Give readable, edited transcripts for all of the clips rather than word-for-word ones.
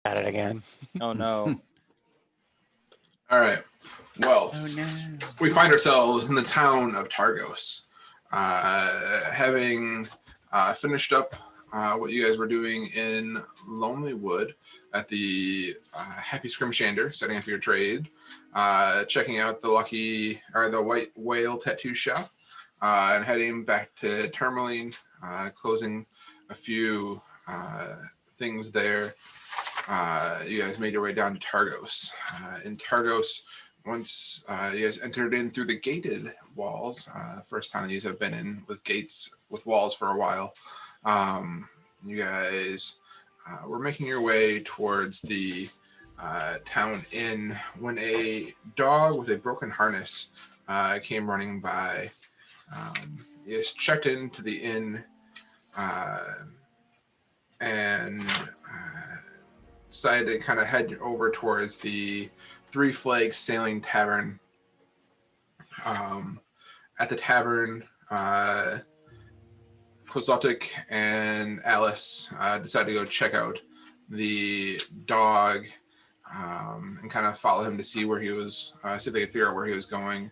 Got it again. Oh no. All right. Well, Oh no. we find ourselves in the town of Targos, having finished up what you guys were doing in Lonely Wood at the Happy Scrimshander, setting up your trade, checking out the White Whale Tattoo Shop, and heading back to Tourmaline, closing a few things there. You guys made your way down to Targos. In Targos, once you guys entered in through the gated walls, first time you have been in with walls for a while, you guys were making your way towards the town inn when a dog with a broken harness came running by. You guys checked into the inn and decided to kind of head over towards the Three Flags Sailing Tavern. At the tavern, Kozotic and Alice decided to go check out the dog and kind of follow him to see where he was, see if they could figure out where he was going.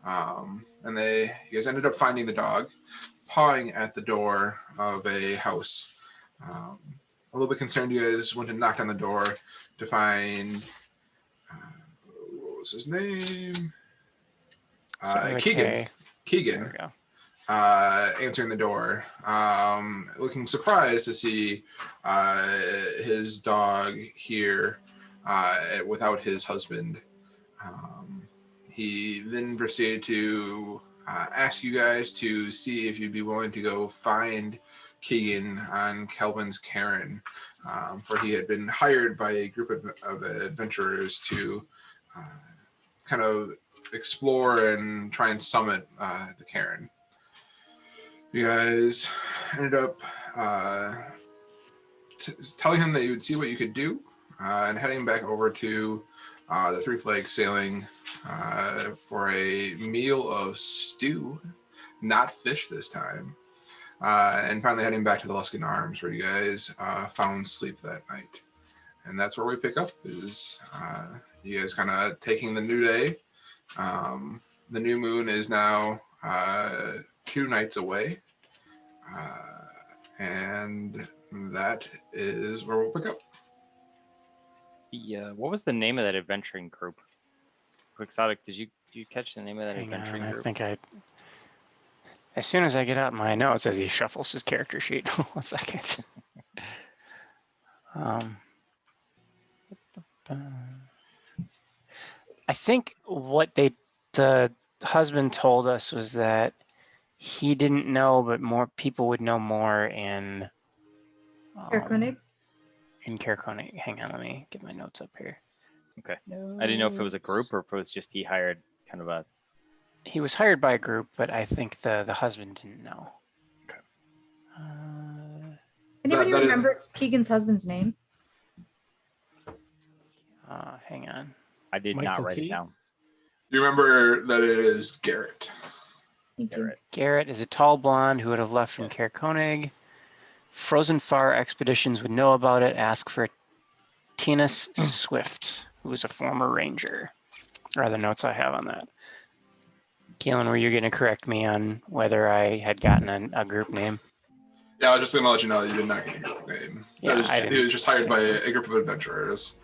And you guys ended up finding the dog pawing at the door of a house. A little bit concerned, you guys went and knocked on the door to find, what was his name? Keegan. There we go. Answering the door, looking surprised to see his dog here without his husband. He then proceeded to ask you guys to see if you'd be willing to go find Keegan on Kelvin's Cairn, for he had been hired by a group of adventurers to kind of explore and try and summit the Cairn. You guys ended up telling him that you would see what you could do, and heading back over to the Three Flags Sailing for a meal of stew, not fish this time. And finally heading back to the Luskan Arms, where you guys found sleep that night. And that's where we pick up, is you guys kind of taking the new day. The new moon is now 2 nights away. And that is where we'll pick up. What was the name of that adventuring group? Quixotic, did you catch the name of that adventuring group? I think as soon as I get out my notes, as he shuffles his character sheet. 1 second. I think what the husband told us was that he didn't know, but more people would know more in Kerkonig? In Kerkonig. Hang on, let me get my notes up here. Okay. I didn't know if it was a group or if it was just he hired kind of a... He was hired by a group, but I think the husband didn't know. Okay. Anybody remember Keegan's husband's name? Hang on. I did not write it down. You remember that it is Garrett. Garrett is a tall blonde who would have left from Kerkonig. Frozen Far Expeditions would know about it. Ask for Tinus Swift, who was a former ranger. Or the notes I have on that. Keelan, were you going to correct me on whether I had gotten a group name? Yeah, I was just going to let you know that you did not get a group name. Yeah, he was just hired by a group of adventurers.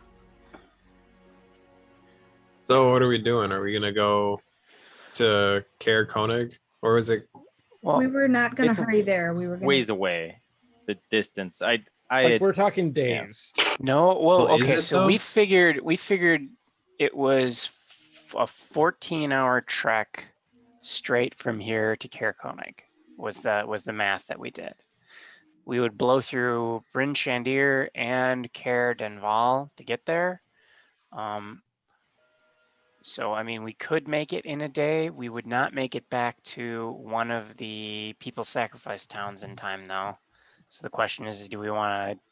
So what are we doing? Are we going to go to Caer Konig? Or is it... Well, we were not going to hurry there. We were going ways away. The distance. We're talking days. Yeah. No, well, okay. So though? we figured it was a 14-hour trek straight from here to Kerkonig. Was the math that we did. We would blow through Bryn Shandir and Caer Denval to get there. So, I mean, we could make it in a day. We would not make it back to one of the people sacrifice towns in time, though. So the question is, do we want to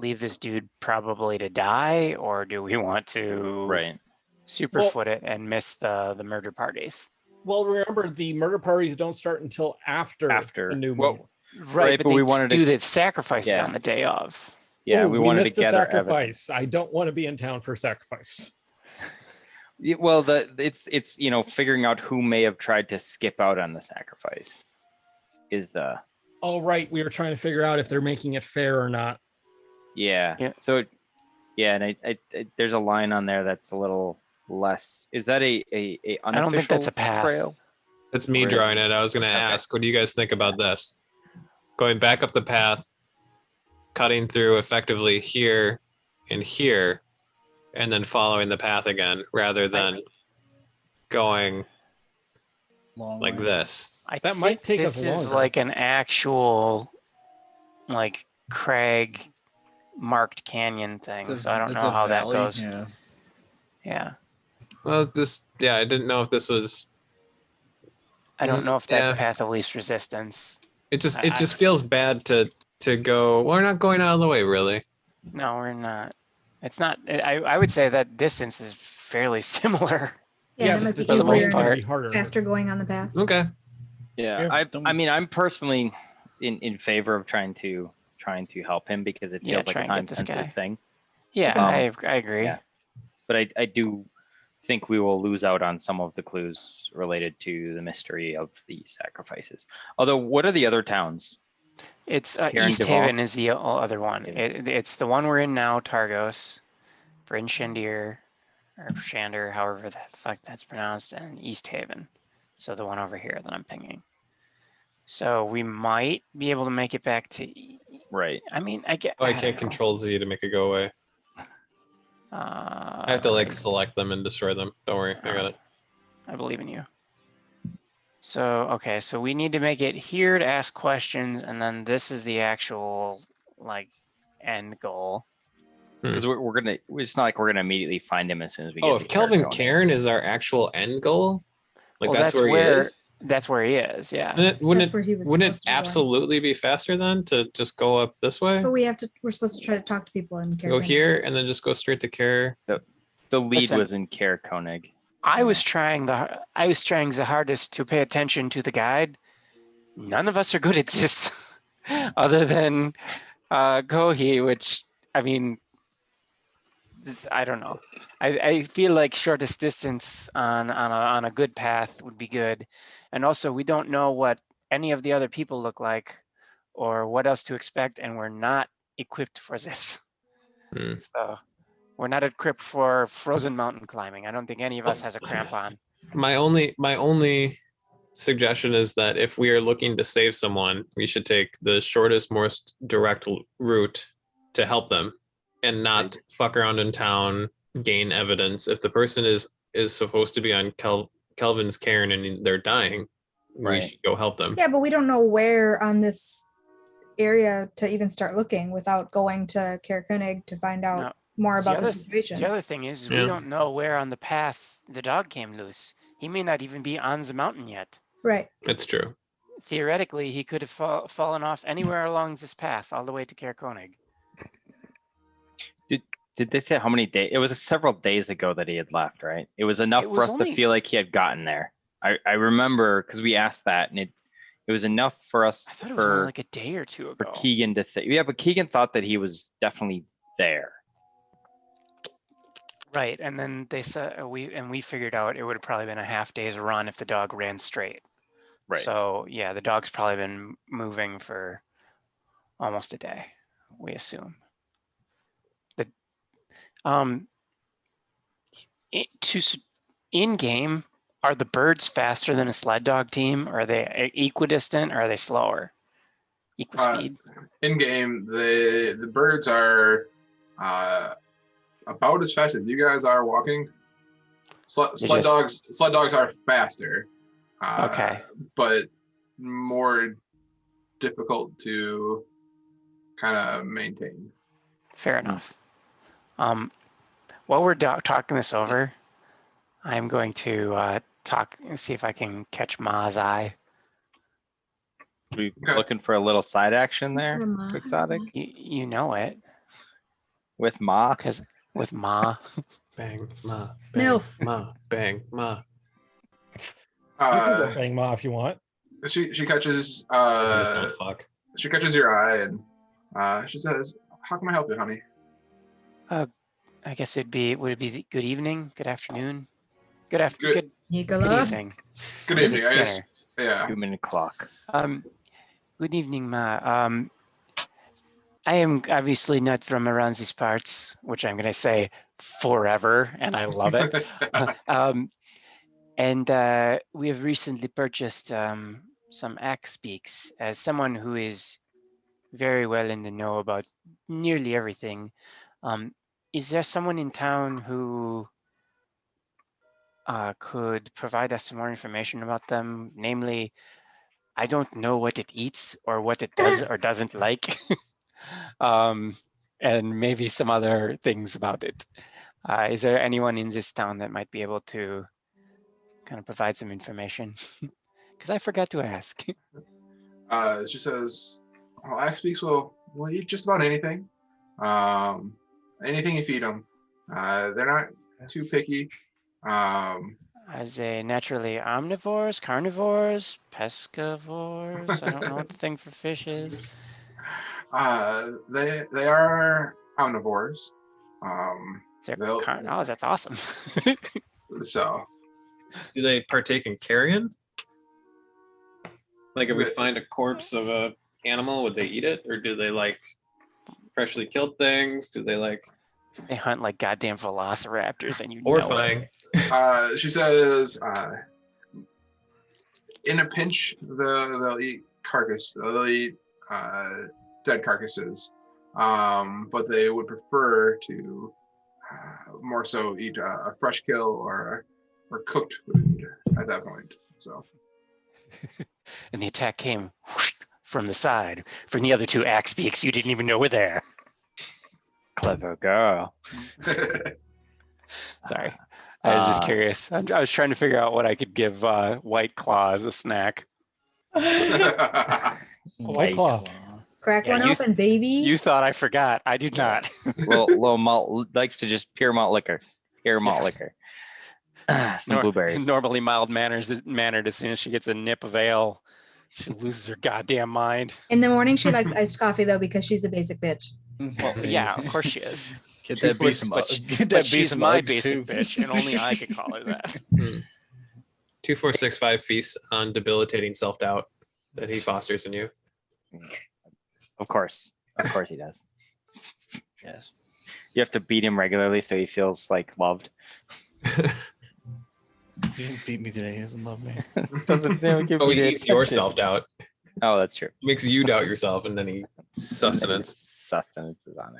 leave this dude probably to die, or do we want to superfoot it and miss the murder parties? Well, remember, the murder parties don't start until after the new moon. Right, but we wanted to do the sacrifices on the day of. Yeah, Ooh, we wanted to missed the gather sacrifice. I don't want to be in town for sacrifice. Well, it's figuring out who may have tried to skip out on the sacrifice is the. Oh, right. We were trying to figure out if they're making it fair or not. Yeah. Yeah. So, and I there's a line on there that's a little less. Is that a unofficial I don't think that's a path. trail? That's me Or is drawing it? it. I was going to Okay. ask, what do you guys think about this? Going back up the path, cutting through effectively here and here, and then following the path again, rather than going Long like way. this. That might take this us is longer. like an actual, like, crag marked canyon thing. So I don't know how that goes. Yeah. Yeah. Well, I didn't know if this was. I don't know if that's Yeah. path of least resistance. It just feels bad to go. Well, we're not going out of the way, really. No, we're not. It's not. I would say that distance is fairly similar. Yeah, that might be for the most easier part. Be harder. faster going on the path. Okay. Yeah. I mean, I'm personally in favor of trying to help him because it Yeah, feels like try a and get time this guy. sensitive thing. Yeah, Um, I agree. yeah. But I do think we will lose out on some of the clues related to the mystery of the sacrifices. Although, what are the other towns? It's Here in East Devon? Haven is the other one. It's the one we're in now, Targos, Bryn Shandir, or Shander, however the fuck that's pronounced, and East Haven. So the one over here that I'm pinging. So we might be able to make it back to. Right. I mean, I get. Oh, I don't can't know. control Z to make it go away. I have to like select them and destroy them. Don't worry, I got it. I believe in you. So, okay, so we need to make it here to ask questions, and then this is the actual, like, end goal. Because we're gonna. It's not like we're gonna immediately find him as soon as we get. Oh, if to Kelvin Caracone. Cairn is our actual end goal, like Well, that's where he is. That's where he is. Yeah. Wouldn't Where he was it supposed to be going. absolutely be faster then to just go up this way? But we're supposed to try to talk to people and Go here and then just go straight to Care. The lead Listen, was in Caracone. I was trying the hardest to pay attention to the guide. None of us are good at this, other than Kohi, which I mean, I don't know. I feel like shortest distance on a good path would be good, and also we don't know what any of the other people look like, or what else to expect, and we're not equipped for this. So we're not equipped for frozen mountain climbing. I don't think any of us has a crampon. My only suggestion is that if we are looking to save someone, we should take the shortest, most direct route to help them, and not fuck around in town, gain evidence. If the person is supposed to be on Kelvin's Cairn and they're dying, we should go help them. Yeah, but we don't know where on this area to even start looking without going to Caracone to find out more about the situation. The other thing is we don't know where on the path the dog came loose. He may not even be on the mountain yet. Right. That's true. Theoretically, he could have fallen off anywhere along this path all the way to Caracone. Did they say how many days? It was several days ago that he had left, right? It was enough for us to feel like he had gotten there. I remember because we asked that, and it was enough for us. I thought it was only like a day or two ago. For Keegan to say, yeah, but Keegan thought that he was definitely there. Right, and then they said we figured out it would have probably been a half day's run if the dog ran straight. Right. So yeah, the dog's probably been moving for almost a day, we assume. In game, are the birds faster than a sled dog team? Or are they equidistant? Or are they slower? Equal speed. In game, the birds are about as fast as you guys are walking. Sled dogs are faster. Okay. But more difficult to kind of maintain. Fair enough. While we're talking this over, I'm going to talk and see if I can catch Ma's eye. We looking for a little side action there, Quixotic? You know it. With Ma? Because with Ma. Bang, Ma. Bang, MILF. Ma. Bang, Ma. You can go bang Ma if you want. She catches fuck. she catches your eye and she says, how can I help you, honey? I guess would it be good evening, good afternoon, good Nicola? evening. Good Because evening. it's dinner. Yeah. 2-minute clock. Good evening, Ma. I am obviously not from around these parts, which I'm gonna say forever, and I love it. And we have recently purchased some axe speaks. As someone who is very well in the know about nearly everything, is there someone in town who could provide us some more information about them? Namely, I don't know what it eats or what it does or doesn't like, and maybe some other things about it. Is there anyone in this town that might be able to kind of provide some information? Because I forgot to ask. She says, well, Axe Speaks will eat just about anything. Anything you feed them. They're not too picky. As a naturally omnivores, carnivores, pescivores. I don't know what the thing for fish is. They are omnivores. Oh, that's awesome. So, do they partake in carrion? Like if we find a corpse of a animal, would they eat it, or do they like freshly killed things? Do they like? They hunt like goddamn velociraptors, and you horrifying. Know it. She says, in a pinch, they'll eat carcass. They'll eat dead carcasses, but they would prefer to more so eat a fresh kill or cooked food at that point. So. And the attack came whoosh, from the side, from the other two axe beaks you didn't even know were there. Clever girl. Sorry, I was just curious. I was trying to figure out what I could give White Claw as a snack. White Claw. Crack one open, baby. You thought I forgot. I did not. Little malt likes to just pure malt liquor. Pure malt liquor. Some blueberries. Normally mannered as soon as she gets a nip of ale, she loses her goddamn mind. In the morning, she likes iced coffee though because she's a basic bitch. Well, yeah, of course she is. Get that beast but she's my basic bitch, and only I could call her that. 2465 feasts on debilitating self-doubt that he fosters in you. Of course he does. Yes. You have to beat him regularly so he feels like loved. He didn't beat me today. He doesn't love me. He eats your self-doubt. Oh, that's true. Makes you doubt yourself, and then he sustenance is on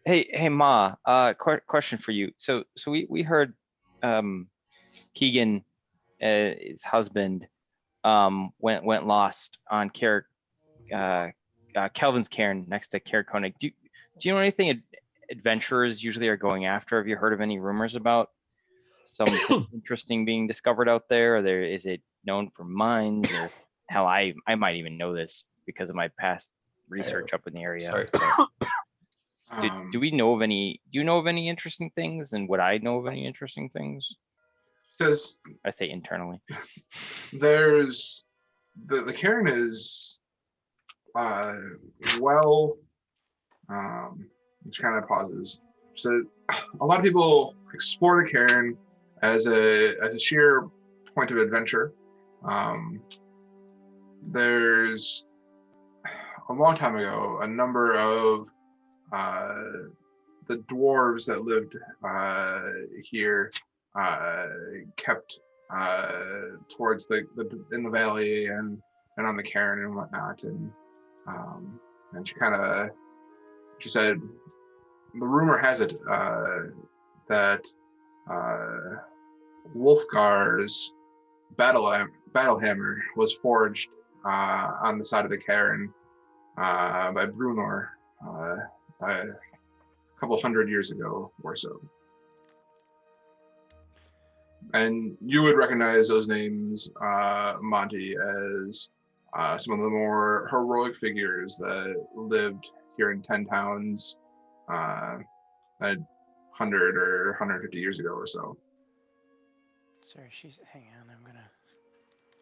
it. Hey, Ma. Question for you. So we heard Keegan, his husband, went lost on Kelvin's cairn next to Cair Koenig. Do you know anything adventurers usually are going after? Have you heard of any rumors about some interesting being discovered out there? Or is it known for mines? Or hell, I might even know this because of my past research up in the area. Sorry. Do we know of any? Do you know of any interesting things? And would I know of any interesting things? Says I say internally. There's the cairn is which kind of pauses. So a lot of people explore the cairn as a sheer point of adventure. There's a long time ago, a number of the dwarves that lived here kept towards the in the valley and on the cairn and whatnot, and she said the rumor has it that Wolfgar's battle hammer was forged on the side of the cairn by Brunor a couple hundred years ago or so. And you would recognize those names, Monty, as some of the more heroic figures that lived here in 10 Towns 100 or 150 years ago or so. Sorry, hang on, I'm gonna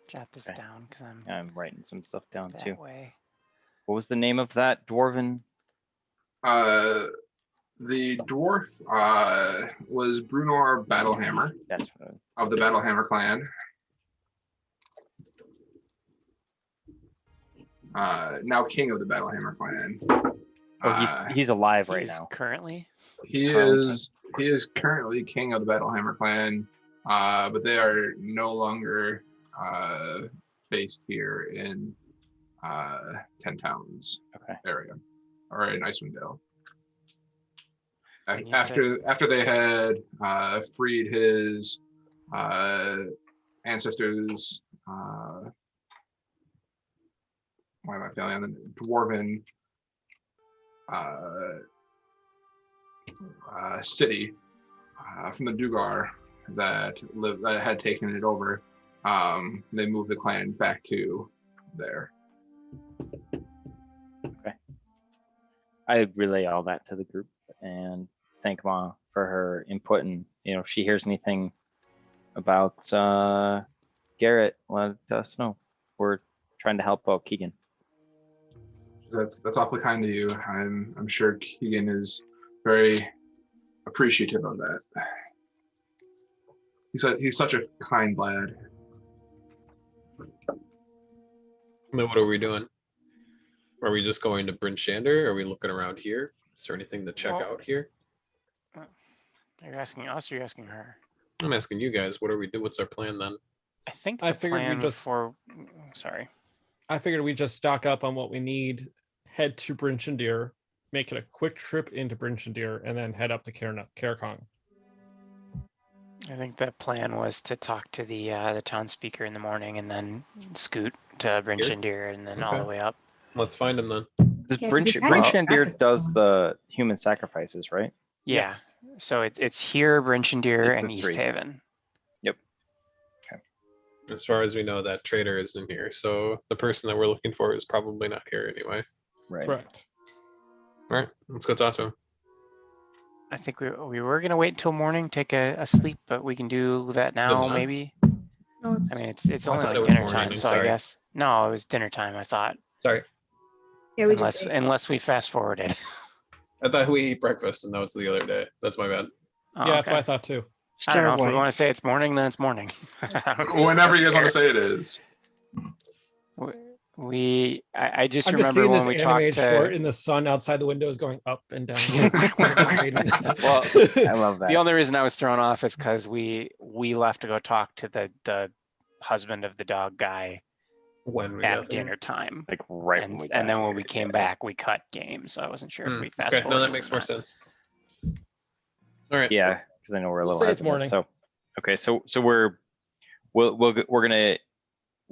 jot this down because I'm writing some stuff down too. Way. What was the name of that dwarven The dwarf was Brunor Battlehammer That's what of the Battlehammer clan. Now king of the Battlehammer clan. he's alive right He's now. currently. He is currently king of the Battlehammer clan, but they are no longer based here in 10 Towns area or in Icewind Dale. After they had freed his ancestors, why am I failing on the dwarven city from the Dugar that had taken it over, they moved the clan back to there. Okay. I relay all that to the group and thank Ma for her input, and if she hears anything about Garrett, let us know. We're trying to help out Keegan. That's awfully kind of you. I'm sure Keegan is very appreciative of that. He's such a kind lad. Then what are we doing? Are we just going to Bryn Shander? Are we looking around here? Is there anything to check out here? Are you asking us or are you asking her? I'm asking you guys. What are we doing? What's our plan then? I think I the figured we plan just- for. Sorry. I figured we just stock up on what we need, head to Bryn Shander, make it a quick trip into Bryn Shander, and then head up to Karakong. I think the plan was to talk to the town speaker in the morning and then scoot to Bryn Shander and then all Okay. the way up. Let's find him then. Does Yeah, Bryn 'cause we kinda Shander got this does going. the human sacrifices, right? Yeah. Yes. So it's here, Bryn Shander, It's and the East three. Haven. As far as we know, that trader isn't here. So the person that we're looking for is probably not here anyway. Right. Correct. All right, let's go talk to him. I think we were gonna wait until morning, take a sleep, but we can do that now, now? maybe. No, it's I mean, it's Oh, I only thought like it was dinner morning, time, I'm so I sorry. guess. No, it was dinner time. I thought, Sorry, yeah, we just ate. unless we fast forwarded. I thought we eat breakfast and now it's the other day. That's my bad. Oh, Yeah, that's what okay. I thought too. I don't know if we Starboy. want to say it's morning, then it's morning. I don't Whenever you guys want care. to say it is. I just I'm just remember seeing when this we talked animated short to. in the sun outside the window is going up and down. Well, I love that. The only reason I was thrown off is because we left to go talk to the husband of the dog guy When we at got there. dinner time. Like right when we And then got when here, we came yeah. back, we cut game, so I wasn't sure if we fast Okay, forwarded. no, that makes more sense. All right. Yeah, because I know we're a We'll little say it's hesitant. morning. So, okay, so we're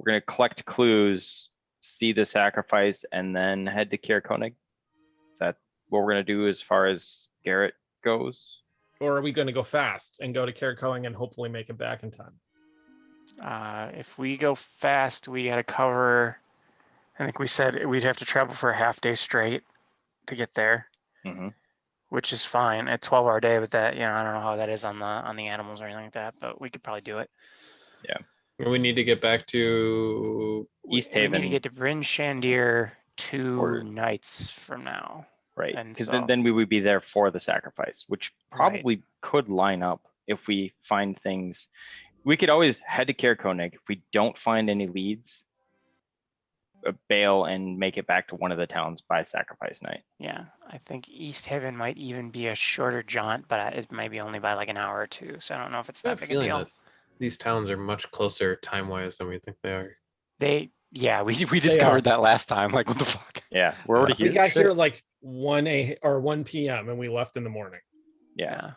gonna collect clues, see the sacrifice, and then head to Kier Koenig. Is that what we're gonna do as far as Garrett goes? Or are we going to go fast and go to Karakong and hopefully make it back in time? If we go fast, we got to cover. I think we said we'd have to travel for a half day straight to get there, Mm-hmm. which is fine. A 12-hour day, but that I don't know how that is on the animals or anything like that, but we could probably do it. We need to get back to East We need Haven, to get to Bryn Shander 2 Or- nights from now. right? and Because so- then we would be there for the sacrifice, which Right. probably could line up if we find things. We could always head to Kier Koenig if we don't find any leads. Bail and make it back to one of the towns by sacrifice night. Yeah, I think East Haven might even be a shorter jaunt, but it might be only by like an hour or two. So I don't know if it's I that have a big a feeling deal. that these towns are much closer time-wise than we think they are. We discovered that last time. Like, what the fuck? Yeah, we're already here. We got Shit. here like 1 p.m. and we left in the morning. Yeah.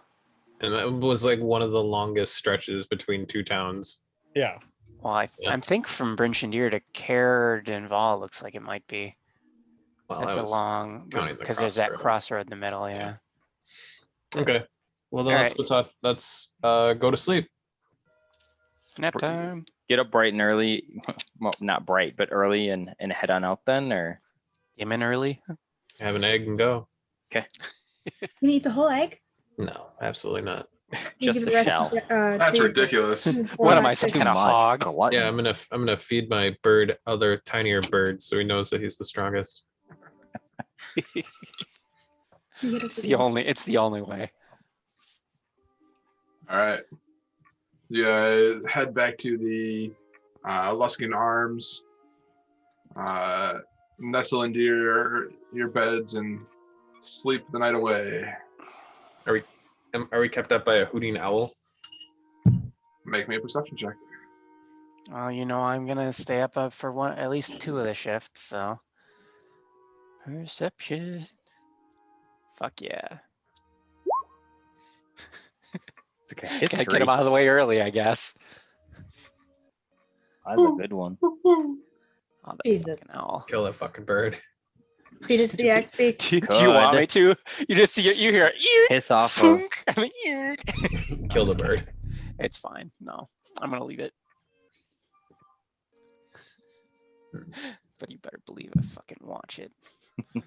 And that was like one of the longest stretches between two towns. Yeah. Well, I think from Bryn Shander to Caer Denval looks like it might be. Well, That's I a was long, counting the because there's that crossroad. crossroad in the middle. Yeah. Okay. Well, then All let's go talk. Let's go to sleep. Nap time. Get up bright and early. Well, not bright, but early and head on out then, or Came in early. Have an egg and go. You can eat the whole egg. No, absolutely not. You just give the the rest shell. That's to ridiculous. What am I, Chicken. some kind of hog? Yeah, I'm gonna feed my bird other tinier birds so he knows that he's the strongest. You get us It's with the you. only way. All right. So you guys head back to the Luskin Arms, nestle into your beds and sleep the night away. Are we kept up by a hooting owl? Make me a perception check. Well, I'm gonna stay up for at least 2 of the shifts, so. Perception. Fuck yeah. It's like a Gotta history. get him out of the way early, I guess. That's a good one. Oh, that Jesus. fucking owl. Kill that fucking bird. Feed it to the X-Beak. Do you want Good. me to? You just you hear it. Piss off of Thunk, and then, Kill the just bird. kidding. It's fine. No, I'm gonna leave it. But you better believe I fucking watch it. I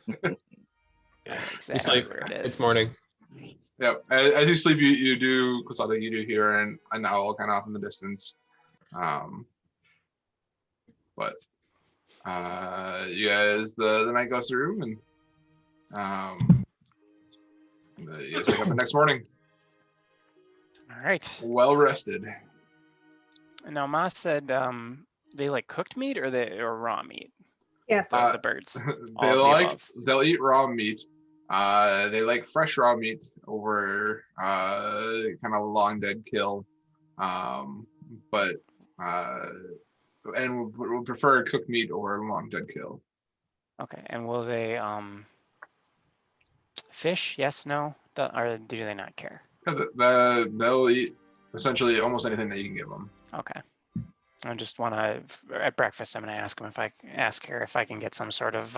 know exactly It's like where it is. it's morning. Yeah. As you sleep, you do something. You do hear an owl kind of off in the distance. But you guys, the night goes through, and you guys wake up the next morning, All right. well rested. Now, Ma said they like cooked meat or raw meat. Yes. The birds. They All of the above. they'll eat raw meat. They like fresh raw meat over kind of long dead kill. But and would prefer cooked meat over long dead kill. Okay. And will they fish? Yes, no? Or do they not care? They'll eat essentially almost anything that you can give them. Okay. I just want to at breakfast. I'm gonna ask her if I can get some sort of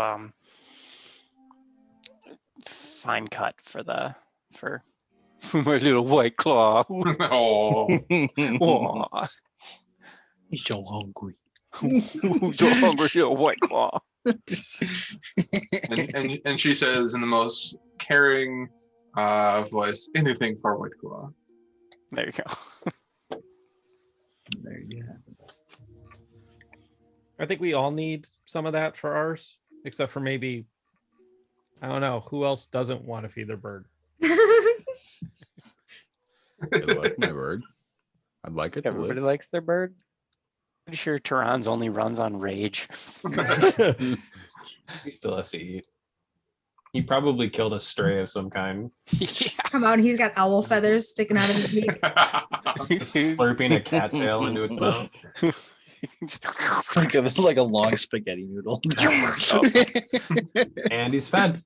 fine cut for my little white claw. Oh, Aw. He's so hungry. So hungry, little white claw. and she says in the most caring voice, anything for White Claw. There you go. There you have it. I think we all need some of that for ours, except for maybe, I don't know, who else doesn't want to feed their bird? I like my bird. I'd like it to Everybody live. likes their bird. Pretty sure Tehran's only runs on rage. He still has to eat. He probably killed a stray of some kind. Come out, he's got owl feathers sticking out of his beak. Slurping a cattail into its mouth. like a long spaghetti noodle. And he's fed.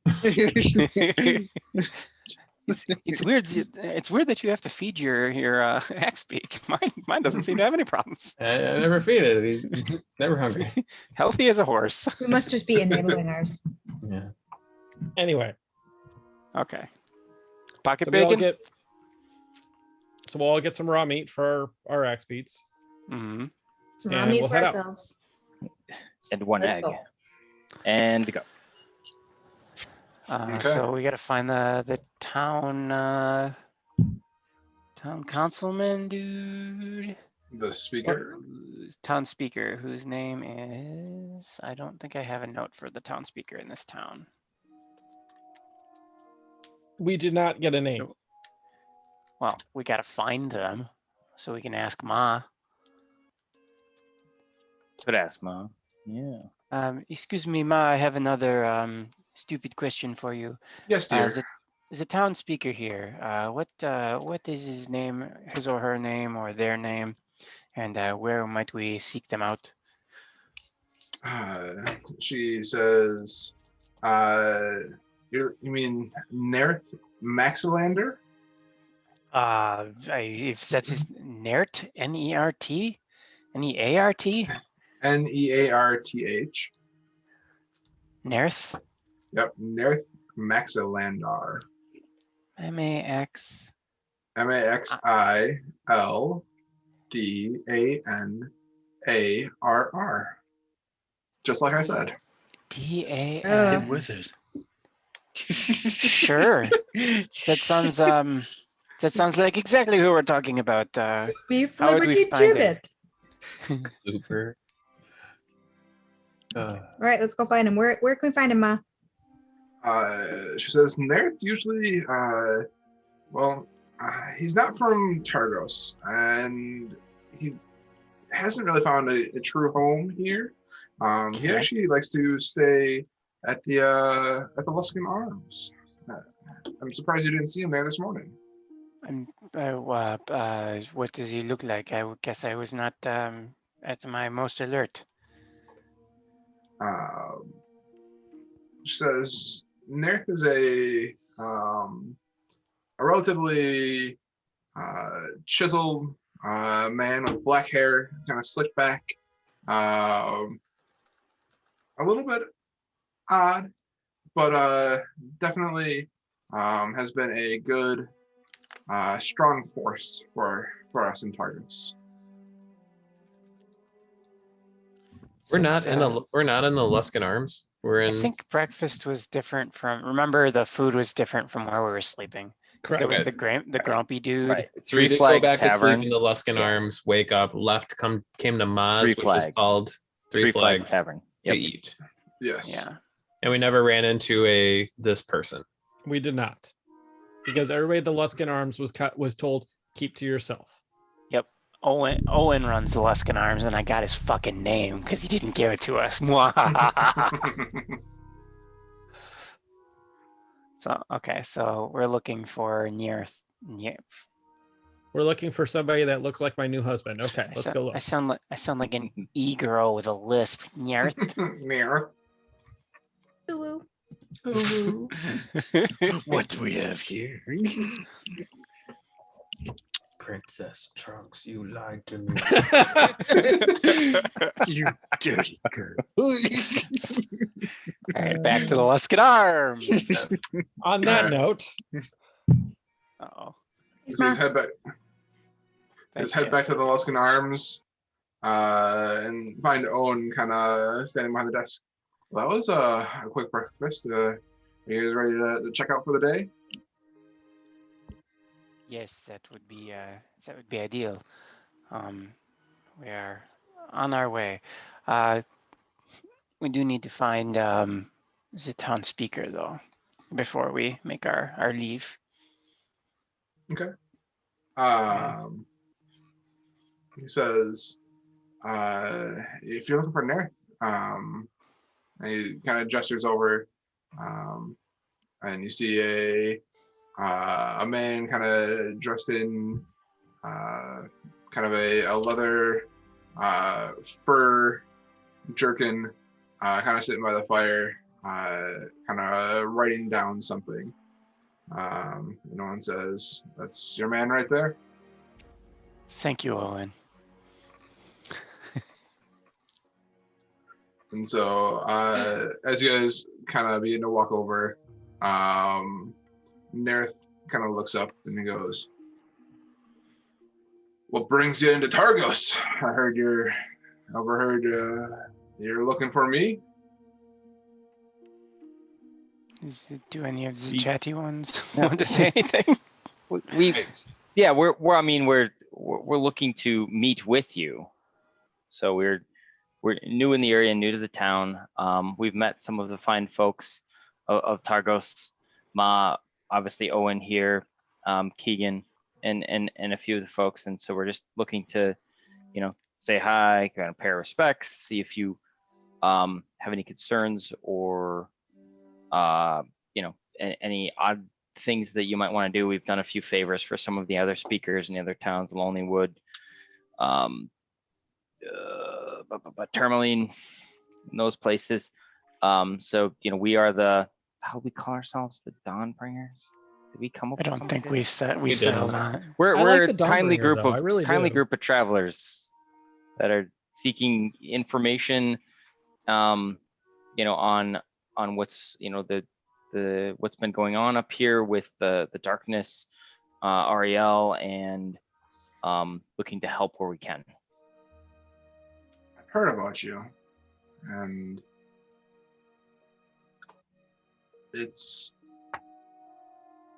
It's weird. It's weird that you have to feed your X-Beak. Mine doesn't seem to have any problems. I never feed it. He's never hungry. Healthy as a horse. We must just be enabling ours. Yeah. Anyway, Okay. Pocket so we'll bacon. all get some raw meat for our X beats. Mm-hmm. Some raw And meat we'll for head out. ourselves. And one Let's egg. go. And go. Okay. So we got to find the town councilman dude. The speaker. Town speaker, whose name is, I don't think I have a note for the town speaker in this town. We did not get a name. Well, we got to find them so we can ask Ma. Good ask, Mom. Yeah. Excuse me, Ma, I have another stupid question for you. Yes, dear. Is a town speaker here? What is his name, his or her name, or their name, and where might we seek them out? She says, you mean Nerith Maxilander? If that's his Nert, N-E-R-T, N-E-A-R-T, Nearth. Nerth, Yep, Nerith Maxilandar. M-A-X. Maxildandarr. Just like I said. D-A. Get with it. Sure. That sounds like exactly who we're talking about. Beef How would we Liberty find it? Gibbet. Super. All right, let's go find him. Where can we find him, Ma? She says, Nerth usually, he's not from Targos, and he hasn't really found a true home here. He actually likes to stay at the Luskin Arms. I'm surprised you didn't see him there this morning. What does he look like? I guess I was not at my most alert. She says, Nerth is a relatively chiseled man with black hair, kind of slicked back, a little bit odd, but definitely has been a good, strong force for us in Targus. We're not in the Luskin Arms. We're in. I think breakfast was different from. Remember, the food was different from where we were sleeping. Correct. There was the grumpy dude. Right. So we did go Flags back to sleep Tavern. in the Luskin Arms, wake up, came to Maz, Three which was Flags. called Three Flags Tavern. to Yep. eat. Yes. Yeah. And we never ran into this person. We did not, because everybody at the Luskin Arms was told keep to yourself. Yep. Owen runs the Luskin Arms, and I got his fucking name because he didn't give it to us. So we're looking for near. We're looking for somebody that looks like my new husband. Okay, let's go look. I sound like an e-girl with a lisp. Near. Near. Ooh. What do we have here? Princess Trunks, you lied to me. You dirty girl. All right, back to the Luskin Arms. On that note, Uh-oh. So head back. Head back to the Luskin Arms, and find Owen kind of standing behind the desk. Well, that was a quick breakfast. Are you guys ready to check out for the day? Yes, that would be ideal. We are on our way. We do need to find the town speaker though before we make our leave. Okay. He says, if you're looking for Nerth, and he kind of gestures over, and you see a man kind of dressed in kind of a leather fur jerkin, kind of sitting by the fire, kind of writing down something. No one says, "That's your man right there." Thank you, Owen. And so, as you guys kind of begin to walk over, Nerth kind of looks up and he goes, "What brings you into Targos? I overheard you're looking for me." Do any of the chatty ones want to say anything? We're looking to meet with you. So we're new in the area, new to the town. We've met some of the fine folks of Targos, obviously Owen here, Keegan, and a few of the folks. And so we're just looking to, say hi, kind of pay our respects, see if you have any concerns or any odd things that you might want to do. We've done a few favors for some of the other speakers in the other towns, Lonely Wood, Tourmaline, in those places. So we are how we call ourselves, the Dawn Bringers. Did we come up? I don't think we settled didn't. on it. We're like the a Dawn kindly Bringers, group though. of I really do. group of travelers that are seeking information, on what's what's been going on up here with the darkness, Ariel, and looking to help where we can. I've heard about you, and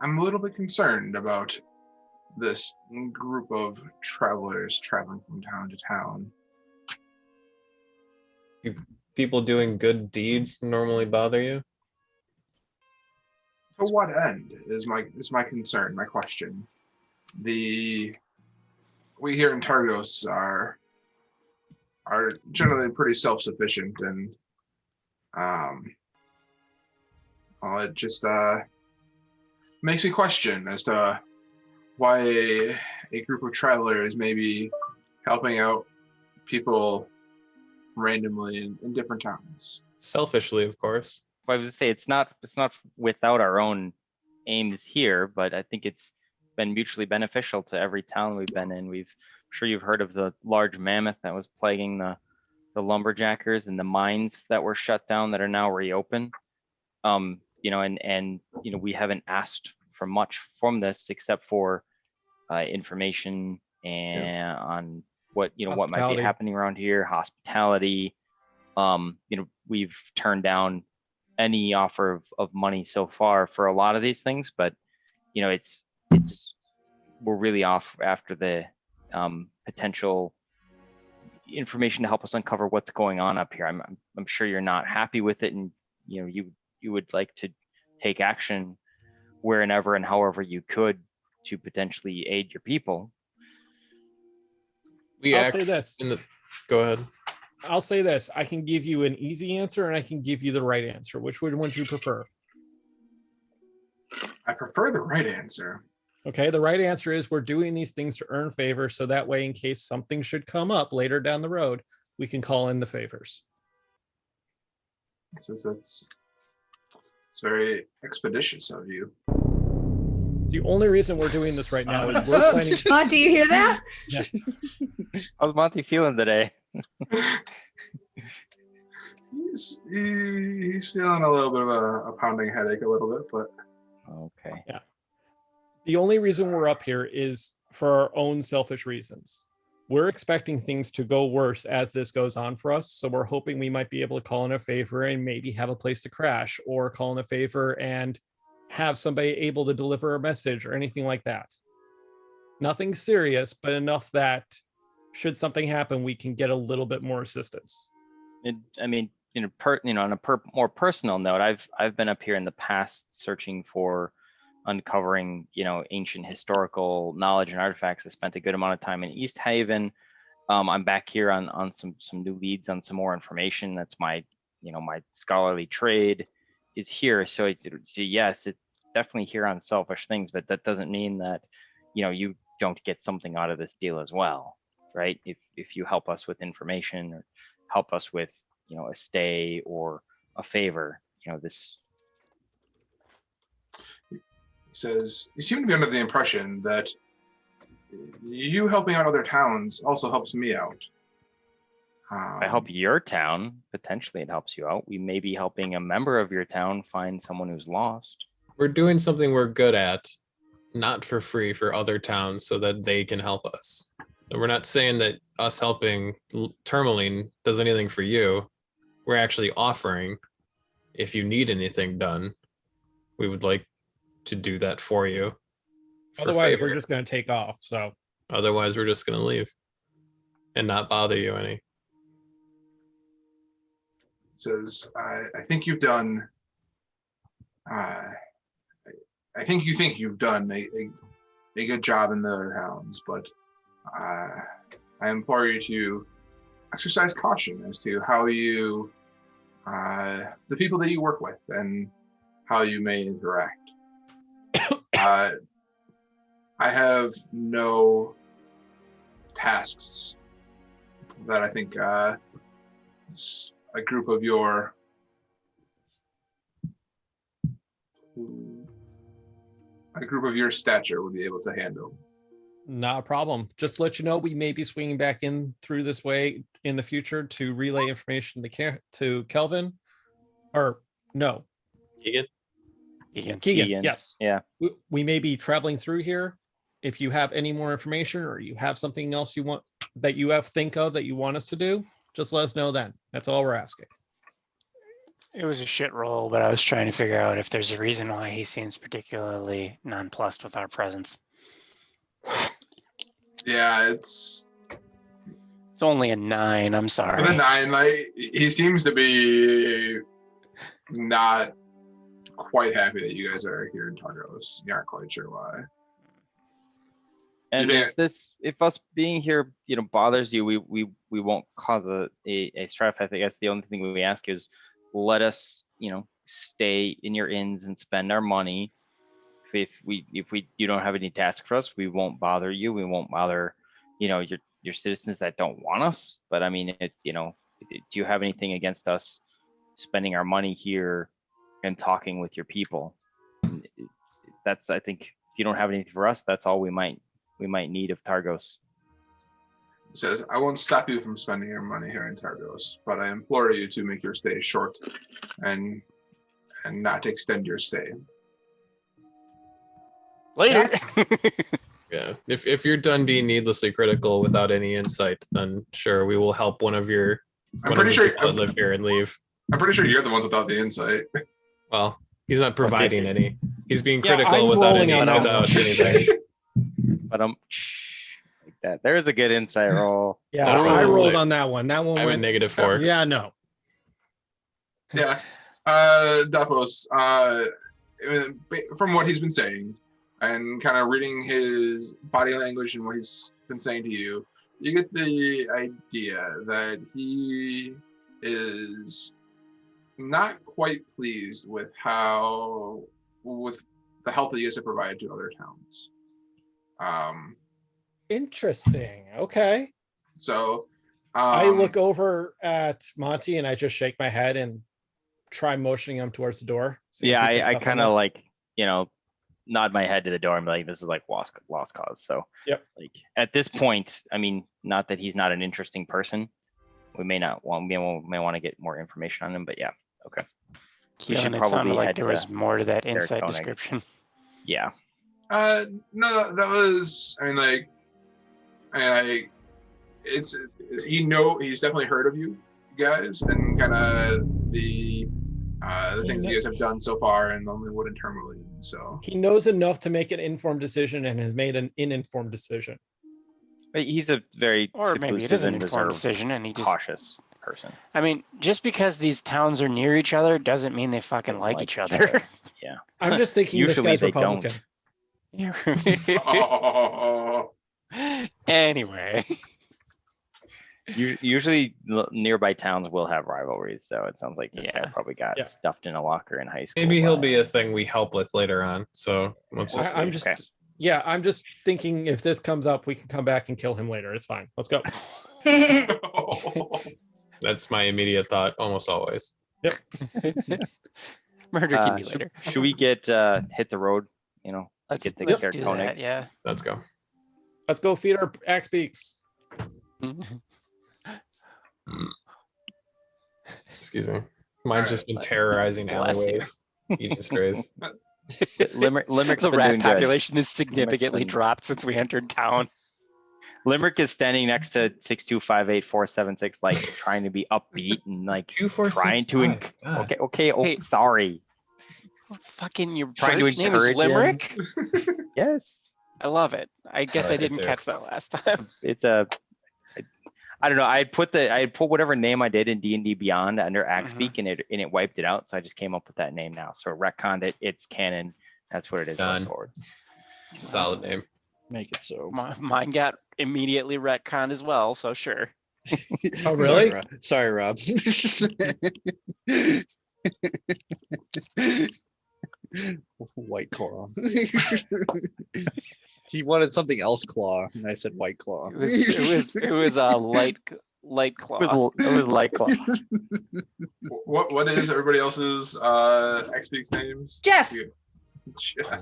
I'm a little bit concerned about this group of travelers traveling from town to town. People doing good deeds normally bother you? To what end is my concern, my question. We here in Targos are generally pretty self-sufficient, and well, it just makes me question as to why a group of travelers may be helping out people randomly in different towns. Selfishly, of course. I was to say it's not without our own aims here, but I think it's been mutually beneficial to every town we've been in. I'm sure you've heard of the large mammoth that was plaguing the lumberjackers, and the mines that were shut down that are now reopened. And we haven't asked for much from this except for information and on what what might be happening around here, hospitality. We've turned down any offer of money so far for a lot of these things, but it's we're really off after the potential information to help us uncover what's going on up here. I'm sure you're not happy with it, and you would like to take action wherever and however you could to potentially aid your people. I'll say this. Go ahead. I'll say this. I can give you an easy answer and I can give you the right answer. Which one would you prefer? I prefer the right answer. Okay, the right answer is we're doing these things to earn favor, so that way, in case something should come up later down the road, we can call in the favors. So it's very expeditious of you. The only reason we're doing this right now is we're planning. Oh, do you hear that? Yeah. How's Monty feeling today? He's feeling a little bit of a pounding headache a little bit, but okay. Yeah. The only reason we're up here is for our own selfish reasons. We're expecting things to go worse as this goes on for us. So we're hoping we might be able to call in a favor and maybe have a place to crash, or call in a favor and have somebody able to deliver a message or anything like that. Nothing serious, but enough that should something happen, we can get a little bit more assistance. On a more personal note, I've been up here in the past searching for uncovering ancient historical knowledge and artifacts. I spent a good amount of time in East Haven. I'm back here on some new leads on some more information. That's my my scholarly trade is here. So yes, it's definitely here on selfish things, but that doesn't mean that you don't get something out of this deal as well, right? If you help us with information or help us with a stay or a favor, this. He says, you seem to be under the impression that you helping out other towns also helps me out. I help your town, potentially it helps you out. We may be helping a member of your town find someone who's lost. We're doing something we're good at, not for free, for other towns so that they can help us. And we're not saying that us helping Tourmaline does anything for you. We're actually offering, if you need anything done, we would like to do that for you. Otherwise, we're just going to take off. So otherwise, we're just going to leave and not bother you any. Says, I think you've done. I think you've done a good job in the other towns, but I implore you to exercise caution as to how you, the people that you work with, and how you may interact. I have no tasks that I think a group of your stature would be able to handle. not a problem. Just to let you know, we may be swinging back in through this way in the future to relay information to Kelvin. Or no. Keegan, yes. Yeah. We may be traveling through here. If you have any more information or you have something else you want that you think of that you want us to do, just let us know then. That's all we're asking. It was a shit roll, but I was trying to figure out if there's a reason why he seems particularly nonplussed with our presence. Yeah, it's only a 9. I'm sorry. The 9, he seems to be not quite happy that you guys are here in Targos. You aren't quite sure why. And You if us being here, bothers you, we won't cause a strife. I think that's the only thing we ask is let us, stay in your inns and spend our money. If you don't have any tasks for us, we won't bother you. We won't bother, your citizens that don't want us. But I mean, do you have anything against us spending our money here and talking with your people? That's, I think, if you don't have anything for us, that's all we might need of Targos. It says, I won't stop you from spending your money here in Targos, but I implore you to make your stay short and not extend your stay. Later. Yeah. If you're done being needlessly critical without any insight, then sure, we will help one of your I'm pretty sure people that live here and leave. I'm pretty sure you're the ones without the insight. Well, he's not providing any. He's being Yeah, critical I'm without rolling any on that without one. anything. But like that. There's a good insight roll. Yeah, Not I really. rolled on that one. That one I went went. -4. Yeah, no. Yeah. Dapos, from what he's been saying and kind of reading his body language and what he's been saying to you, you get the idea that he is not quite pleased with the help that you guys have provided to other towns. Interesting. Okay. So I look over at Monty and I just shake my head and try motioning him towards the door. Yeah, I kind of like, nod my head to the door and be like, this is like lost cause. So yep. Like at this point, I mean, not that he's not an interesting person. We may want to get more information on him, but yeah. Okay. We should probably like there was more to that inside description. Yeah. No, that was, it's he's definitely heard of you guys and kind of the things you guys have done so far in Lonelywood and Tourmaline. So he knows enough to make an informed decision and has made an uninformed decision. But he's a very maybe it is an informed decision and he just cautious person. I mean, just because these towns are near each other doesn't mean they fucking like each other. Yeah. I'm just thinking this guy's Republican. Anyway. Usually nearby towns will have rivalries, so it sounds like this guy probably got stuffed in a locker in high school. Maybe he'll be a thing we help with later on. So I'm just thinking if this comes up, we can come back and kill him later. It's fine. Let's go. That's my immediate thought almost always. Yep. Murder can be later. Should we get hit the road? Let's get the do that, yeah. Let's go. Let's go feed our axe beaks. Excuse me. Mine's just been terrorizing alleyways, eating strays. Limerick the rat population has significantly dropped since we entered town. Limerick is standing next to 6258476, like trying to be upbeat and like trying to. Okay. Sorry. Fucking your trying to encourage Limerick. Yes, I love it. I guess I didn't catch that last time. It's I don't know. I had put whatever name I did in D&D Beyond under Axebeak and it wiped it out. So I just came up with that name now. So retconned it. It's canon. That's what it is going forward. Solid name. Make it so. Mine got immediately retconned as well. So sure. Oh really? Sorry, Rob. White Claw. He wanted something else claw, and I said White Claw. It was a light claw. It was light claw. What is everybody else's X-Peak's names? Jeff.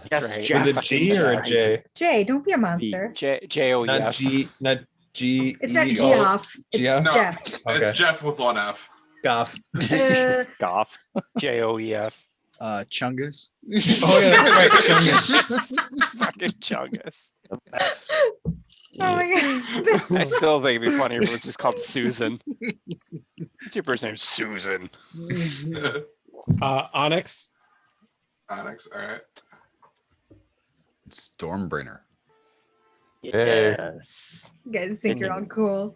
That's right. Is it G or a J? Jay, don't be a monster. J-O-E-F. Not G. Not G. It's not Geoff. It's Geoff? Jeff. It's Jeff with one F. Goff. Goff. J-O-E-F. Chungus. Oh yeah, that's right. Chungus. Fucking Chungus. Oh my god. I still think it'd be funnier if it was just called Susan. What's your first name? Susan. Onyx. Onyx, all right. Stormbringer. Yes. You guys think you're all cool.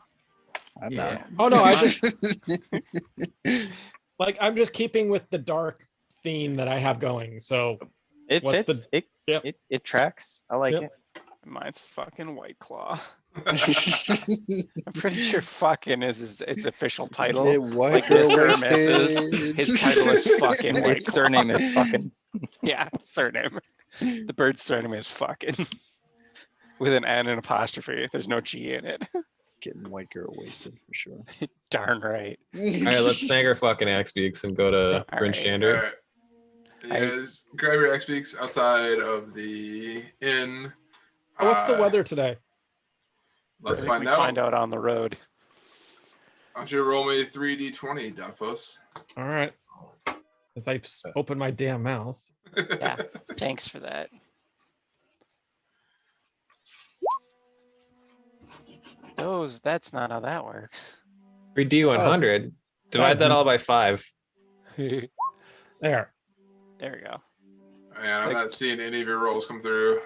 I'm not. Oh no, I just I'm just keeping with the dark theme that I have going. So It What's fits. the- Yep. It tracks. I like Yep. it. Mine's fucking White Claw. I'm pretty sure fucking is its official title. Get white Like girl Mr. or wasted. Mrs. His title is fucking White Its surname Claw. is fucking. Yeah, surname. The bird's surname is fucking. With an N and an apostrophe. There's no G in it. It's getting white girl wasted for sure. Darn right. All right, let's snag our fucking axe beaks and go to All Bryn right. Shander. All right. You guys grab your X Beaks outside of the inn. Oh, what's the Uh, weather today? Let's I think find we out. find out on the road. I want you to roll me 3d20, Duffos. All right. As I open my damn mouth. Yeah. Thanks for that. That's not how that works. 3D100. Divide that all by 5. There There. we go. And I'm like- not seeing any of your rolls come through.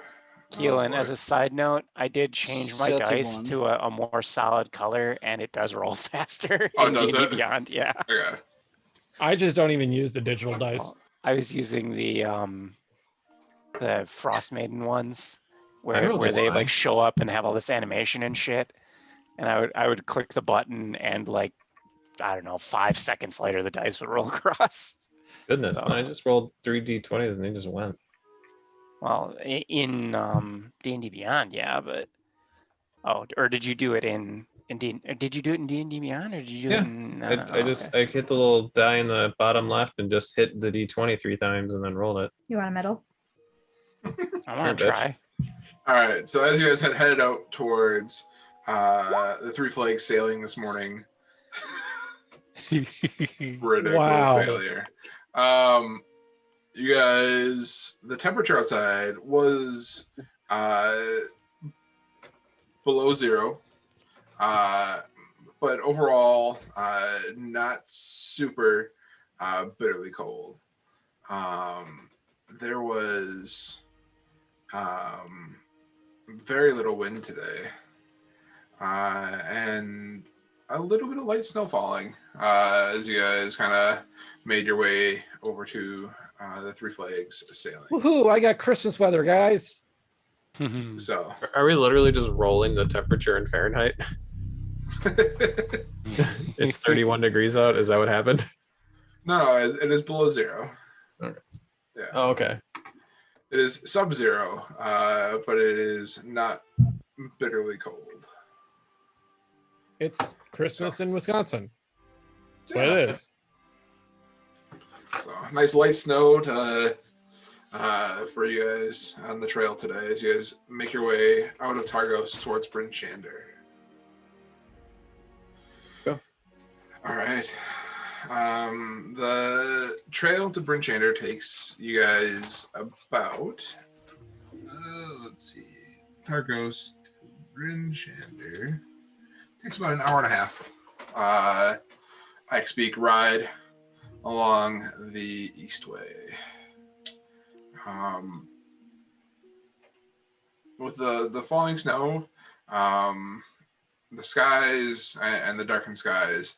Keelan, boy. as a side note, I did change my Celtic dice one. to a more solid color, and it does roll faster Oh, in does D&D it? Beyond. Yeah. Okay. I just don't even use the digital dice. I was using the Frost Maiden ones, where rolled just they fine. like show up and have all this animation and shit. And I would click the button, and like, I don't know, 5 seconds later the dice would roll across. Goodness, So- and I just rolled 3D20s and they just went. Well, in D&D Beyond, yeah, but or did you do it in D? Did you do it in D&D Beyond, or did you do Yeah, it in? I just I hit the little die in the bottom left and just hit the D20 3 times and then rolled it. You want a medal? I want Sure, to bitch. try. All right. So as you guys had headed out towards the Three Flags sailing this morning, ridiculous Wow. failure. You guys, the temperature outside was below 0, but overall not super bitterly cold. There was very little wind today, and a little bit of light snow falling as you guys kind of made your way over to the Three Flags sailing. Woohoo! I got Christmas weather, guys. So Are we literally just rolling the temperature in Fahrenheit? It's 31 degrees out. Is that what happened? no, it is below 0. Okay. Yeah, Oh, okay. it is sub-zero, but it is not bitterly cold. It's Christmas in Wisconsin. That's what Yeah. it is. So nice light snow to, for you guys on the trail today as you guys make your way out of Targos towards Bryn Shander. Let's go. All right. The trail to Bryn Shander takes you guys about, let's see, Targos to Bryn Shander takes about an hour and a half. X-Beak ride along the Eastway. With the falling snow, the skies and the darkened skies,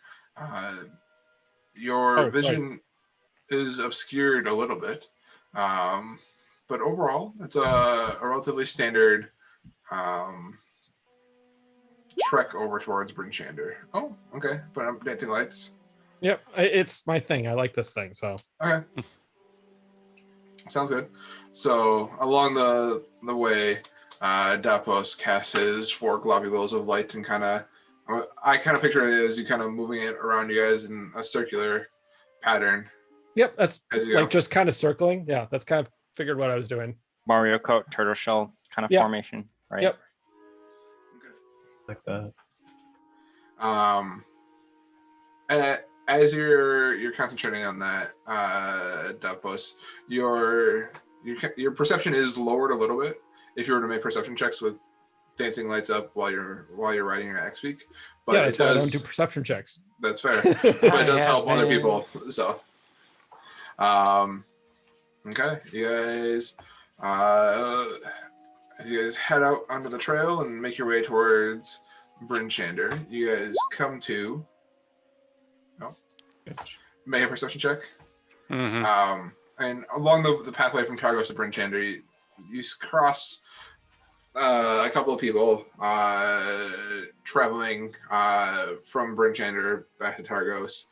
your vision is obscured a little bit. But overall, it's a relatively standard trek over towards Bryn Shander. Oh, okay. But I'm dancing lights. Yep, it's my thing. I like this thing. So Okay. Sounds good. So along the way, Dapos casts his 4 globules of light and I kind of picture it as you kind of moving it around you guys in a circular pattern. yep, that's As you like go. just kind of circling. Yeah, that's kind of figured what I was doing. Mario Kart turtle shell kind of Yeah. formation, right? Yep. Like that. As you're concentrating on that, Dapos, your perception is lowered a little bit if you were to make perception checks with dancing lights up while you're riding your X-Peak. But Yeah, it that's why I don't does. do perception checks. That's fair. But it does help other people. So, okay, you guys, as you guys head out onto the trail and make your way towards Bryn Shander, you guys come to make a perception check. Mhm. and along the pathway from Targos to Bryn Shander, you cross a couple of people traveling from Bryn Shander back to Targos.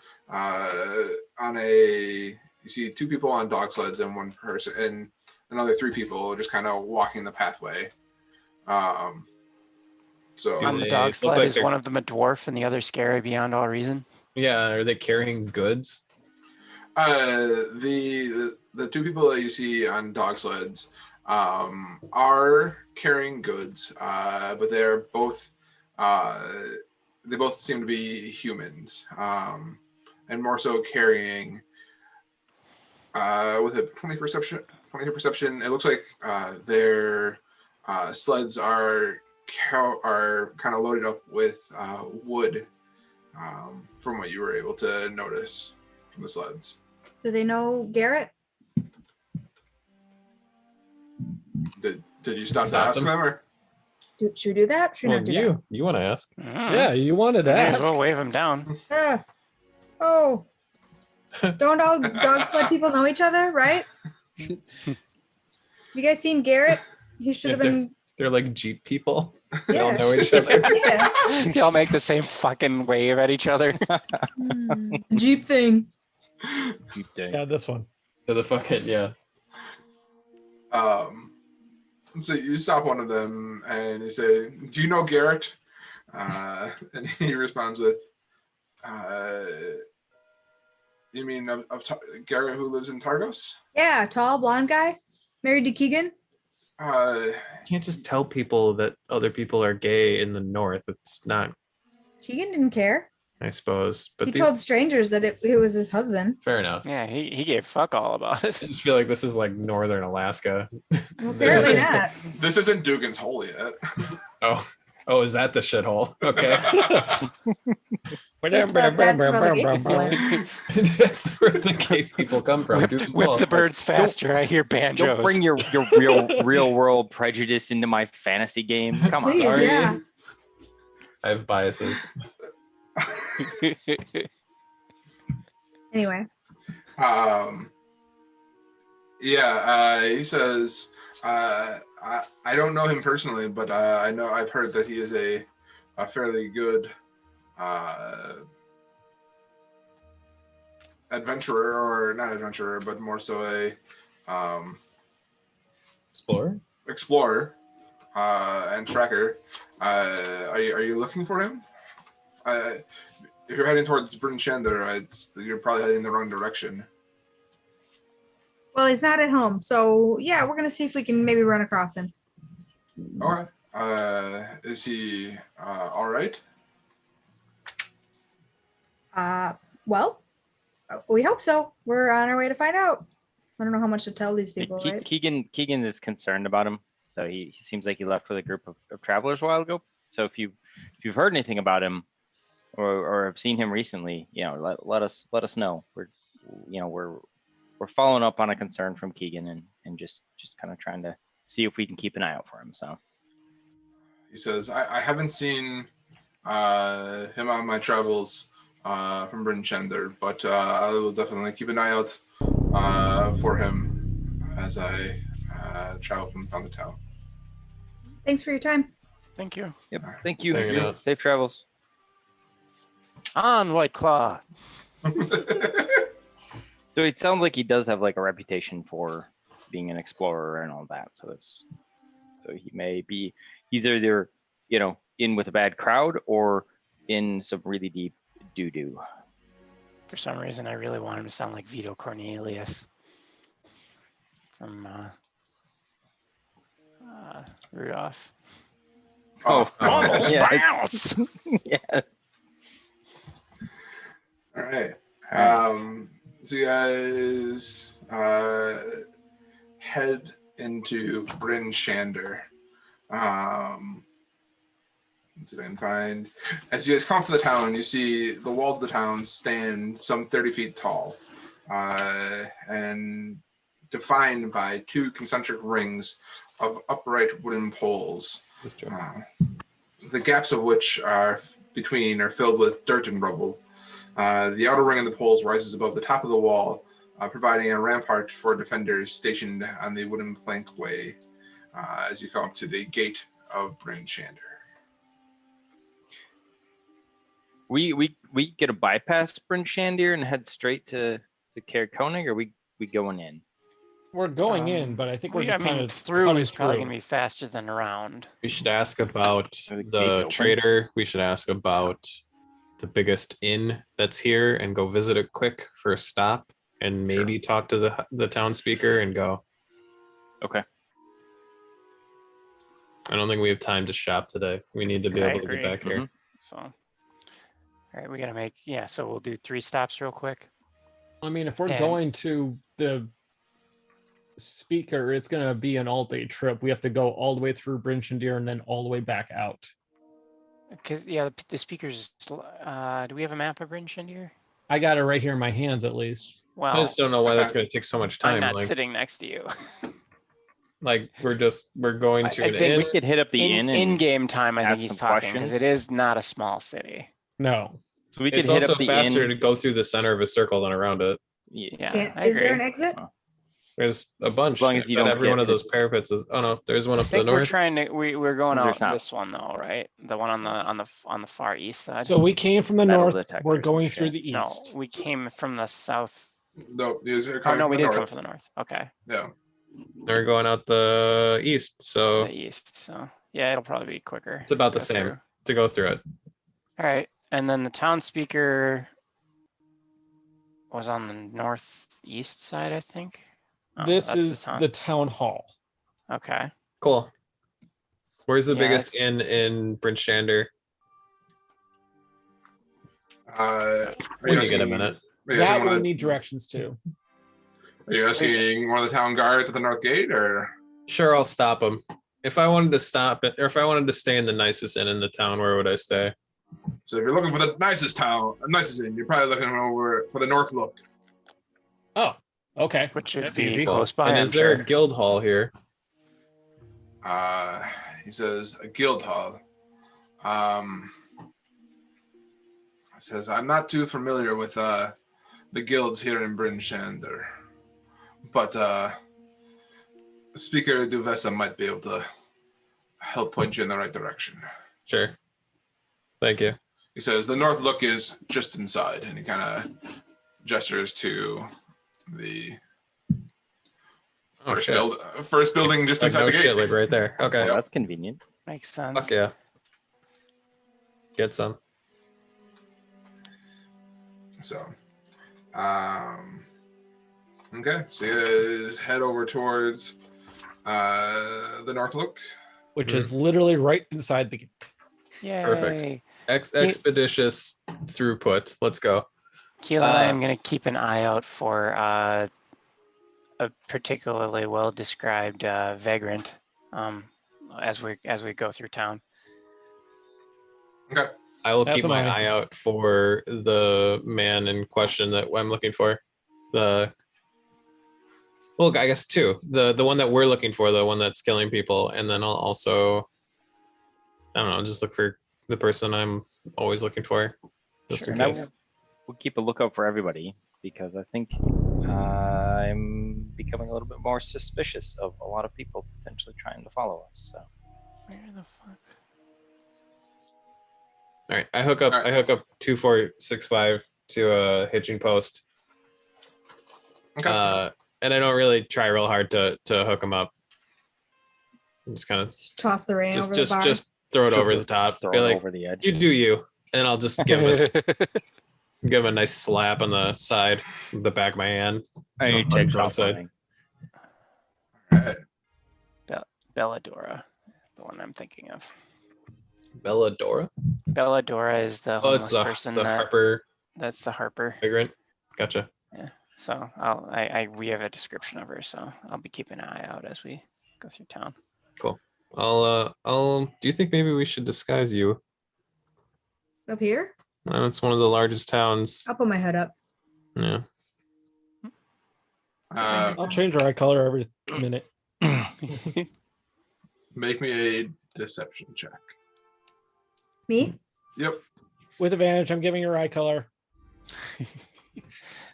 You see 2 people on dog sleds and 1 person, and another 3 people just kind of walking the pathway. So On the they dog look sled, like is they're- one of them a dwarf and the other scary beyond all reason? Yeah, are they carrying goods? the 2 people that you see on dog sleds are carrying goods, but they're both they both seem to be humans, and more so carrying with a 20 perception. It looks like their sleds are kind of loaded up with wood, from what you were able to notice from the sleds. Do they know Garrett? Did you stop to Stop ask them? them, or? Should we do that? Should we Well, not do you want to ask? Yeah, you wanted to May as ask. well wave him down. that? Oh. Don't all dog sled people know each other, right? You guys seen Garrett? He should have Yeah, been. They're like Jeep people. They all Yeah. know each other. Yeah. They all make the same fucking wave at each other. Jeep thing. Deep day. Yeah, this one. They're the fucking yeah. So you stop one of them and you say, "Do you know Garrett?" And he responds with, "You mean of Garrett who lives in Targos?" Yeah, tall blonde guy, married to Keegan. You can't just tell people that other people are gay in the north. It's not, Keegan didn't care. I suppose. But He these, told strangers that it was his husband. fair enough. Yeah, he gave fuck all about it. I just feel like this is like northern Alaska. Well, This apparently isn't- not. This isn't Dugan's Hole yet. Oh, is that the shithole? Okay. That's where the gay people live. That's where the gay people come from. Whip, Dude, whip well, the birds faster. I hear banjos. Don't bring your real world prejudice into my fantasy game. Come on. Please, sorry. yeah. I have biases. Anyway, He says, I don't know him personally, but I've heard that he is a fairly good adventurer, or not adventurer, but more so a Explorer? and tracker. Are you looking for him? If you're heading towards Bryn Shander, you're probably heading in the wrong direction. well, he's not at home, so yeah, we're gonna see if we can maybe run across him. All right. Is he all right? Well, we hope so. We're on our way to find out. I don't know how much to tell these people, right? Keegan is concerned about him. So he seems like he left with a group of travelers a while ago. So if you've heard anything about him or have seen him recently, let us know. We're following up on a concern from Keegan and just kind of trying to see if we can keep an eye out for him. So He says, I haven't seen him on my travels from Bryn Shander, but I will definitely keep an eye out for him as I travel from town to town. Thanks for your time. Thank you. yep, thank you. Hanging out. Safe travels. On White Claw. So it sounds like he does have like a reputation for being an explorer and all that. So he may be either there, in with a bad crowd or in some really deep doo-doo. For some reason, I really want him to sound like Vito Cornelius from Rudolph. Oh, yeah. Bounce! Yeah. All right. So you guys head into Bryn Shander. Let's see if I can find. As you guys come up to the town, you see the walls of the town stand some 30 feet tall, and defined by 2 concentric rings of upright wooden poles. The gaps of which are between are filled with dirt and rubble. The outer ring of the poles rises above the top of the wall, providing a rampart for defenders stationed on the wooden plankway as you come up to the gate of Bryn Shander. We get a bypass Bryn Shandir and head straight to Caer Konig, or we going in? We're going in, but I think we're just kind of through cutting is probably through. gonna be faster than around. We should ask about Are the gates the open? trader. We should ask about the biggest inn that's here and go visit it quick for a stop, and maybe talk to the town speaker and go. Okay. I don't think we have time to shop today. We need to be I able to agree. get back here. Mhm. So, all right, we gotta make So we'll do 3 stops real quick. I mean, if we're And- going to the speaker, it's going to be an all-day trip. We have to go all the way through Brinchendeer and then all the way back out. Because the speakers. Do we have a map of Bryn Shandir? I got it right here in my hands, at least. I Well, just don't know why that's going to take so much I'm time. not Like, sitting next to you. we're going to I an think inn. We could hit up the inn and in-game time, I think ask he's some talking because it questions. is not a small city. No. so we could It's hit also up the faster inn. to go through the center of a circle than around it. Yeah, I Is there agree. an exit? There's a bunch. As long as you I bet don't every get one of to- those parapets is. Oh no, there's one I up to the think we're north. trying to. We're going There's out not. this one though, right? The one on the far east side. So we came from the Metal north. detectors We're and going through shit. the No, east. we came from the south. No, these are Oh coming no, from we the did north. come from the north. Okay, Yeah. They're going out the east, so the east. So yeah, it'll probably be quicker. it's about to the go same through. to go through it. All right, and then the town speaker was on the northeast side, I think. Oh, This that's is the town hall. Okay. Cool. Where's the Yeah, biggest it's- inn in Bryn Shander? Are When you you get a asking- minute. Are you asking That one of we the- need directions to. Are you asking one of the town guards at the north gate, or? Sure, I'll stop them. If I wanted to stop it, or if I wanted to stay in the nicest inn in the town, where would I stay? So if you're looking for the nicest inn, you're probably looking over for the north look. Oh, okay. Which would That's be easy. close by. And I'm is there sure. a guild hall here? He says a guild hall. Says I'm not too familiar with the guilds here in Bryn Shander, but Speaker Duvessa might be able to help point you in the right direction. Sure. Thank you. He says the north look is just inside, and he kind of gestures to the Oh, shit. first building just Like, inside no the gate. shit, like right there. Okay. Oh, that's convenient. Makes sense. Fuck yeah. Get some. So, okay, so you guys head over towards the north look. Which is literally right inside the gate. Yay. Perfect. Expeditious throughput. Let's go. Keelan and I am going to keep an eye out for a particularly well described vagrant as we go through town. Okay. I will That's keep my mine. eye out for the man in question that I'm looking for. Well, I guess two. The one that we're looking for, the one that's killing people, and then I'll also, I don't know, just look for the person I'm always looking for, just Sure. in And case. we'll keep a lookout for everybody because I think I'm becoming a little bit more suspicious of a lot of people potentially trying to follow us. So Where the fuck? All right, I hook up. All right. I hook up 2465 to a hitching post. Okay. And I don't really try real hard to hook them up. I'm just kind of Just toss the rein over the bar. just throw it over the top. throw Be it like, over the edge. you do you, and I'll just give him a nice slap on the side, the back of my hand. I need on to the take broadside. something. All right. Belladora, the one I'm thinking of. Belladora. Belladora is the Oh, it's homeless the person Harper that's the Harper. migrant. Gotcha. So we have a description of her, so I'll be keeping an eye out as we go through town. I'll. Do you think maybe we should disguise you? Up here? It's one of the largest towns. I'll put my head up. Yeah. I'll change our eye color every minute. Make me a deception check. Me? Yep. With advantage, I'm giving her eye color.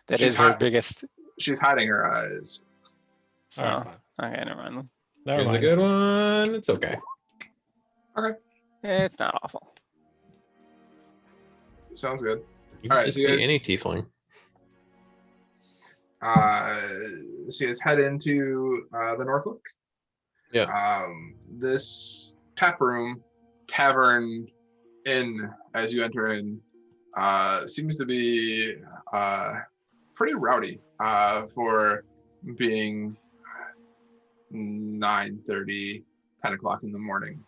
That She's is her hot. biggest. she's hiding her eyes. So, All right, fine. okay, never mind. Never Here's a mind. good one. It's okay. It's not awful. Sounds good. You All can right, just so you be guys- any tiefling. So you guys head into the Norfolk. Yeah. This tap room, tavern, inn, as you enter in, seems to be pretty rowdy for being 9:30, 10 o'clock in the morning.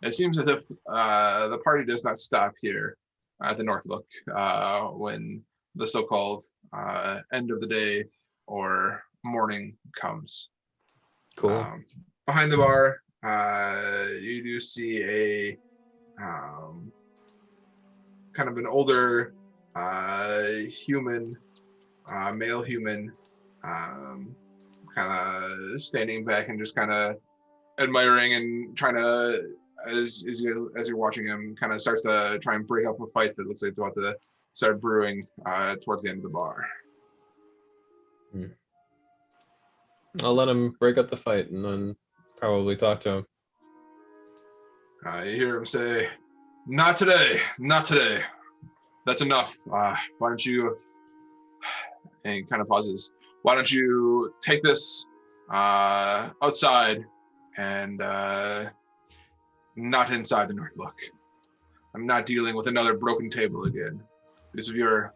It seems as if the party does not stop here at the Norfolk when the so-called end of the day or morning comes. Cool. Behind the bar, you do see a kind of an older human, male human, kind of standing back and just kind of admiring and trying to, as you're watching him, kind of starts to try and break up a fight that looks like it's about to start brewing towards the end of the bar. I'll let him break up the fight and then probably talk to him. You hear him say, "Not today, not today. That's enough. Why don't you," and he kind of pauses, "why don't you take this outside and not inside the Norfolk? I'm not dealing with another broken table again because of your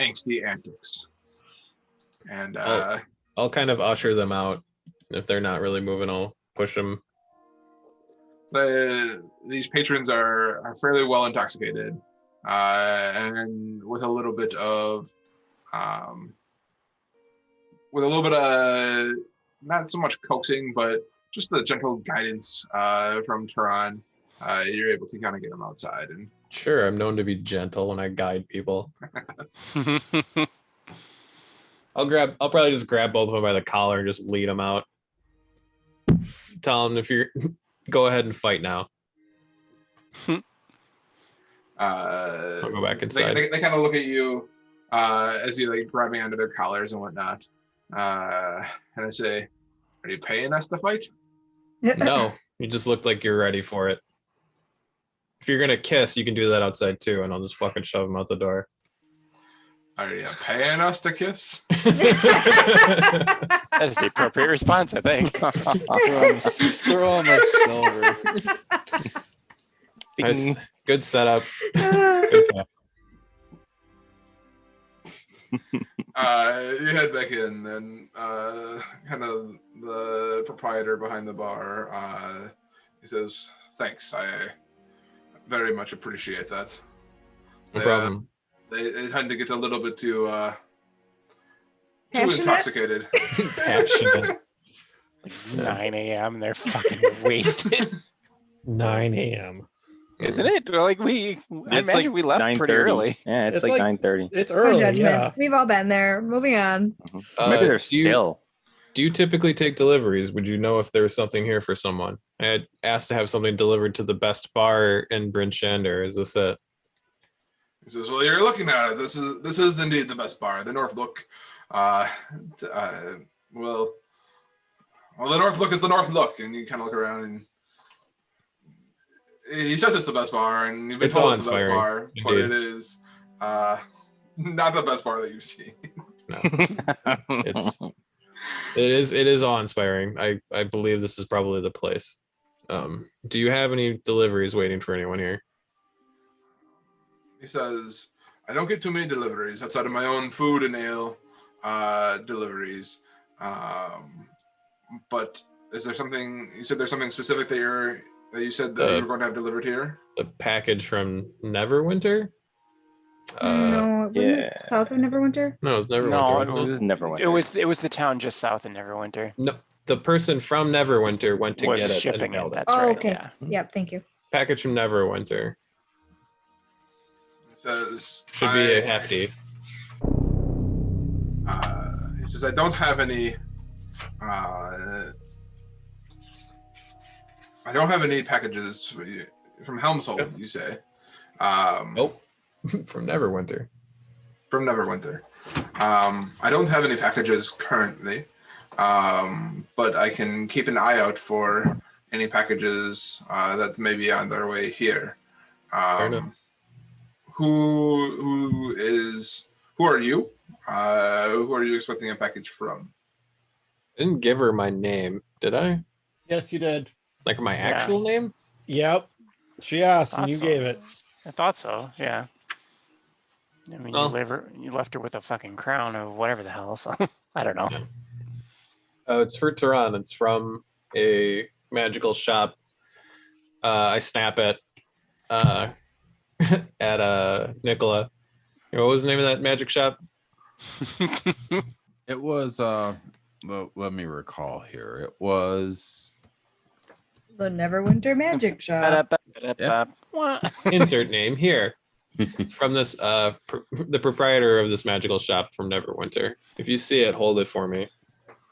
angsty antics." And I'll kind of usher them out. If they're not really moving, I'll push them. These patrons are fairly well intoxicated, and with a little bit of not so much coaxing, but just the gentle guidance from Turan, you're able to kind of get them outside. And Sure, I'm known to be gentle when I guide people. I'll probably just grab both of them by the collar and just lead them out. Tell them if you're, go ahead and fight now. I'll go back inside. They kind of look at you as you like grabbing onto their collars and whatnot, and I say, "Are you paying us to fight?" No, you just look like you're ready for it. If you're gonna kiss, you can do that outside too, and I'll just fucking shove them out the door. Are you paying us to kiss? That is the appropriate response, I think. Throw him a silver. Nice, good setup. Good cap. You head back in, and kind of the proprietor behind the bar, he says, "Thanks, I very much appreciate that." No problem. They tend to get a little bit too Passionate? intoxicated. Passionate. 9 a.m. and they're fucking wasted. 9 a.m. Isn't it? Like I It's imagine like we left pretty 9:30. early. Yeah, it's It's like like- 9:30. It's No early, judgment. yeah. We've all been there. Moving on. Maybe they're do you- still. Do you typically take deliveries? Would you know if there was something here for someone? I had asked to have something delivered to the best bar in Bryn Shander. Is this it? He says, "Well, you're looking at it. This is indeed the best bar, the Norfolk. Well, the Norfolk is the Norfolk." And you kind of look around, and he says it's the best bar, and you've been It's told it's the best awe-inspiring, bar, but indeed. it is not the best bar that you've seen. No. It is awe-inspiring. I believe this is probably the place. Do you have any deliveries waiting for anyone here? He says, "I don't get too many deliveries outside of my own food and ale deliveries. But is there something, you said there's something specific that you said that you were going to have delivered here?" The package from Neverwinter? No, wasn't yeah. it south of Neverwinter? No, it was Neverwinter. No, wasn't it it? This is never one. It was the town just south of Neverwinter. No, the person from Neverwinter went to Was get it shipping and it. mailed it. That's Oh, right. okay. Yeah. Yep, thank you. Package from Neverwinter. He says, Should be a hefty. He says, "I don't have any packages for you, from Helmshold," Yep. you say. Nope. From Neverwinter. From Neverwinter. I don't have any packages currently, but I can keep an eye out for any packages that may be on their way here. Fair enough. Who are you? Who are you expecting a package from? I didn't give her my name, did I? Yes, you did. Like my actual name? Yep. She asked and Thought you so. gave it. I thought so. Yeah. I mean, Well. you left her with a fucking crown of whatever the hell. So I don't know. Yeah. Oh, it's for Tehran. It's from a magical shop. I snap at Nicola. What was the name of that magic shop? It was let me recall here. It was The Neverwinter Magic Shop. Insert name here. From this the proprietor of this magical shop from Neverwinter. If you see it, hold it for me.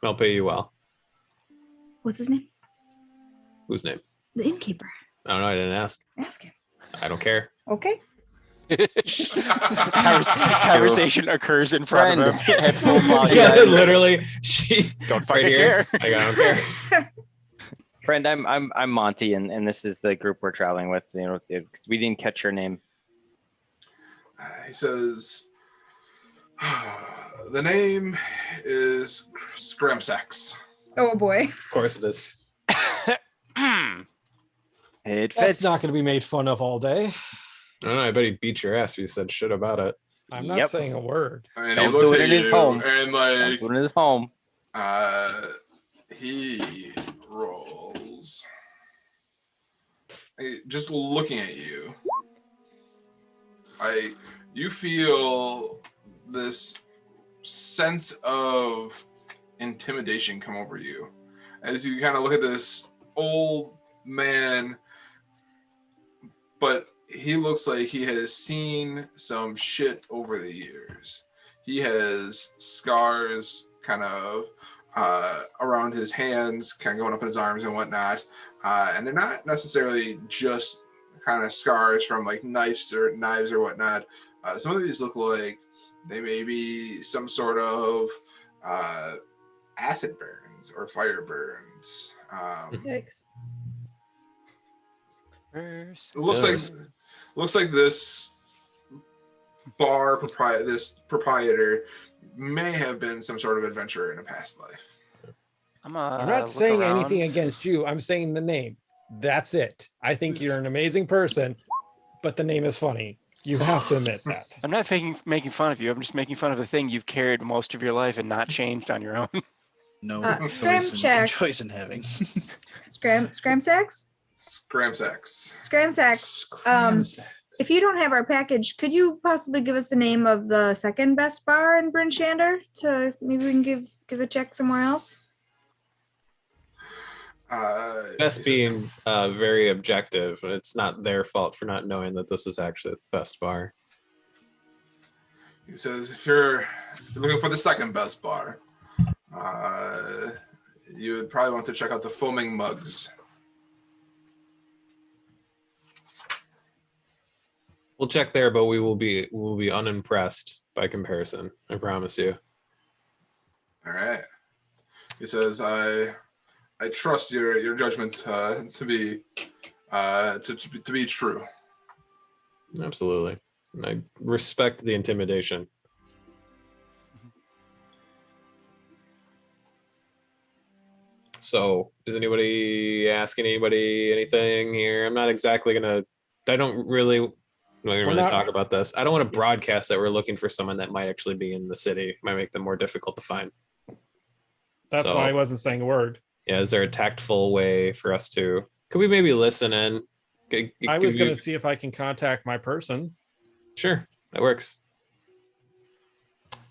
I'll pay you well. What's his name? Whose name? The innkeeper. I don't know. I didn't ask. Ask him. I don't care. Okay. Conversation occurs in front of him at full volume. Yeah, literally. She Don't fucking right care. Like, I don't care. Friend, I'm Monty, and this is the group we're traveling with. You know, we didn't catch your name. He says, the name is Scramsax. Oh boy. Of course it is. It That's fits. not going to be made fun of all day. I don't know. I bet he beat your ass if you said shit about it. I'm not Yep. saying a word. And Don't he looks do it at in his you home. and Don't put it in his home. He rolls. Just looking at you, you feel this sense of intimidation come over you as you kind of look at this old man, but he looks like he has seen some shit over the years. He has scars kind of around his hands, kind of going up in his arms and whatnot. And they're not necessarily just kind of scars from like knives or whatnot. Some of these look like they may be some sort of acid burns or fire burns. Yikes. It looks like this proprietor may have been some sort of adventurer in a past life. I'm not saying anything against you. I'm saying the name. That's it. I think you're an amazing person, but the name is funny. You have to admit that. I'm not making fun of you. I'm just making fun of the thing you've carried most of your life and not changed on your own. No Scramsax. choice in having. Scramsax? Scramsax. If you don't have our package, could you possibly give us the name of the second best bar in Bryn Shander to maybe we can give a check somewhere else? Best being very objective. It's not their fault for not knowing that this is actually the best bar. He says, if you're looking for the second best bar, you would probably want to check out the Foaming Mugs. We'll check there, but we will be unimpressed by comparison. I promise you. All right. He says, I trust your judgment to be true. Absolutely. And I respect the intimidation. So, is anybody asking anybody anything here? I'm not exactly gonna. I don't really talk about this. I don't want to broadcast that we're looking for someone that might actually be in the city. It might make them more difficult to find. That's why I wasn't saying a word. Yeah, is there a tactful way for us to? Could we maybe listen in? I was going to see if I can contact my person. Sure, that works.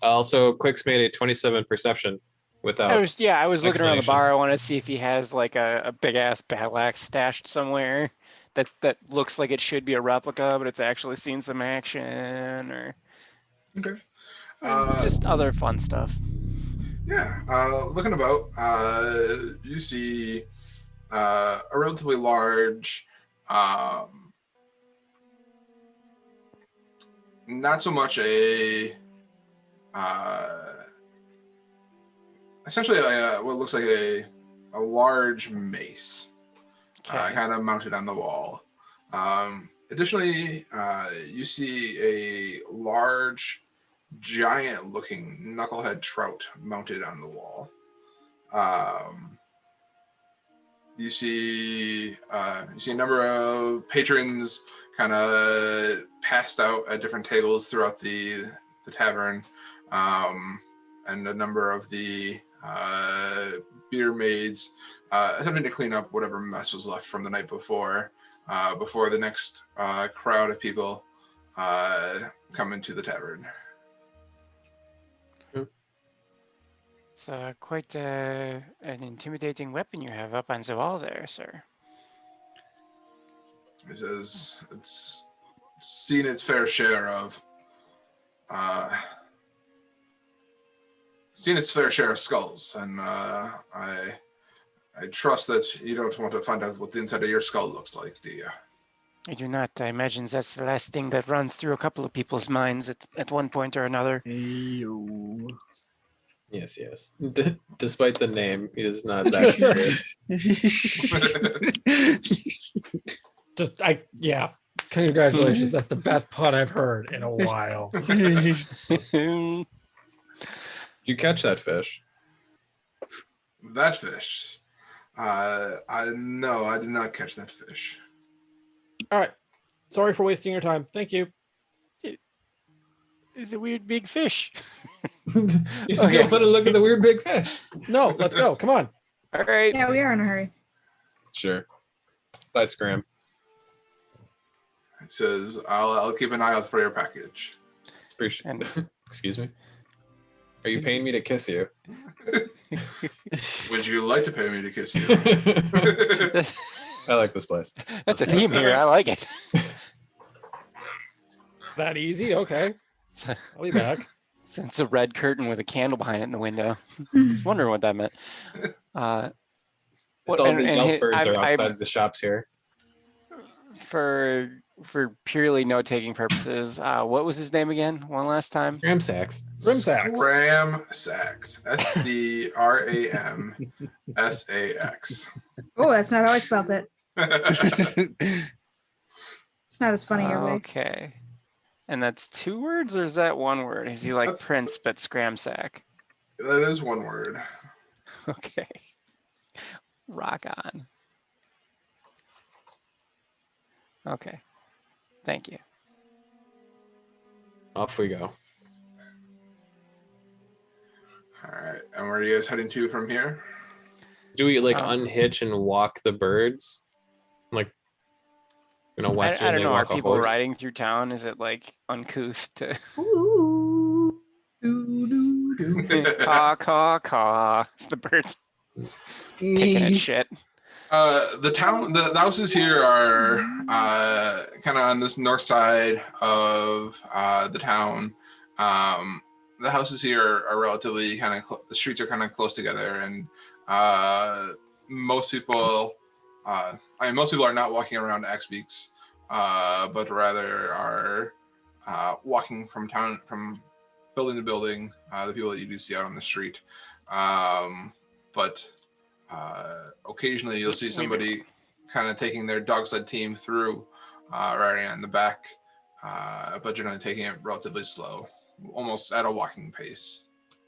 Also, Quick's made a 27 perception without. I was looking around the bar. I wanted to see if he has like a big ass battle axe stashed somewhere that looks like it should be a replica, but it's actually seen some action or just other fun stuff. Yeah, looking about, you see a relatively large, not so much a essentially what looks like a large mace, Okay. kind of mounted on the wall. Additionally, you see a large, giant-looking knucklehead trout mounted on the wall. You see a number of patrons kind of passed out at different tables throughout the tavern, and a number of the beer maids attempting to clean up whatever mess was left from the night before the next crowd of people come into the tavern. It's quite an intimidating weapon you have up on the wall there, sir. He says it's seen its fair share of skulls, and I trust that you don't want to find out what the inside of your skull looks like, do you? I do not. I imagine that's the last thing that runs through a couple of people's minds at one point or another. Hey-yo. Yes, yes. Despite the name, he is not that good. Yeah. Congratulations. That's the best pun I've heard in a while. Did you catch that fish? That fish? No, I did not catch that fish. All right. Sorry for wasting your time. Thank you. It's a weird big fish. You don't want to look at the weird big fish. No, let's go. Come on. All right. Yeah, we are in a hurry. Sure. Bye, Scram. It says, I'll keep an eye out for your package. Appreciate it. Excuse me. Are you paying me to kiss you? Would you like to pay me to kiss you? I like this place. That's a theme here. I like it. That easy? Okay. I'll be back. It's a red curtain with a candle behind it in the window. Just wondering what that meant. It's all the Yelpers are outside the shops here. For purely note-taking purposes, what was his name again? One last time. Scram Sacks. Scram Sacks. SCRAMSAX. Oh, that's not how I spelled it. It's not as funny your way. Okay. And that's 2 words, or is that 1 word? Is he like That's- Prince but Scramsack? That is 1 word. Okay. Rock on. Okay. Thank you. Off we go. All right. And where are you guys heading to from here? Do we like unhitch and walk the birds? Like, Western, I don't they know. Are walk a people horse. riding through town? Is it like uncouth to Ooh. Doo, doo, doo. caw, caw, caw? It's the birds taking a shit. The houses here are kind of on this north side of the town. The houses here are relatively kind of the streets are kind of close together, and most people are not walking around Axe Beaks, but rather are walking from building to building. The people that you do see out on the street, but occasionally you'll see somebody kind of taking their dog sled team through, riding on the back, but generally taking it relatively slow, almost at a walking pace.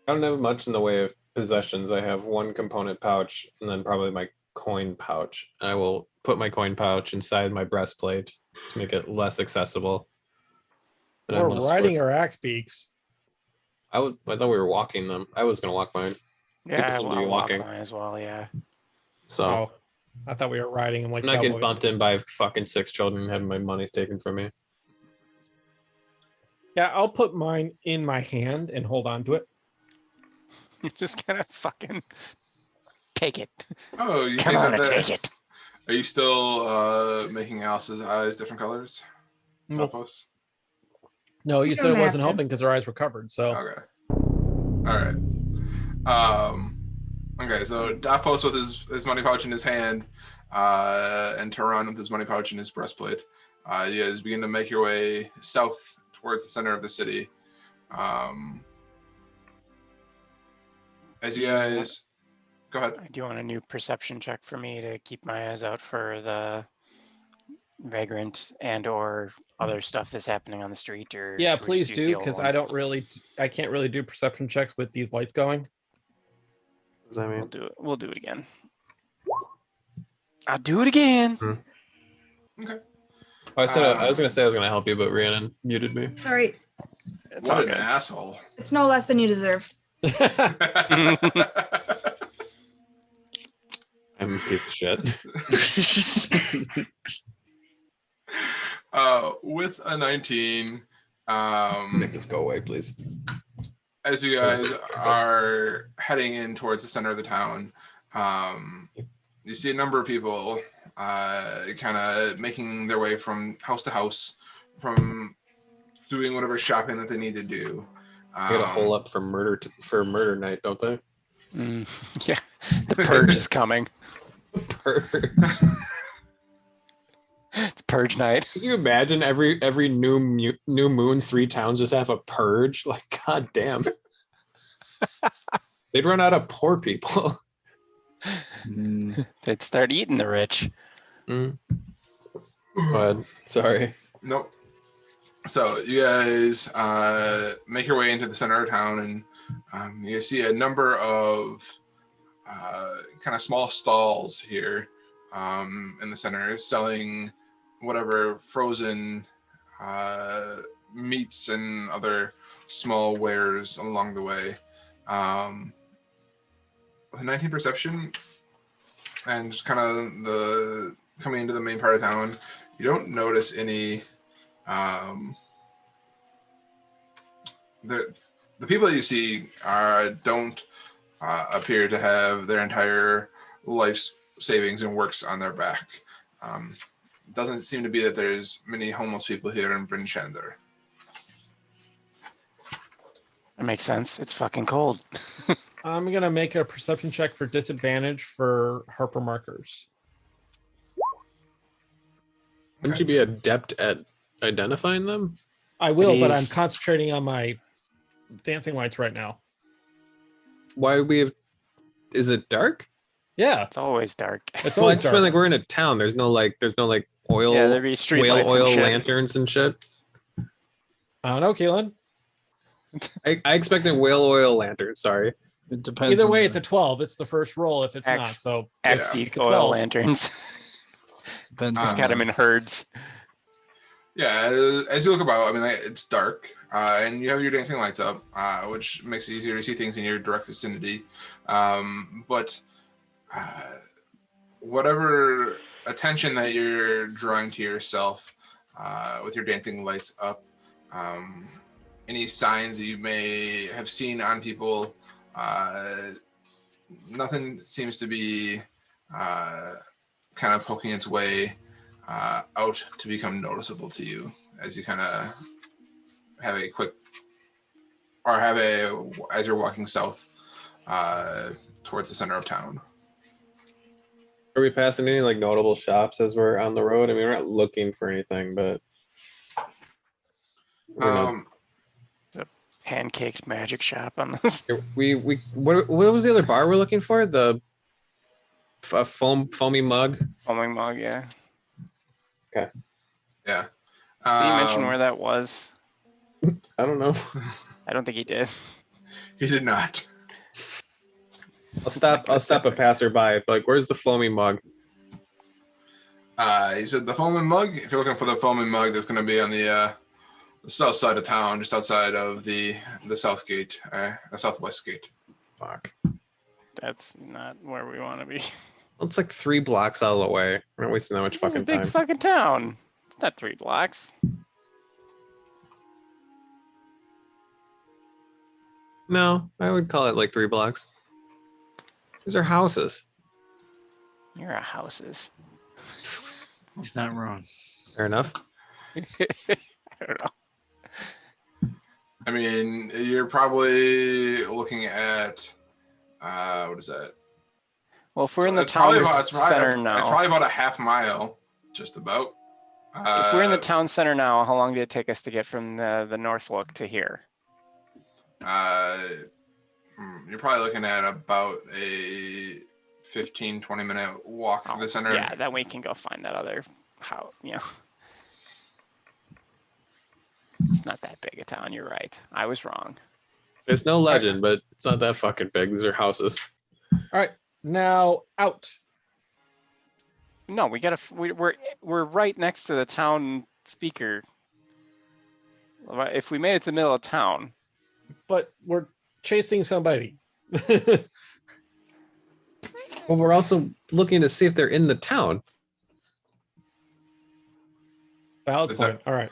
I don't have much in the way of possessions. I have 1 component pouch and then probably my coin pouch. I will put my coin pouch inside my breastplate to make it less accessible. And We're riding our axe beaks. I thought we were walking them. I was gonna walk mine. Yeah, seem to be I'll walk walking. mine as well. Yeah. So Oh, I thought we were riding them like I'm not getting cowboys. bumped in by fucking 6 children and having my money taken from me. Yeah, I'll put mine in my hand and hold on to it. You just kind of fucking take it. Oh, you Come think on that and take it. Are you still making Alice's eyes different colors? Nope. Alphos? No, you You said don't it have wasn't to. helping because her eyes were covered. So Okay. All right. Okay, so Daphos with his money pouch in his hand, and Tehran with his money pouch in his breastplate. You guys begin to make your way south towards the center of the city. As you guys, go ahead. I do want a new perception check for me to keep my eyes out for the vagrant and or other stuff that's happening on the street. Or Yeah, should we just please use the do, old because one? I can't really do perception checks with these lights going. What does that mean? We'll do it. We'll do it again. I'll do it again. Okay. Oh, I said I was gonna say I was gonna help you, but Rhiannon muted me. Sorry. It's What all an good. asshole. It's no less than you deserve. I'm a piece of shit. With a 19, Make this go away, please. as you guys are heading in towards the center of the town, you see a number of people kind of making their way from house to house, from doing whatever shopping that they need to do. They got a hole up for murder night, don't they? Yeah, the purge is coming. Purge. It's purge night. Can you imagine every new moon 3 towns just have a purge? Like, god damn. They'd run out of poor people. They'd start eating the rich. Go ahead. Sorry. Nope. So you guys make your way into the center of town, and you see a number of kind of small stalls here in the center selling whatever frozen meats and other small wares along the way. With a 19 perception and just kind of the coming into the main part of town, you don't notice any the people that you see don't appear to have their entire life's savings and works on their back. Doesn't seem to be that there's many homeless people here in Bryn Shander. That makes sense. It's fucking cold. I'm gonna make a perception check for disadvantage for Harper markers. Wouldn't you be adept at identifying them? I will, but I'm Please. concentrating on my dancing lights right now. Why would we have? Is it dark? Yeah, It's always dark. it's Well, I always just dark. mean like we're in a town. There's no oil, Yeah, there'd be street whale lights and oil shit. lanterns and shit. I don't know, Keelan. I expected whale oil lanterns. Sorry. It depends. Either on way, the- it's a 12. It's the first roll if it's not. X. So X-Geek Yeah. oil 12. lanterns. depends Just on got the- them in herds. Yeah, as you look about, I mean, it's dark, and you have your dancing lights up, which makes it easier to see things in your direct vicinity. But whatever attention that you're drawing to yourself with your dancing lights up, any signs that you may have seen on people, nothing seems to be kind of poking its way out to become noticeable to you as you kind of have a quick, or as you're walking south towards the center of town. Are we passing any like notable shops as we're on the road? I mean, we're not looking for anything, but we're not- Pancaked magic shop on this. what was the other bar we're looking for? The foamy mug. Foaming mug, yeah. Yeah. Did you mention where that was? I don't know. I don't think he did. He did not. I'll stop a passerby. Like, where's the foamy mug? He said the foaming mug. If you're looking for the foaming mug, that's going to be on the south side of town, just outside of the south gate, the southwest gate. Fuck. That's not where we want to be. It's like 3 blocks out of the way. We're not wasting that much This is a fucking big time. fucking town. It's not 3 blocks. No, I would call it like 3 blocks. These are houses. You're a houses. He's not wrong. Fair enough. I don't know. I mean, you're probably looking at what is that? Well, if we're in the It's probably town about- center now, It's probably about a half mile, just about. if we're in the town center now, how long did it take us to get from the North Look to here? You're probably looking at about a 15, 20-minute walk to the center. Yeah, then we can go find that other house. It's not that big a town. You're right. I was wrong. There's no legend, but it's not that fucking big. These are houses. All right, now out. No, we gotta. We're right next to the town speaker. If we made it to the middle of town, But we're chasing somebody. Well, we're also looking to see if they're in the town. Valid Is point. All right.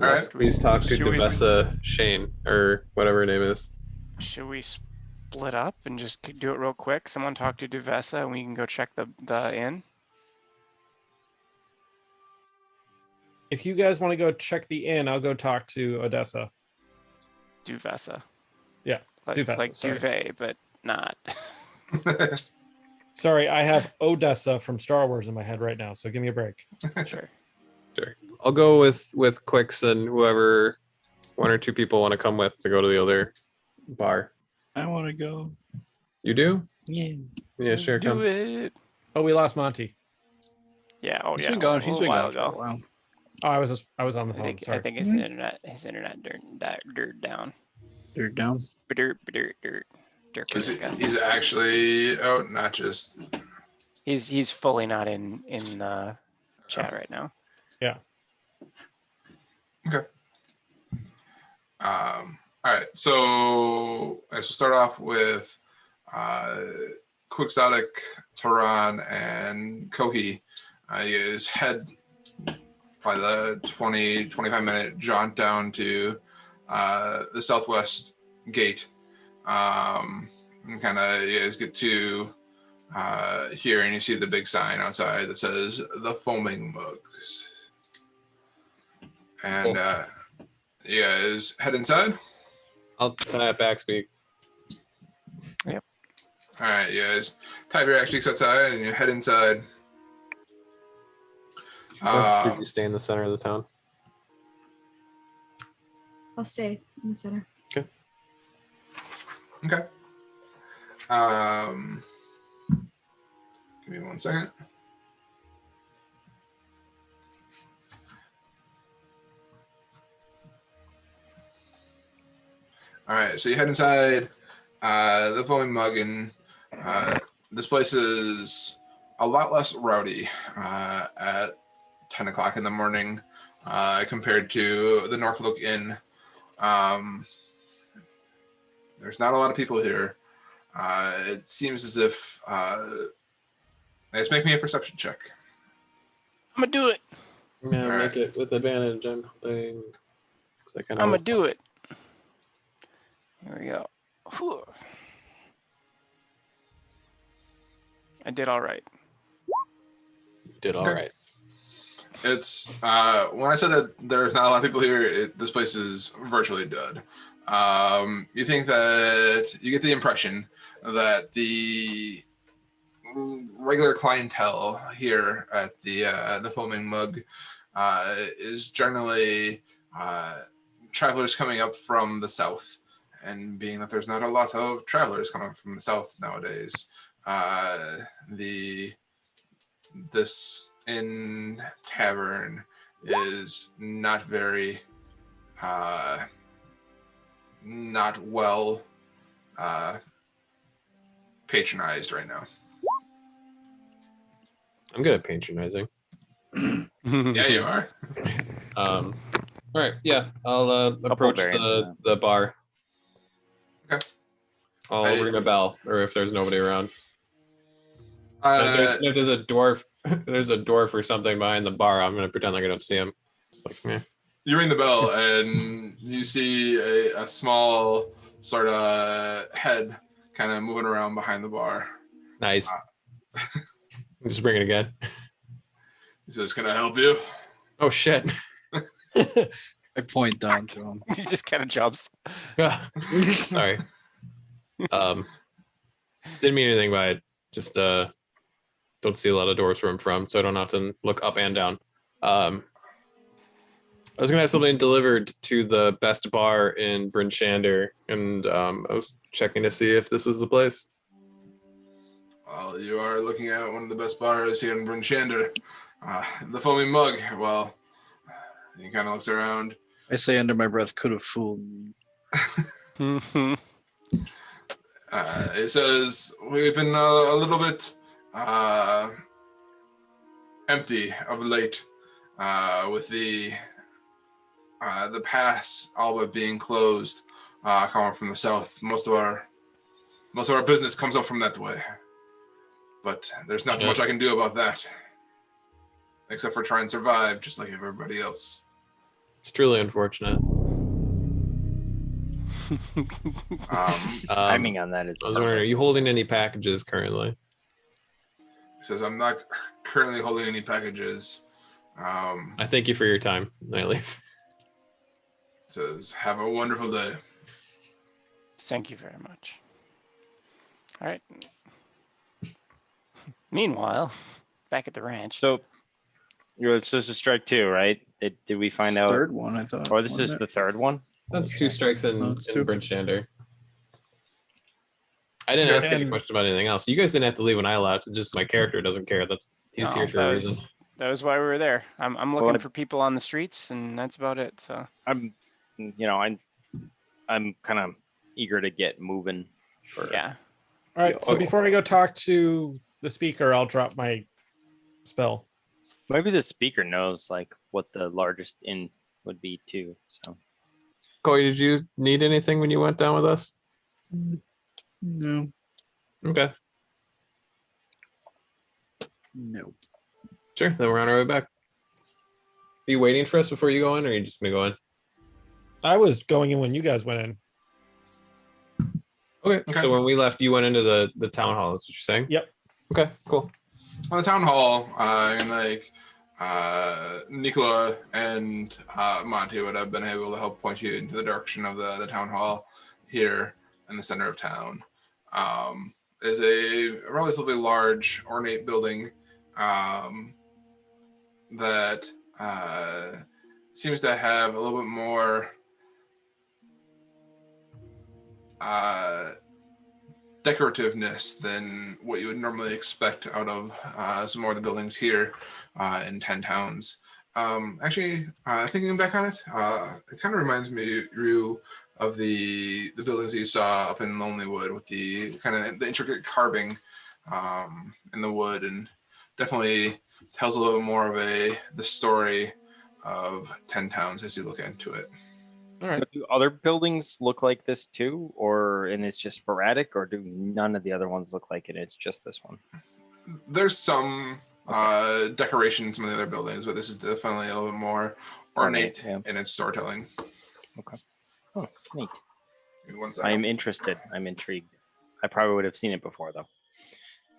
All right. Let's please talk to Should we- Devessa Shane or whatever her name is. should we split up and just do it real quick? Someone talk to Duvessa, and we can go check the inn. If you guys want to go check the inn, I'll go talk to Odessa. Duvessa. Yeah, Duvessa, like sorry. duvet, but not. Sorry, I have Odessa from Star Wars in my head right now, so give me a break. Sure. Sure. I'll go with Quicks and whoever one or two people want to come with to go to the other bar. I want to go. You do? Yeah. Yeah, Let's sure. do Come. it. Oh, we lost Monty. Yeah. Oh, He's yeah. been gone. a He's little been while gone for a ago. while. Oh, I was on the I phone. think Sorry. his internet dirt down. They're down. Dirt. He's actually out, not just. He's fully not in chat right now. Yeah. Okay. All right. So I guess we'll start off with Quixotic, Tehran, and Kohi. You guys head probably the 20, 25-minute jaunt down to the southwest gate. And kind of you guys get to here, and you see the big sign outside that says the Foaming Mugs. And you guys head inside. I'll have backspeak. All right, you guys type your action outside, and you head inside. Should you stay in the center of the town? I'll stay in the center. Okay. Give me 1 second. All right, so you head inside the Foaming Mug, and this place is a lot less rowdy at 10 o'clock in the morning compared to the Norfolk Inn. There's not a lot of people here. It seems as if... let's make me a perception check. I'm gonna do it. Yeah, All make it with advantage. I'm playing. I'm gonna do it. Here we go. Whew. I did all right. Did all Okay. right. It's when I said that there's not a lot of people here, this place is virtually dead. You think that you get the impression that the regular clientele here at the Foaming Mug is generally travelers coming up from the south, and being that there's not a lot of travelers coming from the south nowadays, this inn tavern is not very not well patronized right now. I'm good at patronizing. Yeah, you are. All right. Yeah, I'll approach variants of the bar. Okay. I'll ring a bell, or if there's nobody around. Uh, If there's a dwarf, there's a dwarf or something behind the bar. I'm gonna pretend like I don't see him. It's like, meh. You ring the bell, and you see a small sort of head kind of moving around behind the bar. Nice. Just bring it again. He says, "Can I help you?" Oh shit. I point down to him. He just kind of jumps. Sorry. Didn't mean anything by it. Just don't see a lot of doors where I'm from, so I don't often look up and down. I was gonna have something delivered to the best bar in Bryn Shander, and I was checking to see if this was the place. Well, you are looking at one of the best bars here in Bryn Shander. The Foaming Mug. Well, he kind of looks around. I say under my breath, could have fooled me. It says we've been a little bit empty of late with the pass all but being closed, coming from the south. Most of our business comes up from that way, but there's not much I can do about that, except for try and survive, just like everybody else. It's truly unfortunate. Timing on that is. I was wondering, are you holding any packages currently? He says, I'm not currently holding any packages. I thank you for your time. I leave. Says, have a wonderful day. Thank you very much. All right. Meanwhile, back at the ranch. So, it's just a strike 2, right? Did we find out? Third one, I thought. Or this is wasn't the third one? That's 2 strikes in, No, it's in two. Bryn Shander. I didn't ask any question about anything else. You guys didn't have to leave when I left. It's just my character doesn't care. He's here for a reason. That was why we were there. I'm looking for people on the streets, and that's about it. So I'm kind of eager to get moving. yeah. All right. So before we go talk to the speaker, I'll drop my spell. Maybe the speaker knows like what the largest inn would be too. So, Corey, did you need anything when you went down with us? No. Okay. Nope. Sure. Then we're on our way back. Are you waiting for us before you go in, or are you just gonna go in? I was going in when you guys went in. Okay. So when we left, you went into the town hall. That's what you're saying? Yep. Okay. Cool. On the town hall, and Nicola and Monty would have been able to help point you into the direction of the town hall here in the center of town. Is a relatively large, ornate building that seems to have a little bit more decorativeness than what you would normally expect out of some more of the buildings here in 10 Towns. Actually, thinking back on it, it kind of reminds me, Rue, of the buildings that you saw up in Lonelywood with the kind of the intricate carving in the wood, and definitely tells a little bit more of the story of 10 Towns as you look into it. All right. do other buildings look like this too, and it's just sporadic, or do none of the other ones look like it? It's just this one. There's some decoration in some of the other buildings, but this is definitely a little bit more ornate in its storytelling. Okay. Oh, neat. Give me 1 second. I'm interested. I'm intrigued. I probably would have seen it before though.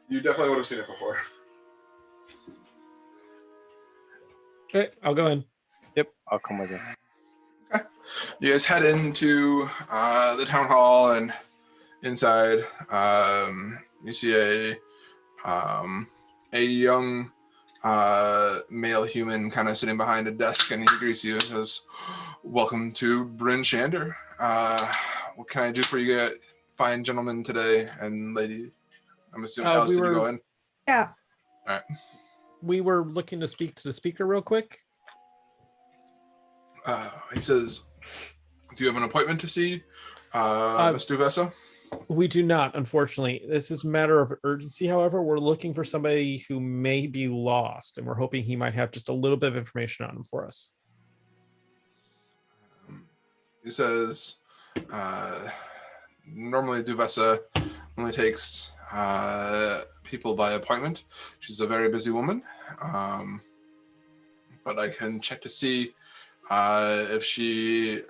You definitely would have seen it before. Okay, I'll go in. Yep, I'll come with you. You guys head into the town hall, and inside you see a young male human kind of sitting behind a desk, and he greets you and says, "Welcome to Bryn Shander. What can I do for you, fine gentlemen today and lady?" I'm assuming Alice, did you go in? Yeah. All right. We were looking to speak to the speaker real quick. He says, "Do you have an appointment to see Mr. Vessa?" We do not, unfortunately. This is a matter of urgency. However, we're looking for somebody who may be lost, and we're hoping he might have just a little bit of information on him for us. He says, normally Duvessa only takes people by appointment. She's a very busy woman, but I can check to see if she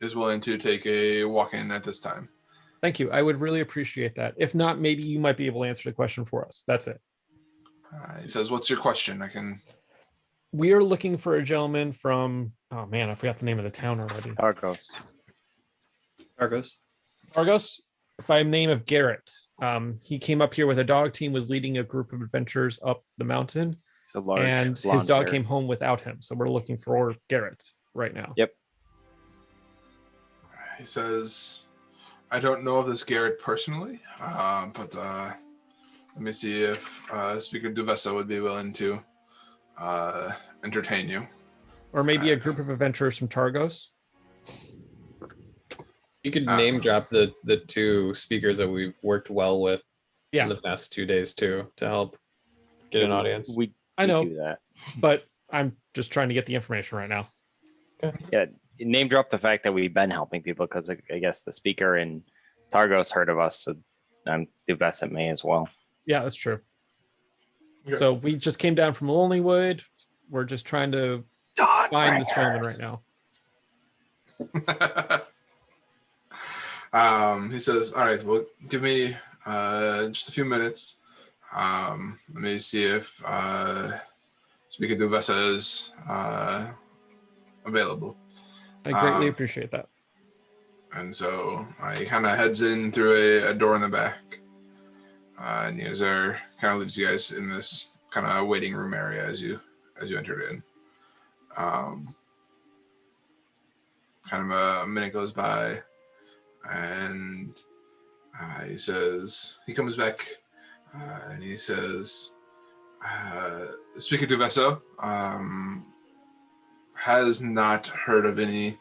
is willing to take a walk-in at this time. Thank you. I would really appreciate that. If not, maybe you might be able to answer the question for us. That's it. He says, "What's your question?" I can. We are looking for a gentleman from, oh man, I forgot the name of the town already. Argos. Argos, by the name of Garrett. He came up here with a dog team, was leading a group of adventurers up the mountain. He's a large and his blonde dog hair. came home without him. So we're looking for Garrett right now. Yep. He says, I don't know of this Garrett personally, but let me see if Speaker Duvessa would be willing to entertain you. Or maybe a group of adventurers from Targos. You could name drop the two speakers that we've worked well with Yeah, in the past 2 days too, to help get an audience. I know, do that. but I'm just trying to get the information right now. Yeah, name drop the fact that we've been helping people, because I guess the speaker in Targos heard of us, so Duvessa may as well. Yeah, that's true. Okay. So we just came down from Lonelywood. We're just trying to find this gentleman right now. He says, all right, well, give me just a few minutes. Let me see if Speaker Duvessa is available. I greatly appreciate that. And so he kind of heads in through a door in the back. And you guys kind of leaves you guys in this kind of waiting room area as you entered in. Kind of a minute goes by, and he comes back, and he says, Speaker Duvesso has not heard of any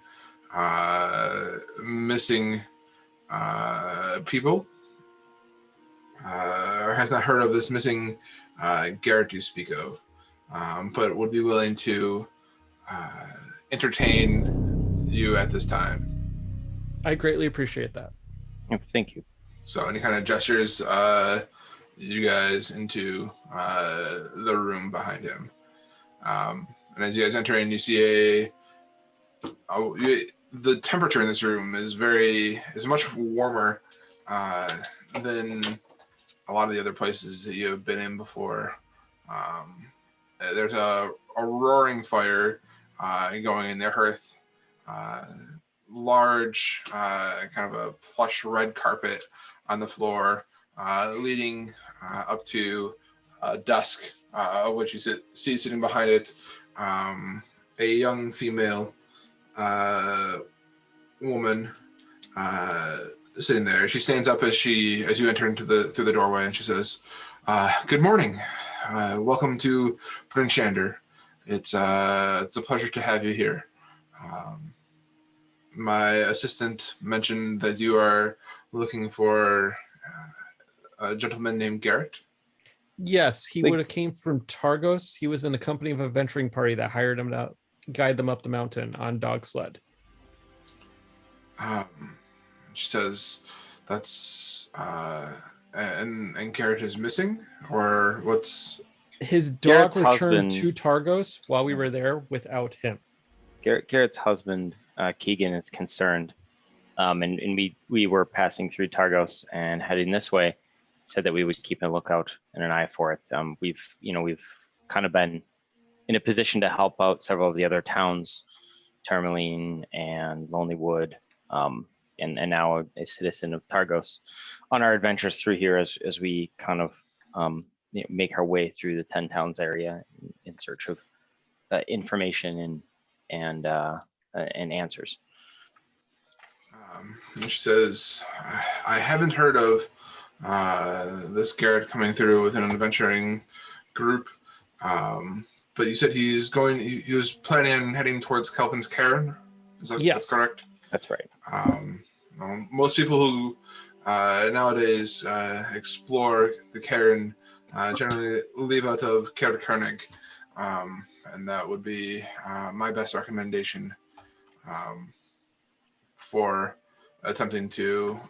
missing people, or has not heard of this missing Garrett you speak of, but would be willing to entertain you at this time. I greatly appreciate that. Thank you. So, and he kind of gestures you guys into the room behind him. And as you guys enter in, you see the temperature in this room is much warmer than a lot of the other places that you have been in before. There's a roaring fire going in the hearth. Large kind of a plush red carpet on the floor, leading up to dusk, which you see sitting behind it, a young female woman sitting there. She stands up as you enter through the doorway, and she says, "Good morning. Welcome to Prince Shander. It's a pleasure to have you here. My assistant mentioned that you are looking for a gentleman named Garrett." Yes, he would have came from Targos. He was in a company of a venturing party that hired him to guide them up the mountain on dog sled. She says, "That's and Garrett is missing, or what's?" His dog Garrett's returned husband- to Targos while we were there without him. Garrett's husband, Keegan, is concerned, and we were passing through Targos and heading this way. Said that we would keep a lookout and an eye for it. We've kind of been in a position to help out several of the other towns, Tourmaline and Lonelywood, and now a citizen of Targos, on our adventures through here as we kind of make our way through the 10 towns area in search of information and answers. She says, "I haven't heard of this Garrett coming through with an adventuring group, but you said he was planning on heading towards Kelvin's Cairn. That's correct?" That's right. Most people who nowadays explore the Cairn generally leave out of Kerkonig, and that would be my best recommendation for attempting to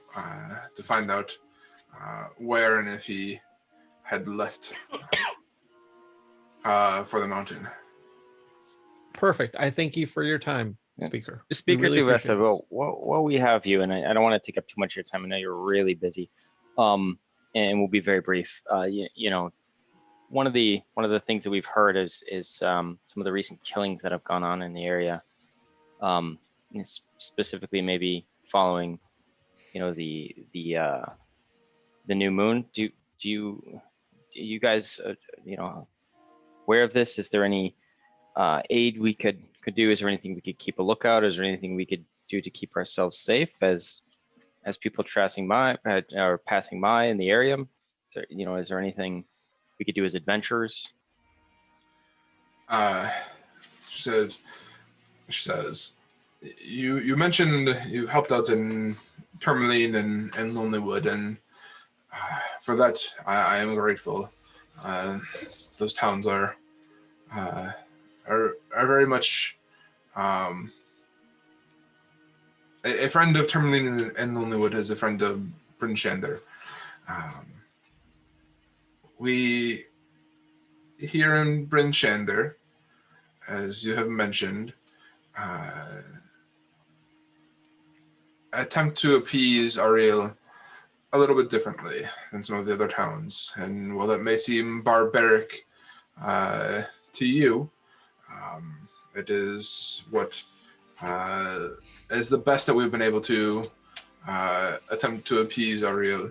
find out where and if he had left for the mountain. Perfect. I thank you for your time, Speaker. Speaker really appreciate Duvessa, while we have you, and I don't want to take up too much of your time. I know you're really busy, and we'll be very brief. One of the things that we've heard is some of the recent killings that have gone on in the area, specifically maybe following, the new moon. Do you guys, aware of this? Is there any aid we could do? Is there anything we could keep a lookout? Is there anything we could do to keep ourselves safe as people passing by or passing by in the area? Is there anything we could do as adventurers? She says, you mentioned you helped out in Tourmaline and Lonelywood, and for that I am grateful. Those towns are very much a friend of Tourmaline and Lonelywood is a friend of Bryn Shander. We here in Bryn Shander, as you have mentioned, attempt to appease Ariel a little bit differently than some of the other towns. And while that may seem barbaric to you, it is what is the best that we've been able to attempt to appease Ariel.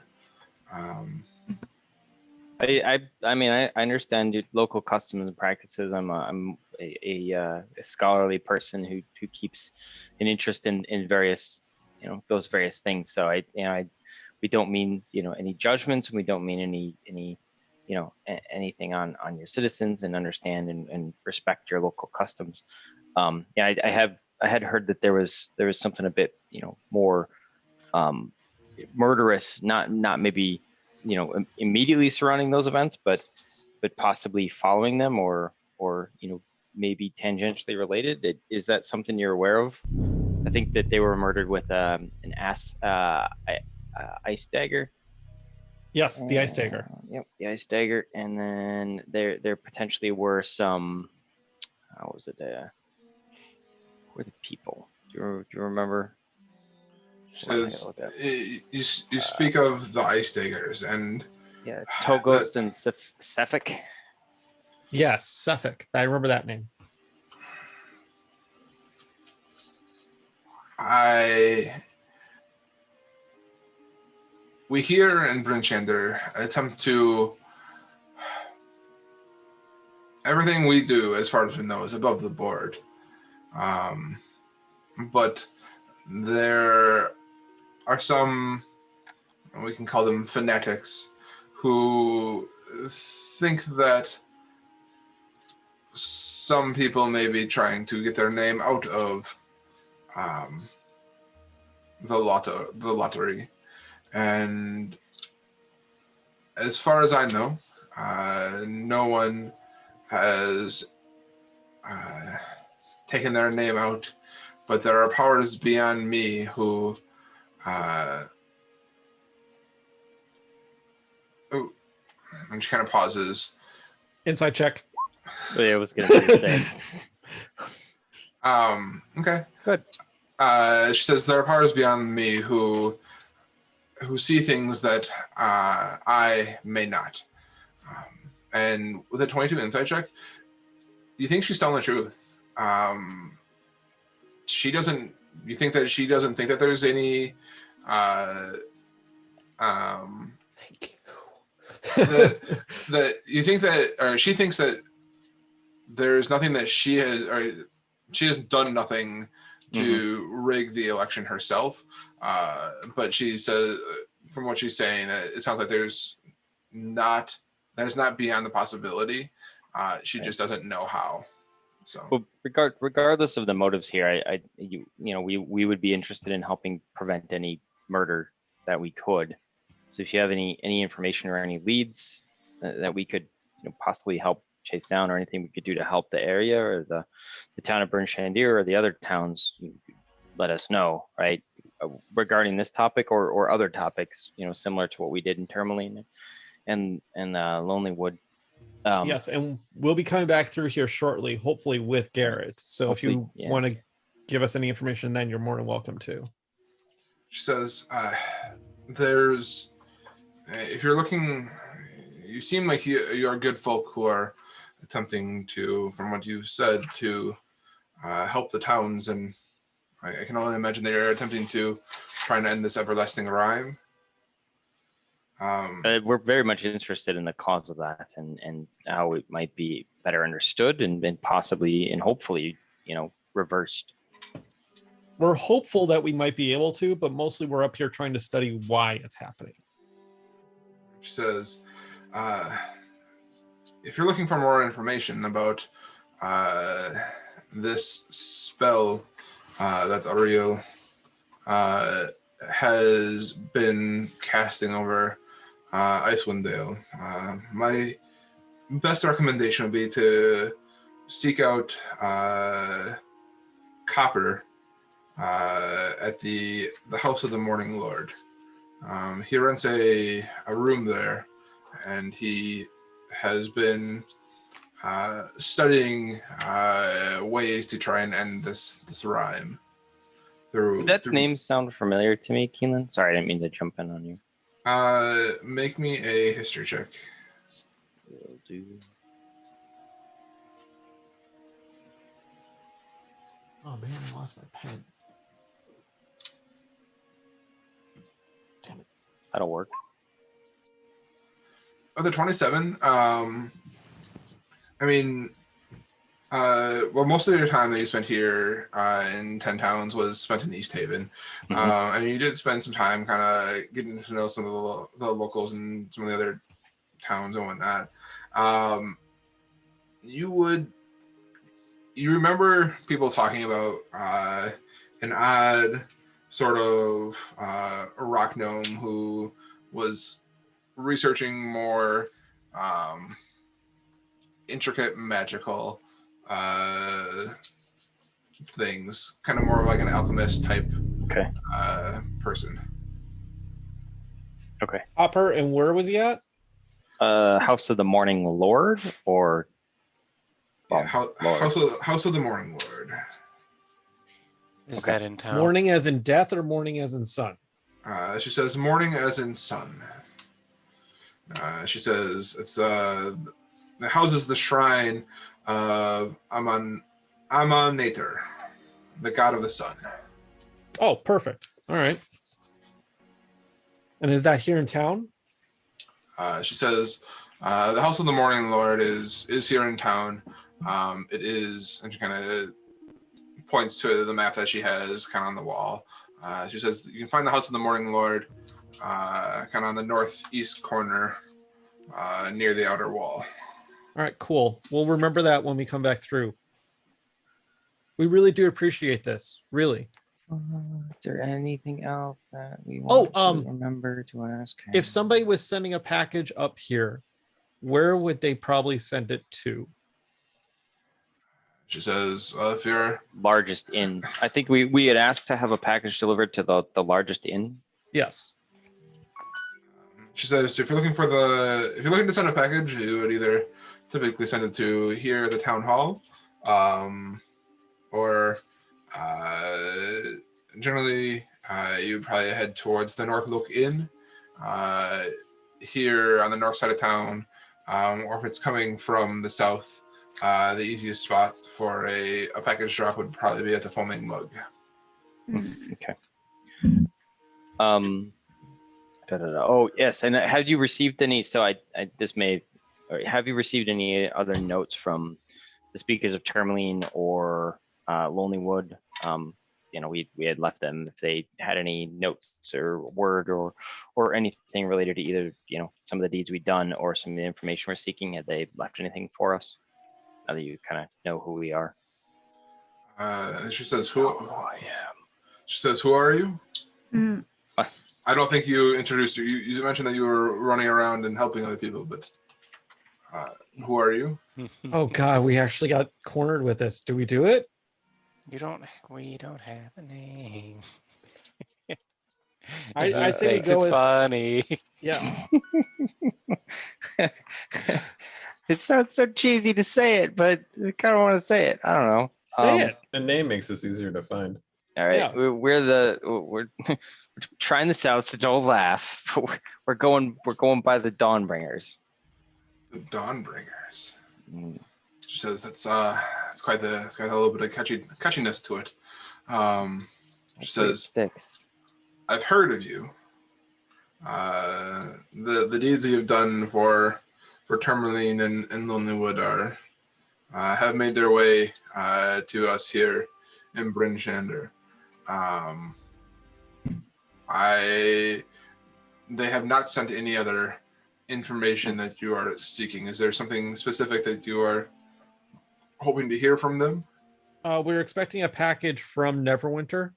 I mean, I understand your local customs and practices. I'm a scholarly person who keeps an interest in various, those various things. So we don't mean, any judgments, and we don't mean any anything on your citizens, and understand and respect your local customs. I had heard that there was something a bit, more murderous, not maybe immediately surrounding those events, but possibly following them, or maybe tangentially related. Is that something you're aware of? I think that they were murdered with an ice dagger. Yes, the ice dagger. Yep, the ice dagger, and then there potentially were some. How was it? Were the people? Do you remember? Says you speak of the ice daggers, and yeah, Togos and Suffolk. Yes, Suffolk. I remember that name. We here in Bryn Shander attempt to, everything we do, as far as we know, is above the board. But there are some, we can call them fanatics, who think that some people may be trying to get their name out of the lottery. And as far as I know, no one has taken their name out, but there are powers beyond me who and she kind of pauses. Insight check. Yeah, I was gonna do the same. Okay. Good. She says there are powers beyond me who see things that I may not. And with a 22 insight check, you think she's telling the truth. She doesn't. You think that she doesn't think that there's any. Thank you. that you think that, or she thinks that there's nothing that she has, or she has done nothing to rig the election herself. But she says, from what she's saying, it sounds like there's not beyond the possibility. She just doesn't know how. So, well, regardless of the motives here, we would be interested in helping prevent any murder that we could. So if you have any information or any leads that we could possibly help chase down, or anything we could do to help the area or the town of Bryn Shander or the other towns, let us know, right? Regarding this topic or other topics, similar to what we did in Tourmaline and Lonelywood. Yes, and we'll be coming back through here shortly, hopefully with Garrett. So if you want to give us any information, then you're more than welcome to. She says, there's, if you're looking, you seem like you are good folk who are attempting to, from what you've said, to help the towns, and I can only imagine they are attempting to try and end this everlasting rhyme. We're very much interested in the cause of that and how it might be better understood and possibly and hopefully, reversed. We're hopeful that we might be able to, but mostly we're up here trying to study why it's happening. She says, if you're looking for more information about this spell that Ariel has been casting over Icewind Dale, my best recommendation would be to seek out Copper at the House of the Morning Lord. He rents a room there, and he has been studying ways to try and end this rhyme. That name sound familiar to me, Keelan? Sorry, I didn't mean to jump in on you. Make me a history check. Will do. Oh man, I lost my pen. Damn it. That'll work. Oh, the 27. Well, most of your time that you spent here in 10 Towns was spent in East Haven. And you did spend some time kind of getting to know some of the locals and some of the other towns and whatnot. You remember people talking about an odd sort of rock gnome who was researching more intricate magical things, kind of more like an alchemist type person. Okay. Copper, and where was he at? House of the Morning Lord, or House of the Morning Lord. Is that in town? Morning as in death or morning as in sun? She says morning as in sun. She says it's the house is the shrine of Amon-Nater, the god of the sun. Oh, perfect. All right. And is that here in town? She says the House of the Morning Lord is here in town. It is, and she kind of points to the map that she has kind of on the wall. She says you can find the House of the Morning Lord kind of on the northeast corner near the outer wall. All right, cool. We'll remember that when we come back through. We really do appreciate this. Really. Is there anything else that we want to remember to ask? If somebody was sending a package up here, where would they probably send it to? She says, if you're largest inn. I think we had asked to have a package delivered to the largest inn. Yes. She says, if you're looking to send a package, you would either typically send it to here at the town hall, or generally you would probably head towards the North Look Inn here on the north side of town, or if it's coming from the south, the easiest spot for a package drop would probably be at the Foaming Mug. Okay. Oh yes, and have you received any? So have you received any other notes from the speakers of Tourmaline or Lonely Wood? We had left them if they had any notes or word or anything related to either some of the deeds we've done or some of the information we're seeking. Had they left anything for us? Now that you kind of know who we are. She says, who I am. She says, who are you? Mm. I don't think you introduced you. You mentioned that you were running around and helping other people, but who are you? Oh God, we actually got cornered with this. Do we do it? We don't have a name. I say we Thinks go it's with funny. Yeah. It sounds so cheesy to say it, but I kind of want to say it. I don't know. Say it. A name makes us easier to find. All right, Yeah. we're trying this out, so don't laugh. We're going by the Dawnbringers. The Dawnbringers. Mm. She says it's got a little bit of catchiness to it. She says, Sticks. I've heard of you. The deeds that you've done for Tourmaline and Lonelywood are have made their way to us here in Bryn Shander. They have not sent any other information that you are seeking. Is there something specific that you are hoping to hear from them? We're expecting a package from Neverwinter.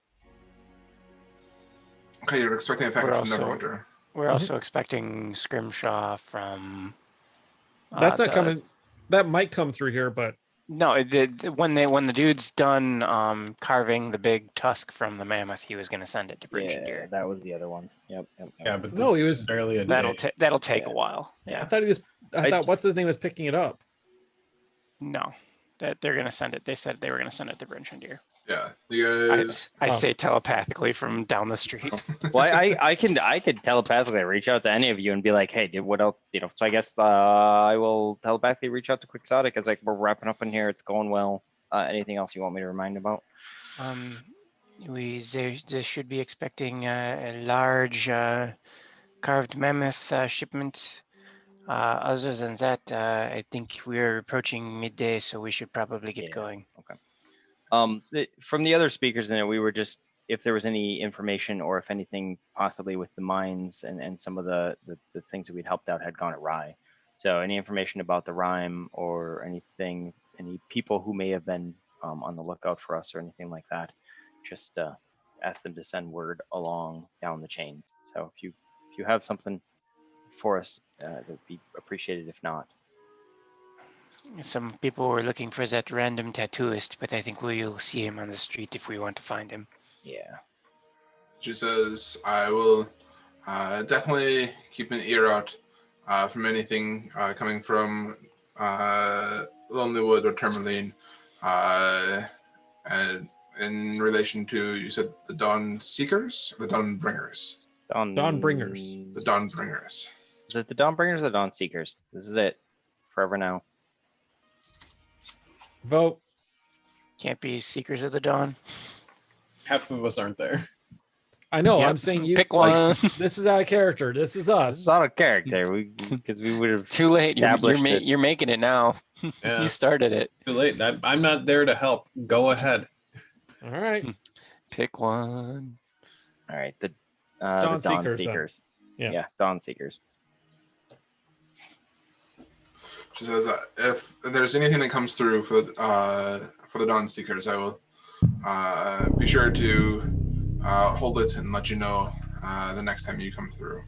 Okay, you're expecting a package We're from also- Neverwinter. We're also expecting Scrimshaw from. That's not the- coming. That might come through here, but No, when the dude's done carving the big tusk from the mammoth, he was going to send it to Bridge and Yeah, Gear. that was the other one. Yep. Yeah, but No, he was- barely a That'll day. that'll take Yeah. a while. I Yeah. thought he was. I I- thought what's his name was picking it up. No, that they're going to send it. They said they were going to send it to Bridge and Gear. Yeah, you guys. I Oh. say telepathically from down the street. Well, I could telepathically reach out to any of you and be like, hey, dude, what else? So I guess I will telepathically reach out to Quixotic as like we're wrapping up in here. It's going well. Anything else you want me to remind about? They should be expecting a large carved mammoth shipment. Other than that, I think we're approaching midday, so we should probably get Yeah. going. From the other speakers in it, we were just if there was any information or if anything possibly with the mines and some of the things that we'd helped out had gone awry. So any information about the rhyme or anything, any people who may have been on the lookout for us or anything like that, just ask them to send word along down the chain. So if you have something for us, that would be appreciated. If not, Some people were looking for that random tattooist, but I think we'll see him on the street if we want to find him. yeah. She says, I will definitely keep an ear out from anything coming from Lonelywood or Tourmaline. And in relation to, you said the Dawn Seekers or the Dawn Bringers? Dawnbringers. The Dawn Bringers. Is it the Dawnbringers or the Dawn Seekers? This is it. Forever now. Vote. Can't be Seekers of the Dawn. Half of us aren't there. I know. Yep. I'm saying you Pick one. This is out of character. This is us. This is out of character. Because we would have. Too late. You're, established it. you're making it now. Yeah. You started it. Too late. I'm not there to help. Go ahead. All right. Pick one. All right. The Dawn Dawn Seekers, Seekers. Yeah. Yeah. Dawn Seekers. She says, if there's anything that comes through for the Dawn Seekers, I will be sure to hold it and let you know the next time you come through.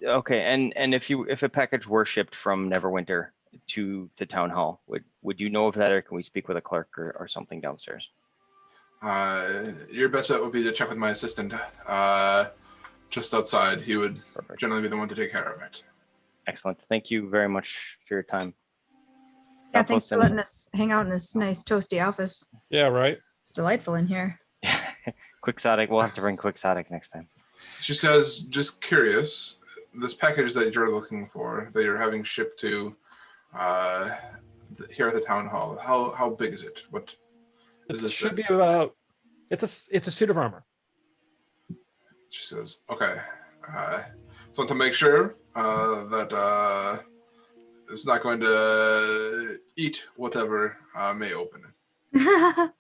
Okay. And if a package were shipped from Neverwinter to the town hall, would you know of that, or can we speak with a clerk or something downstairs? Your best bet would be to check with my assistant just outside. He would Perfect. generally be the one to take care of it. Excellent. Thank you very much for your time. Yeah, Not thanks for posting- letting us hang out in this nice toasty office. Yeah. Right. It's delightful in here. Quixotic. We'll have to bring Quixotic next time. She says, just curious, this package that you're looking for, that you're having shipped to here at the town hall, how big is it? What It is this? should be about. It's a suit of armor. She says, okay. So to make sure that it's not going to eat whatever may open it.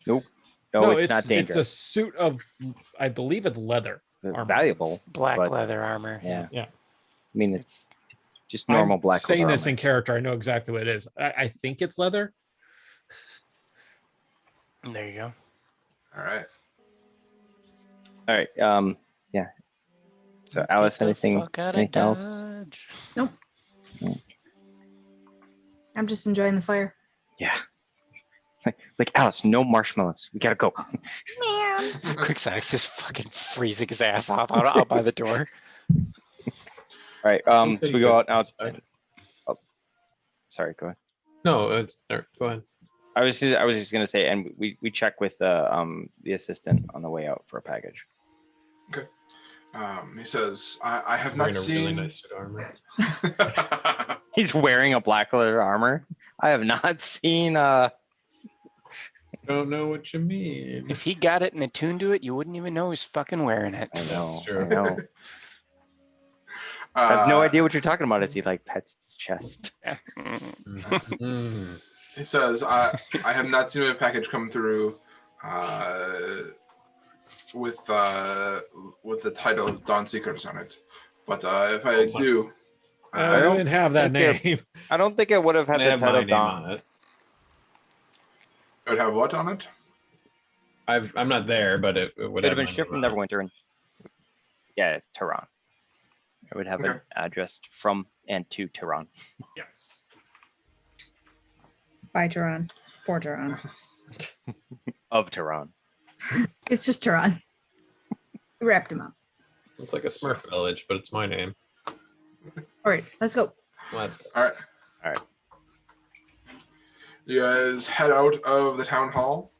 No, it's not it's a dangerous. suit of. I believe it's leather. armor. Valuable. Black But- leather armor. Yeah. Yeah. I mean, it's just normal I'm black. saying leather this armor. in character. I know exactly what it is. I think it's leather. There you go. All right. All right. Yeah. So Let's Alice, get the anything fuck outta else? Dodge. I'm just enjoying the fire. Yeah. Like Alice, no marshmallows. We gotta go. Man. Quixotic's just fucking freezing his ass off out by the door. All right. Don't So say we you go go out. outside. Sorry. Go ahead. No, all right, go ahead. I was just gonna say, and we check with the assistant on the way out for a package. He says, I have Wearing not a seen. really nice suit of armor. He's wearing a black leather armor. I have not seen. Don't know what you mean. If he got it and attuned to it, you wouldn't even know he's fucking wearing it. I know. true. I know. I have no idea what you're talking about as he like pets his chest. Mm. He says, I have not seen a package come through with the title of Dawn Seekers on it. But if I do, We didn't have that think name. I don't think it would have had They the have title my name Dawn. on it. it would have what on it? I'm not there, but it would It would have been my shipped name from on it. Neverwinter and Tehran. It would have an address from and to Tehran. Yes. By Tehran. For Tehran. Of Tehran. It's just Tehran. We wrapped him up. It's like a Smurf village, but it's my name. All right, let's go. Let's go. All right. You guys head out of the town hall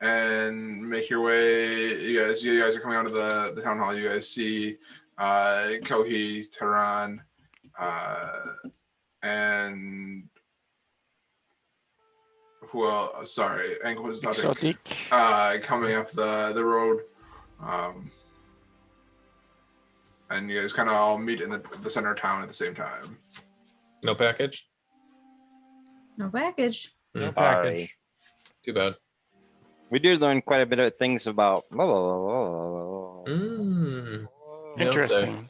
and make your way. You guys are coming out of the town hall. You guys see Kohi, Tehran, and who else? Sorry, Exotic. coming up the road. And you guys kind of all meet in the center of town at the same time. No package? No package. No Mm, package. Too bad. We did learn quite a bit of things about. Mm. Interesting.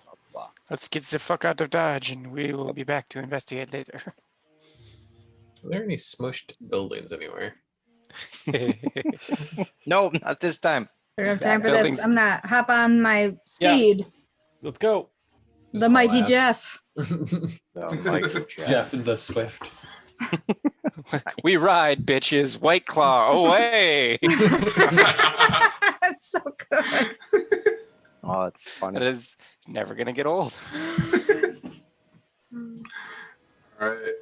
Let's get the fuck out of Dodge, and we will be back to investigate later. Are there any smushed buildings anywhere? No, not this time. We don't have time for Buildings. this. I'm not hop on my steed. Let's go. The mighty laugh. Jeff. Jeff the Swift. We ride, bitches. White Claw away. That's so good. Oh, it's funny. That is never gonna get old. All right.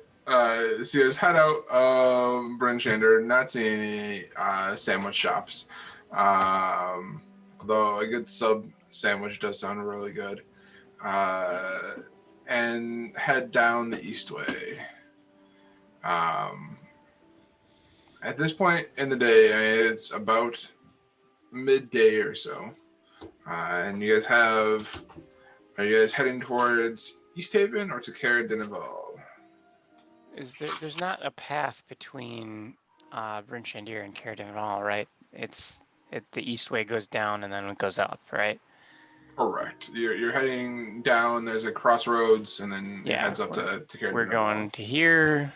So you guys head out of Bryn Shander, not seeing any sandwich shops. Although a good sub sandwich does sound really good. And head down the Eastway. At this point in the day, it's about midday or so. And you guys are you guys heading towards East Haven or to Cara Denival? There's not a path between Bryn Shandir and Cara Denival, right? The east way goes down and then it goes up, right? Correct. You're heading down. There's a crossroads, and then it Yeah, heads up to Cara We're Denival. going to here,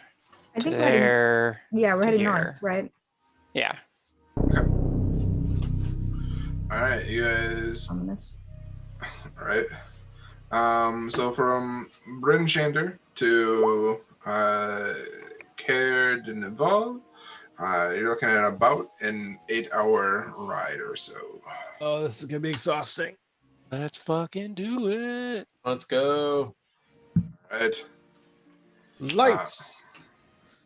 I to think we're heading, there. yeah, we're to heading here. north, right? Yeah. All right, you guys. Ominous. All right. So from Bryn Shander to Care de Neval, you're looking at about an 8-hour ride or so. Oh, this is gonna be exhausting. Let's fucking do it. Let's go. All right. Lights.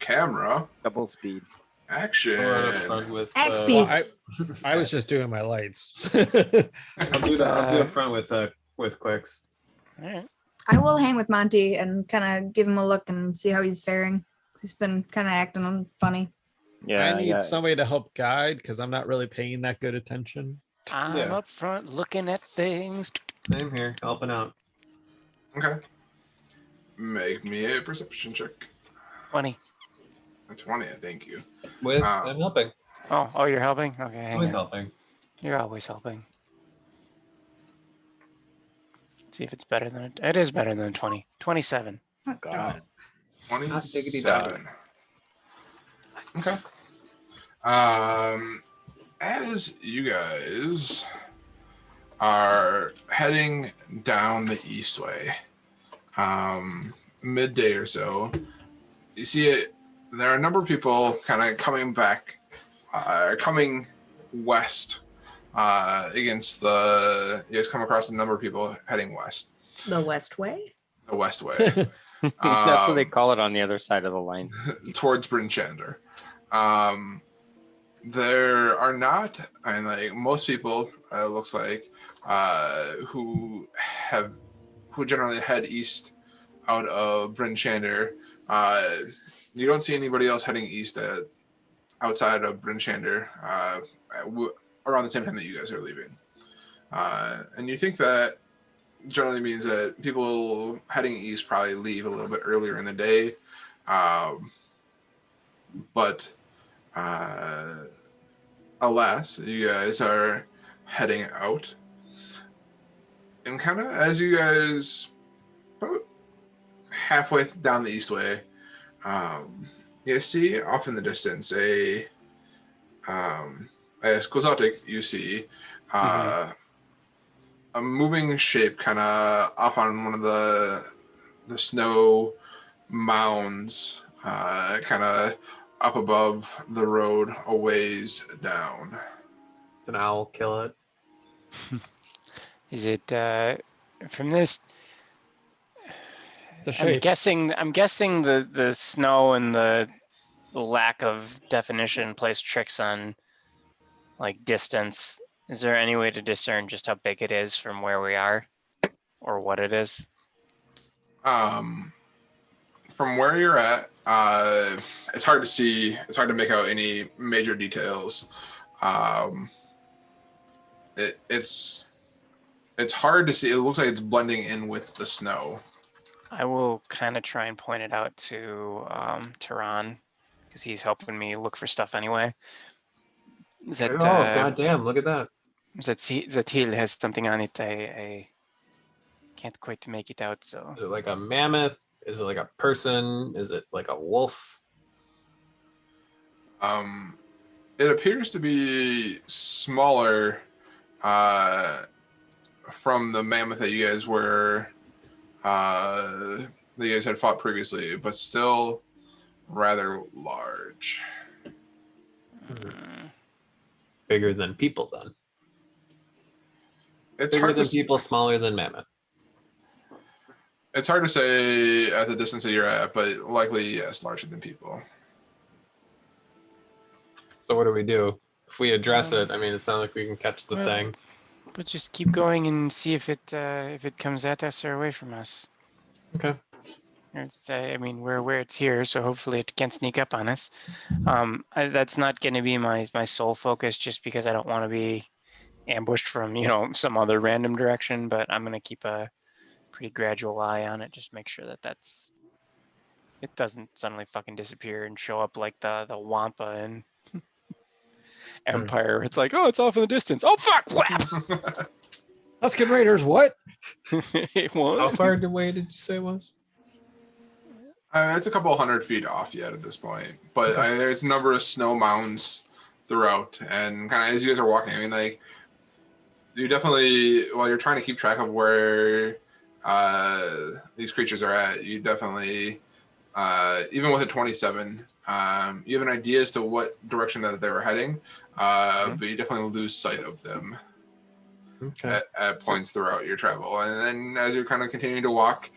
Camera Double speed. action. We're up front with, X Well, speed. I was just doing my lights. I'll do up front with Quicks. All right. I will hang with Monty and kind of give him a look and see how he's faring. He's been kind of acting funny. Yeah, I need somebody to help guide because I'm not really paying that good attention. I'm Yeah. up front looking at things. Same here, helping out. Okay. Make me a perception check. 20. A 20, thank you. With Wow. I'm helping. Oh, you're helping? Okay, hang Always on. helping. You're always helping. See if it's better than it is better than 20. 27. Oh, God. 27. Okay. As you guys are heading down the Eastway, midday or so, you see it. There are a number of people kind of coming west against you guys come across a number of people heading west, The West Way? the West Way, That's what they call it on the other side of the line. towards Bryn Shander. There are not, and like most people, looks like, who generally head east out of Bryn Shander. You don't see anybody else heading east outside of Bryn Shander around the same time that you guys are leaving. And you think that generally means that people heading east probably leave a little bit earlier in the day. But alas, you guys are heading out. And kind of as you guys about halfway down the eastway, you see off in the distance as Quixotic, you see a moving shape kind of up on one of the snow mounds, kind of up above the road a ways down. It's an owl. Kill it. Is it from this? It's a shape. I'm guessing the snow and the lack of definition plays tricks on like distance. Is there any way to discern just how big it is from where we are, or what it is? From where you're at, it's hard to see. It's hard to make out any major details. It's hard to see. It looks like it's blending in with the snow. I will kind of try and point it out to Tehran because he's helping me look for stuff anyway. Is that goddamn! Look at that. Zatil has something on it. I can't quite make it out. So Is it like a mammoth? Is it like a person? Is it like a wolf? It appears to be smaller from the mammoth that you guys had fought previously, but still rather large. Bigger than people, then. It's Bigger hard than to people, smaller than mammoth. It's hard to say at the distance that you're at, but likely yes, larger than people. So what do we do? If we address it, I mean, it's not like we can catch the thing. But just keep going and see if it comes at us or away from us. Okay. I mean, we're where it's here, so hopefully it can't sneak up on us. That's not going to be my sole focus, just because I don't want to be ambushed from some other random direction. But I'm going to keep a pretty gradual eye on it, just make sure that it doesn't suddenly fucking disappear and show up like the Wampa in Empire. It's like, oh, it's off in the distance. Oh fuck! Whap! Tusken Raiders, what? What? How far away did you say it was? It's a couple hundred feet off yet at this point, but there's a number of snow mounds throughout, and kind of as you guys are walking, I mean, like, you definitely, while you're trying to keep track of where these creatures are at, you definitely, even with a 27, you have an idea as to what direction that they were heading, but you definitely lose sight of them at points throughout your travel, and then as you're kind of continuing to walk,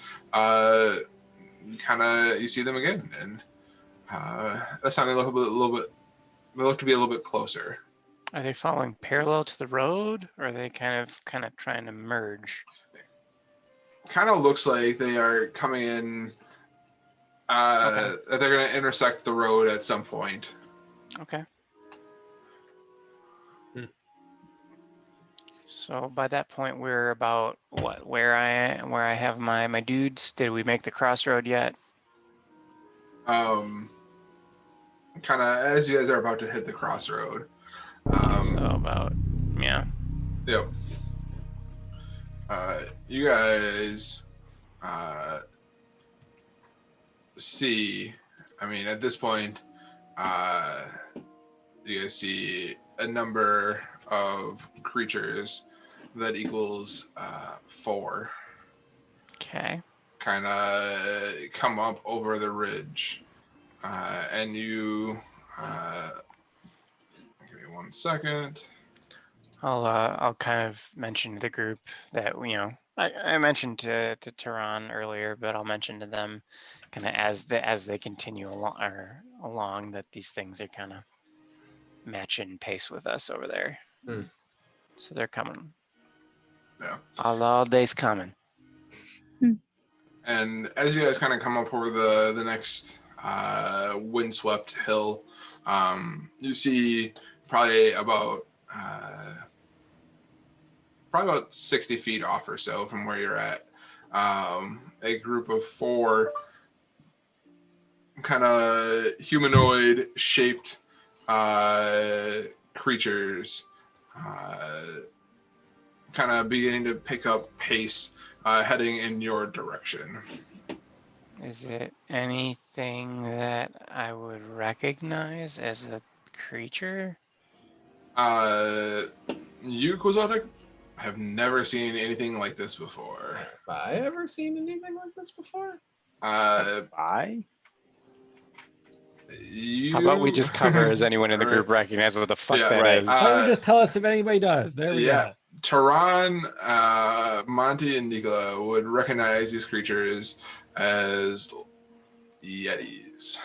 you see them again, and this time they look to be a little bit closer. Are they following parallel to the road, or are they kind of trying to merge? Kind of looks like they are coming in. That they're going to intersect the road at some point. Okay. So by that point, we're about where I have my dudes. Did we make the crossroad yet? Kind of as you guys are about to hit the crossroad. So about, yeah. Yep. You guys see, I mean, at this point, you guys see a number of creatures that equals 4. Okay. Kind of come up over the ridge, and you give me 1 second. I'll kind of mention to the group that I mentioned to Tehran earlier, but I'll mention to them kind of as they continue along that these things are kind of matching pace with us over there. So they're coming. Yeah. All day's coming. And as you guys kind of come up over the next windswept hill, you see probably about probably about 60 feet off or so from where you're at. A group of 4 kind of humanoid shaped creatures kind of beginning to pick up pace, heading in your direction. Is it anything that I would recognize as a creature? You, Kozotic, have never seen anything like this before. Have I ever seen anything like this before? I? You... How about we just cover as anyone in the group recognizes what the fuck Yeah, that right. is? Why don't you just tell us if anybody does? There we Yeah. go. Tehran, Monty, and Nicola would recognize these creatures as Yetis.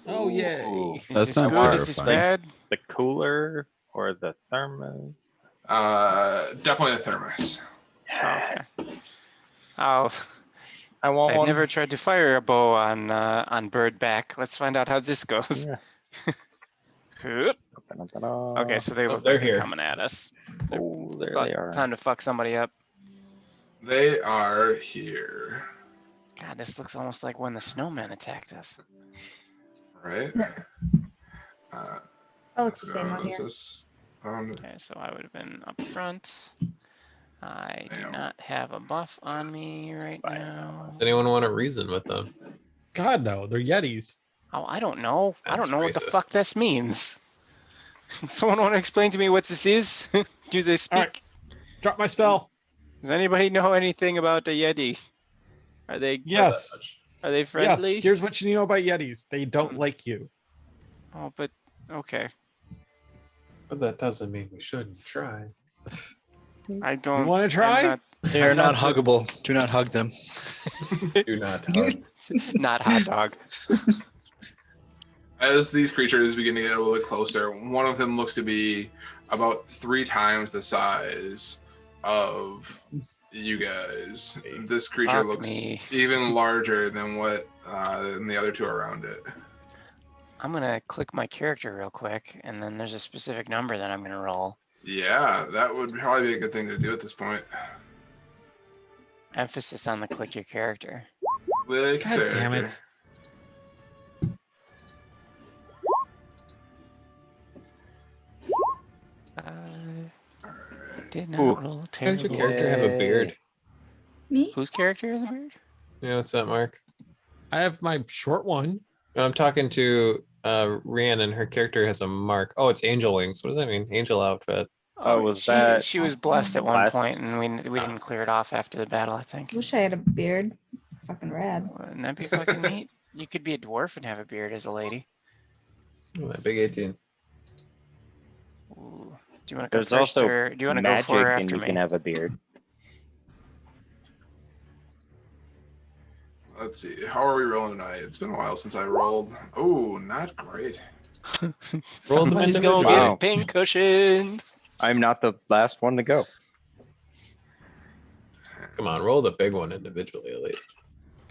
Oh, yay. Ooh. Is That's this not good? Is this terrifying. bad? The cooler or the thermos? Definitely a thermos. Yes. Oh, I want I've one. never tried to fire a bow on bird back. Let's find out how this goes. Yeah. Hup. Okay, so they Oh, look they're like they're here. coming at us. Oh, there About they are. time to fuck somebody up. They are here, God, this looks almost like when the snowman attacked us. right? That looks the same out here. Okay, so I would have been up front. I do Damn. not have a buff on me right now. Does anyone want to reason with them? God, no. They're Yetis. Oh, I don't know. I That's don't know what the racist. fuck this means. Someone want to explain to me what this is? Do they speak? All right. Drop my spell. Does anybody know anything about a Yeti? Are they Yes. Are they friendly? Yes. Here's what you need to know about Yetis. They don't like you. Oh, but okay. But that doesn't mean we shouldn't try. I don't. wanna I'm try? not- They are I'm not not- huggable. Do not hug them. Do not hug. Not hot dog. As these creatures begin to get a little bit closer, one of them looks to be about 3 times the size of you guys. This creature Fuck looks me. even larger than what than the other 2 around it. I'm gonna click my character real quick, and then there's a specific number that I'm gonna roll. Yeah, that would probably be a good thing to do at this point. Emphasis on the click your character. Click God damn character. it. I did not Ooh. roll Does terrible. your character have a beard? Me? Whose character is a beard? Yeah, what's that, Mark? I have my short one. No, I'm talking to Rhiannon. Her character has a mark. Oh, it's angel wings. What does that mean? Angel outfit. Oh, was she, that She was last blessed at one last- point, and we didn't clear it off after the battle. I think. Wish I had a beard. Fucking rad. Wouldn't that be fucking neat? You could be a dwarf and have a beard as a lady. Oh, that big 18. Ooh. Do you want to go There's first, also or do you want to go magic for her and after you me? can have a beard. Let's see. How are we rolling tonight? It's been a while since I rolled. Oh, not great. Roll them Someone's gonna individually. get Wow. a pink cushion. I'm not the last one to go. Come on, roll the big one individually at least.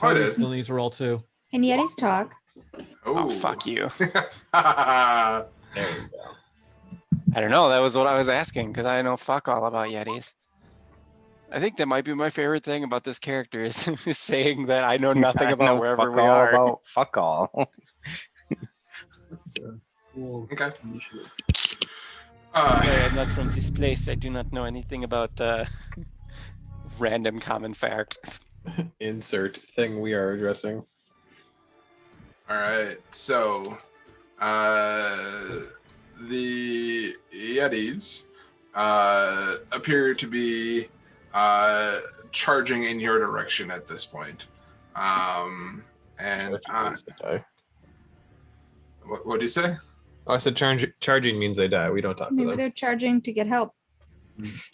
Oh, I Cody did. still needs to roll too. Can Yetis talk? Oh, fuck you. There we go. I don't know. That was what I was asking because I know fuck all about Yetis. I think that might be my favorite thing about this character is, is saying that I know nothing I about know wherever fuck we all are. about fuck all. Okay. Sorry, I'm not from this place. I do not know anything about random common fact. Insert thing we are addressing. All right. So, the Yetis appear to be charging in your direction at this point. And what do you say? Oh, I said charging means they die. We don't talk to Maybe them. they're charging to get help.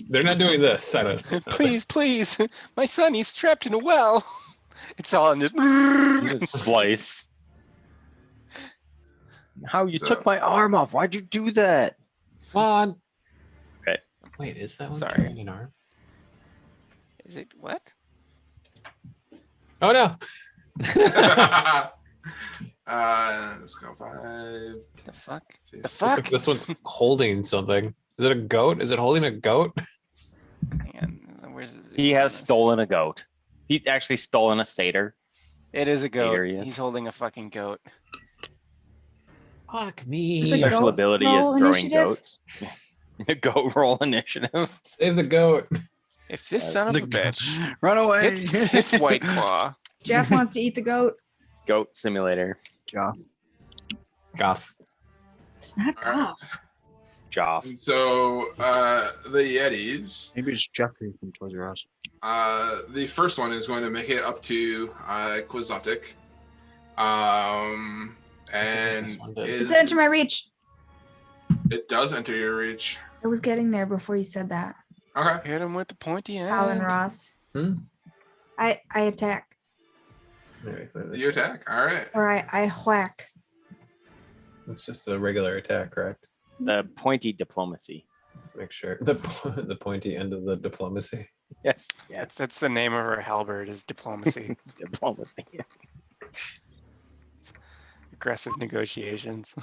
They're not doing this. I don't. Please, please, my son, he's trapped in a well. It's all in just. Slice. How you So- took my arm off? Why'd you do that? Come on. Okay. Wait, is that one Sorry. carrying an arm? Is it what? Oh no! Let's go 5. The fuck? The Six. fuck? This one's holding something. Is it a goat? Is it holding a goat? And where's the zoo He on has this? stolen a goat. He's actually stolen a satyr. It is a goat. There he is. He's holding a fucking goat. Fuck It's a me. goat Special ability is roll throwing initiative? goats. Goat roll initiative. Save the goat. If this son of a bitch Run away. hits White Claw, Jeff wants to eat the goat. Goat simulator. Joff. Goff. It's not All right. golf. Joff. So the Yetis, Maybe it's Jeffrey from Toys R Us. the first one is going to make it up to Quixotic. And This one did. Does it enter my reach? it does enter your reach. I was getting there before you said that. Okay. hit him with the pointy end. Alan Ross. Hmm? I attack. You attack. All right. Or I whack. It's just a regular attack, correct? The pointy diplomacy. Let's make sure. The the pointy end of the diplomacy. Yes. That's the name of her halberd is diplomacy. Diplomacy. Aggressive negotiations.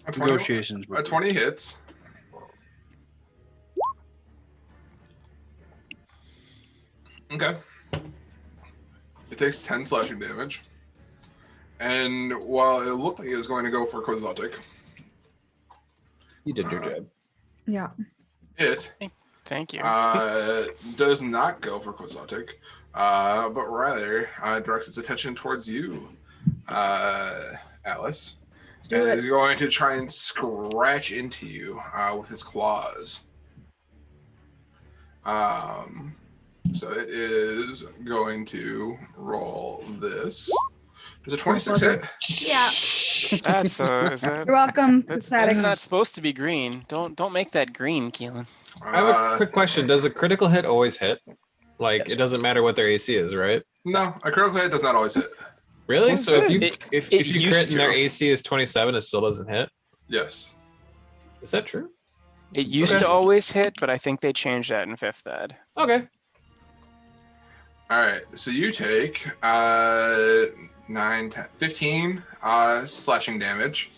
A 20, Negotiations. a 20 hits. Okay. It takes 10 slashing damage. And while it looked like it was going to go for Quixotic, You did your job. Yeah. it Thank you. does not go for Quixotic, but rather directs its attention towards you, Alice. Let's do And it. is going to try and scratch into you with its claws. So it is going to roll this. Does a 26 hit? Yeah. That's is that, You're welcome. that's Pathetic. not supposed to be green. Don't make that green, Keelan. I have a quick question. Does a critical hit always hit? Like, Yes. it doesn't matter what their AC is, right? No, a critical hit does not always hit. Really? Sounds So if you good. if It you used crit and their to. AC is 27, it still doesn't hit? Yes. Is that true? It used Okay. to always hit, but I think they changed that in 5th ed. Okay. All right. So you take 9, 10, 15 slashing damage.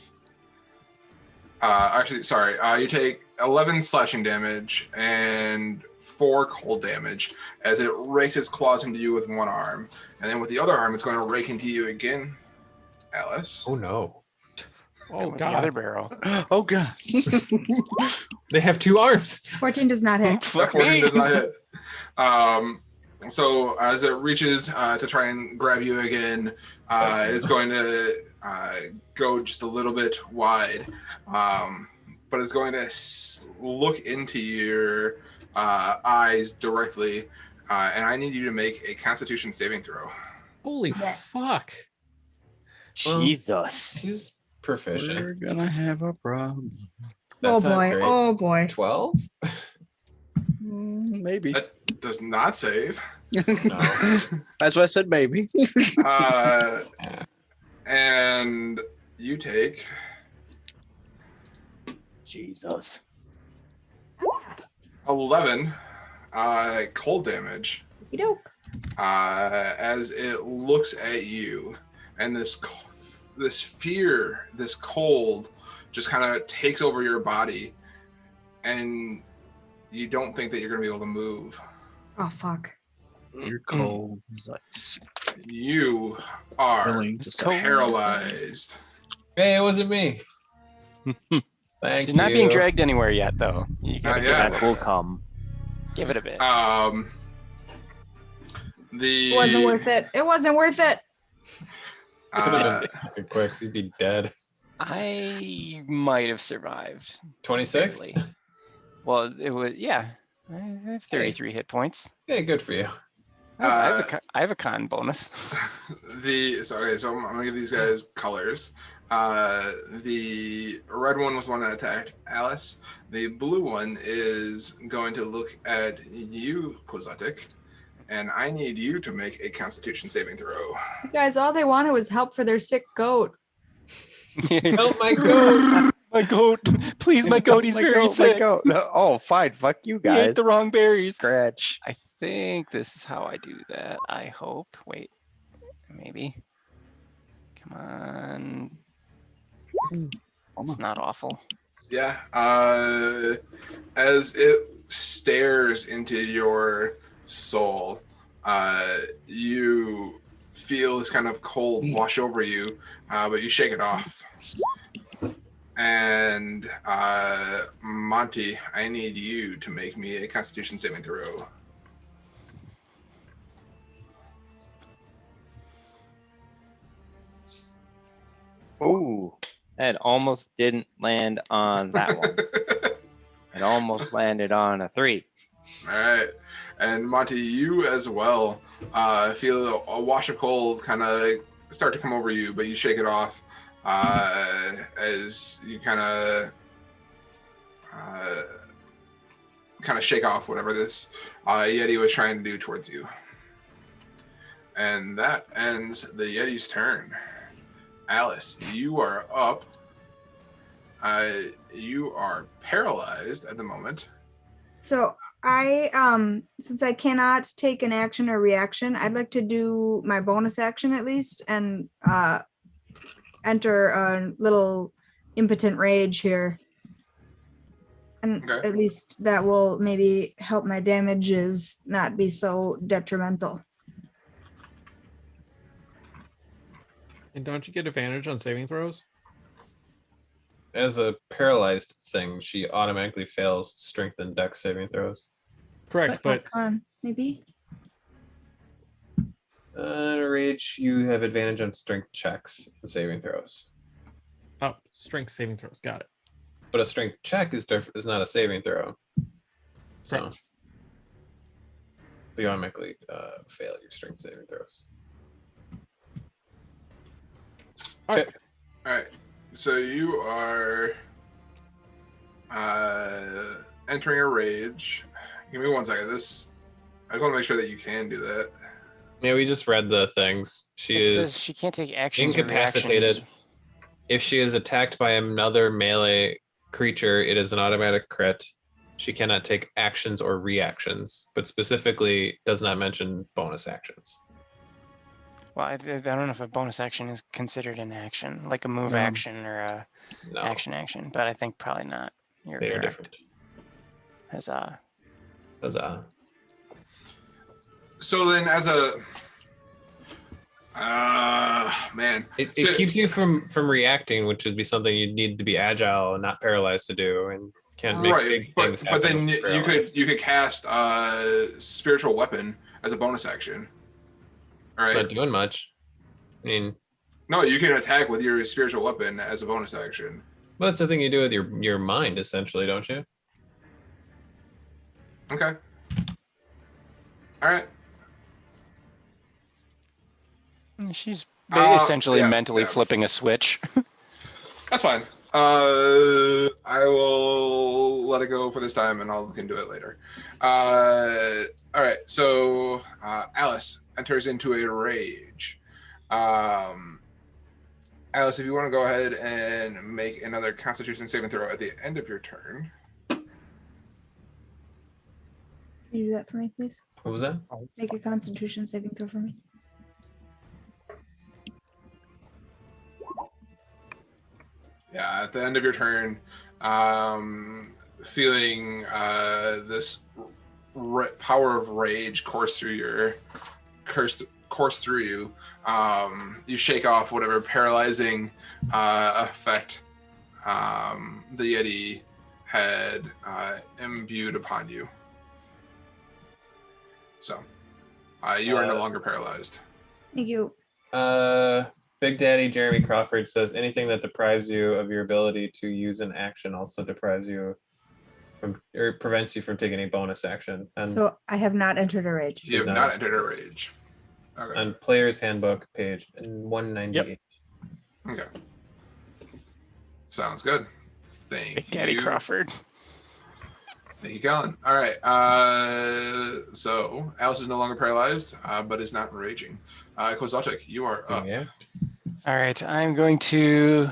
Actually, sorry. You take 11 slashing damage and 4 cold damage as it rakes its claws into you with one arm. And then with the other arm, it's going to rake into you again, Alice. Oh no. Oh With the other god. barrel. Oh god. They have 2 arms. 14 does not hit. That Fuck 14 me. does not hit. So as it reaches to try and grab you again, it's going to go just a little bit wide, but it's going to look into your eyes directly, and I need you to make a Constitution saving throw. Holy Yeah. fuck. Well, Jesus. He's proficient. We're gonna have a problem. Oh That's not boy. great. Oh boy. 12? Maybe. That does not save. No. That's why I said maybe. And you take Jesus. 11 cold damage. Doke. As it looks at you, and this fear, this cold, just kind of takes over your body, and you don't think that you're going to be able to move. Oh fuck. You're cold as ice. You are Willing to Cold. paralyzed. Hey, it wasn't me. Thank She's not being you. dragged anywhere yet, though. You gotta Not give, yet. That will come. give it a bit. The It wasn't worth it. It wasn't worth it. Could have been fucking quick, so you'd be dead. I might have survived. 26? barely. Well, it was, yeah. I have 33 hit points. Yeah, good for you. I have a con bonus. So I'm gonna give these guys colors. The red one was the one that attacked Alice. The blue one is going to look at you, Quixotic, and I need you to make a Constitution saving throw. Guys, all they wanted was help for their sick goat. Help my goat. My goat. Please, my goat. He's very sick. No, oh, fine. Fuck you He ate guys. the wrong berries. Scratch. I think this is how I do that. I hope. Wait. Maybe. Come on. It's not awful. Yeah. As it stares into your soul. You feel this kind of cold wash over you, but you shake it off. And Monty, I need you to make me a Constitution saving throw. Ooh, that almost didn't land on that one. It almost landed on a 3. All right. And Monty, you as well feel a wash of cold kind of start to come over you, but you shake it off as you kind of shake off whatever this Yeti was trying to do towards you. And that ends the Yeti's turn. Alice, you are up. You are paralyzed at the moment. So I since I cannot take an action or reaction, I'd like to do my bonus action at least and enter a little impotent rage here. And Okay. at least that will maybe help my damages not be so detrimental. And don't you get advantage on saving throws? As a paralyzed thing, she automatically fails strength and dex saving throws. Correct, but Arcana, maybe. Rage, you have advantage on strength checks and saving throws. oh, strength saving throws. Got it. But a strength check is not a saving throw. So Correct. you automatically fail your strength saving throws. All right. All right. So you are entering a rage. Give me 1 second. I just want to make sure that you can do that. Yeah, we just read the things. She It says is she can't take actions or incapacitated. reactions. If she is attacked by another melee creature, it is an automatic crit. She cannot take actions or reactions, but specifically does not mention bonus actions. Well, I don't know if a bonus action is considered an action, like a move No. action or a No, action, but I think probably not. You're they are correct. different. Huzzah. Huzzah. So then, as a man, It So- keeps you from reacting, which would be something you'd need to be agile and not paralyzed to do, and can't make right? big things But happen. then with you paralyzed. could cast spiritual weapon as a bonus action. All right. Not doing much. I mean, No, you can attack with your spiritual weapon as a bonus action. well, that's the thing you do with your mind, essentially, don't you? Okay. All right. She's essentially essentially mentally flipping a switch. That's fine. I will let it go for this time, and I'll can do it later. All right. So Alice enters into a rage. Alice, if you want to go ahead and make another Constitution saving throw at the end of your turn. Can you do that for me, please? What was that? Make a Constitution saving throw for me. Yeah, at the end of your turn, feeling this power of rage course through you. You shake off whatever paralyzing effect the Yeti had imbued upon you. So you are no longer paralyzed. Thank you. Big Daddy Jeremy Crawford says anything that deprives you of your ability to use an action also deprives you from or prevents you from taking a bonus action. And So I have not entered a rage. You have not- not entered a rage. Okay. on Player's Handbook, page 198. Okay. Sounds good. Thank Big Daddy you. Crawford. Thank you, Colin. All right. So Alice is no longer paralyzed, but is not raging. Kozatek, you are up. Yeah. All right, I'm going to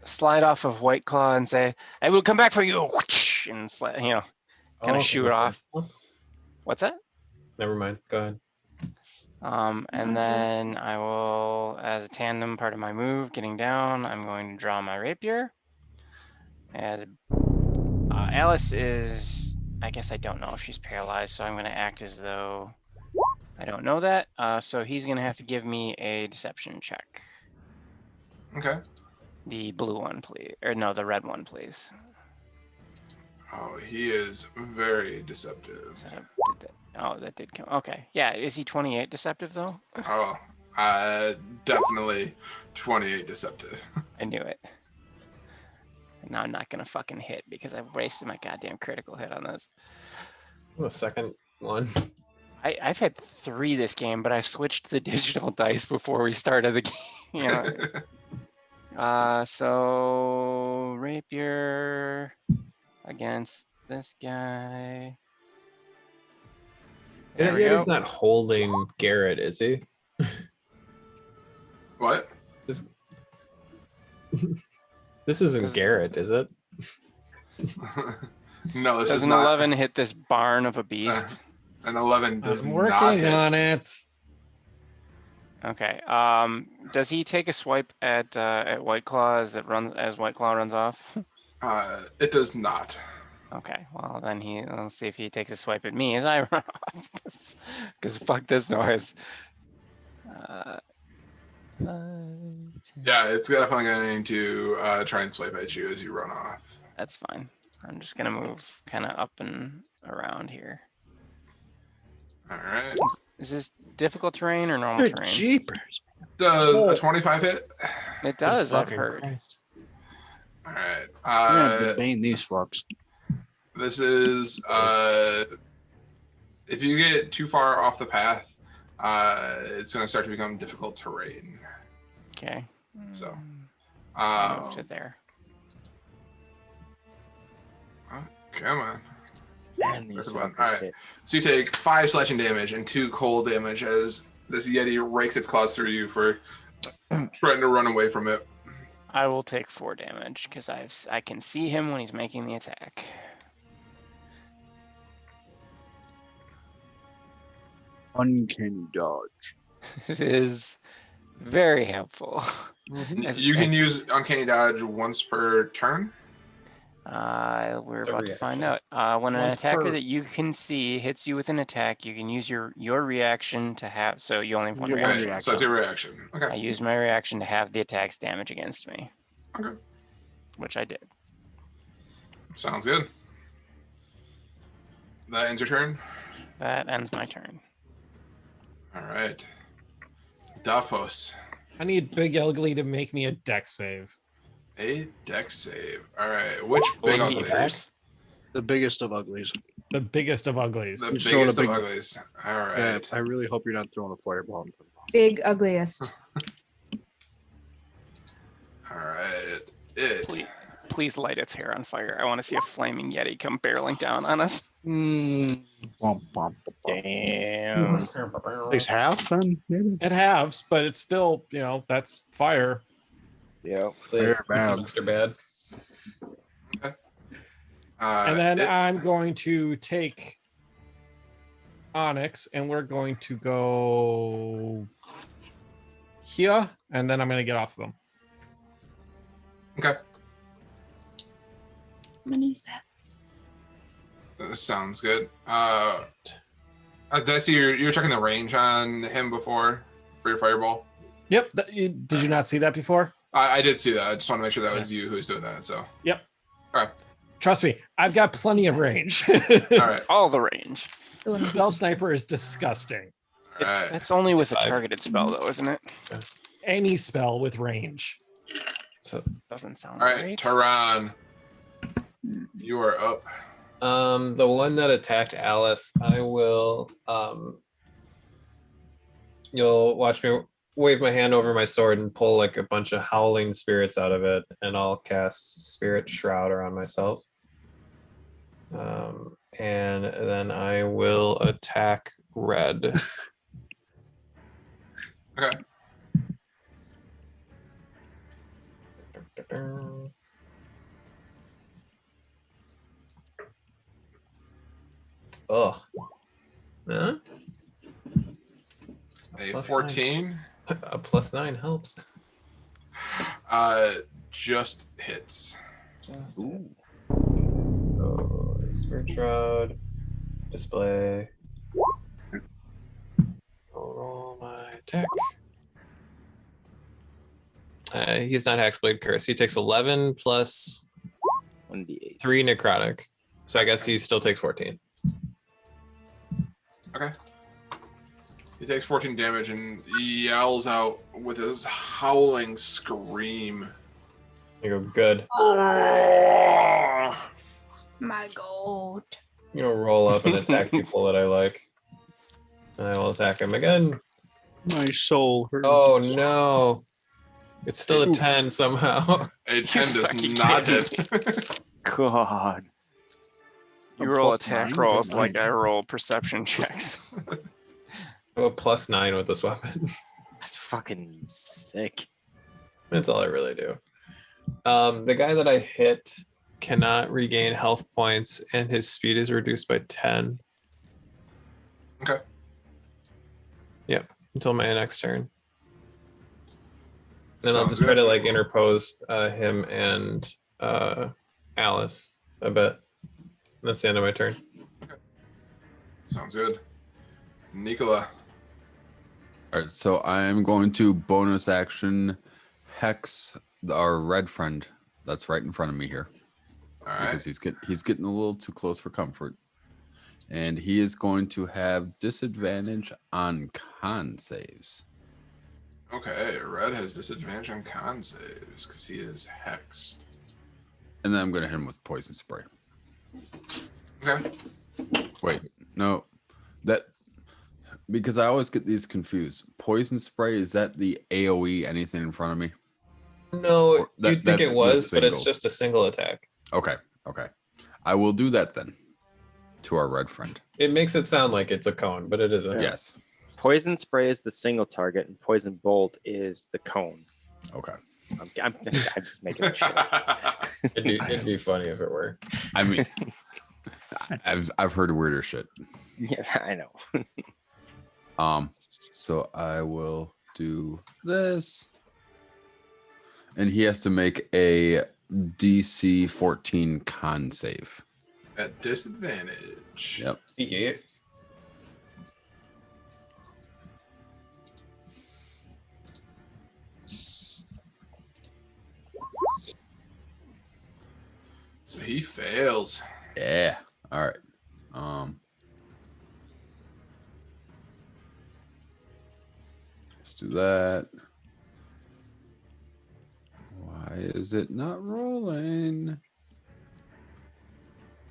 slide off of White Claw and say, "I will come back for you," and slide, Kinda shoot off. What's that? Never mind. Go ahead. And then I will, as a tandem part of my move, getting down, I'm going to draw my rapier. And Alice is. I guess I don't know if she's paralyzed, so I'm going to act as though I don't know that. So he's going to have to give me a deception check. Okay. The blue one, please. Or no, the red one, please. Oh, he is very deceptive. That did come. Okay. Yeah. Is he 28 deceptive, though? Oh, definitely 28 deceptive. I knew it. Now I'm not going to fucking hit because I wasted my goddamn critical hit on this. The second one. I've had 3 this game, but I switched the digital dice before we started the game. You know. So rapier against this guy. There we Yeti's go. not holding Garrett, is he? What? This isn't Garrett, is it? No, this Does is an not. 11 hit this barn of a beast? An 11 does I'm not working hit. on it. Okay. Does he take a swipe at White Claw as White Claw runs off? It does not. Okay. Well, then let's see if he takes a swipe at me as I run off. Because fuck this noise. 5, 10. Yeah, it's definitely going to try and swipe at you as you run off. That's fine. I'm just gonna move kind of up and around here. All right. Is this difficult terrain or normal Good terrain? jeepers. Does Oh. a 25 hit? It does, I've Fucking heard. Christ. All right. I'm gonna debate these fucks. This is if you get too far off the path, it's going to start to become difficult terrain. Okay. So, Move to there. come on. And That's these one. fuckers All right. hit. So you take 5 slashing damage and 2 cold damage as this Yeti rakes its claws through you for trying to run away from it. I will take 4 damage because I can see him when he's making the attack. Uncanny dodge. It is very helpful. As- You can use Uncanny Dodge once per turn. We're The about to find out. reaction. When an Once attacker per- that you can see hits you with an attack, you can use your reaction to have. So you only have one You get one reaction. reaction. So it's your reaction. Okay. I used my reaction to have the attack's damage against me, Okay. which I did. Sounds good. That ends your turn. That ends my turn. All right. Davpos. I need Big Ugly to make me a deck save. A dex save. All right. Which big Only ugly? first. The biggest of uglies. The biggest of uglies. The You're showing biggest a of big- uglies. All right. Yeah, I really hope you're not throwing a fireball. Big ugliest. All right. It. Please light its hair on fire. I want to see a flaming Yeti come barreling down on us. Bump, bump, bump, bump. Damn. Takes half then, maybe? It halves, but it's still, that's fire. Yep. Very bad. Mr. Bad. And then it- I'm going to take Onyx and we're going to go here, and then I'm going to get off of him. okay. I'm gonna use that. Sounds good. Did I see you're checking the range on him before for your fireball? Yep. Did you not see that before? I did see that. I just want to make sure that was you who was doing that. So. Yep. All right. Trust me, I've got plenty of range. All right. All the range. Spell Sniper is disgusting. All right. That's only with a 5. targeted spell, though, isn't it? Any spell with range. So Doesn't sound All right. right. Tehran. You are up. the one that attacked Alice, I will you'll watch me wave my hand over my sword and pull like a bunch of howling spirits out of it, and I'll cast Spirit Shrouder on myself. And then I will attack red. Okay. Oh. Huh? A Plus 14 A +9 helps. just hits. Oh. Spirit Shroud. Display. Roll my attack. He's not Hexblade Curse. He takes 11 plus 1d8. 3 necrotic. So I guess he still takes 14. Okay. He takes 14 damage and he yells out with his howling scream. You go, good. My goat. You know, roll up and attack people that I like. And I will attack him again. My soul hurts. Oh no. It's still a Ooh. 10 somehow. A 10 does fucking not kidding hit. God. You A roll plus attack 9? rolls Good like night. I roll perception checks. I have a +9 with this weapon. That's fucking sick. That's all I really do. The guy that I hit cannot regain health points and his speed is reduced by 10. Okay. Yep, until my next turn. Then I'll Sounds just try good. to like interpose him and Alice a bit. That's the end of my turn. Sounds good. Nicola. All right, so I'm going to bonus action hex our red friend that's right in front of me here All right. because he's getting a little too close for comfort, and he is going to have disadvantage on con saves. Okay. Red has disadvantage on con saves because he is hexed. And then I'm going to hit him with poison spray. Okay. Wait, no, that because I always get these confused. Poison spray, is that the AoE anything in front of me? No, Or that- you'd think that's it the was, but it's single. just a single attack. Okay. I will do that then to our red friend. It makes it sound like it's a cone, but it isn't. Yes. Poison spray is the single target, and poison bolt is the cone. Okay. I'm just making it shit up. It'd be funny if it were. I mean, I've heard weirder shit. Yeah, I know. So I will do this, and he has to make a DC 14 con save. At disadvantage. Yep. Yeah. So he fails. Yeah. All right. Let's do that. Why is it not rolling?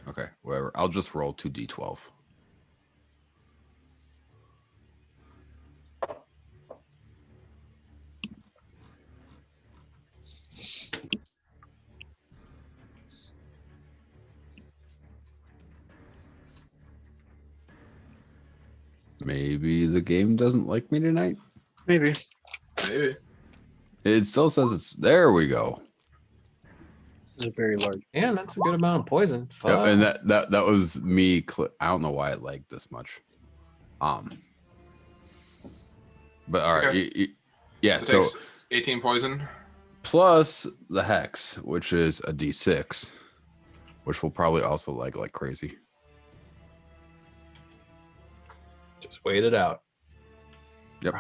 Okay, whatever. I'll just roll 2d12. Maybe the game doesn't like me tonight. Maybe. Maybe. It still says it's there. We go. It's a very large. Yeah, that's a good amount of poison. Yep, Fuck. and that was me. I don't know why it lagged this much. But all right, Okay. yeah. So, So takes 18 poison. plus the hex, which is a d6, which will probably also lag like crazy. Just wait it out. Yep.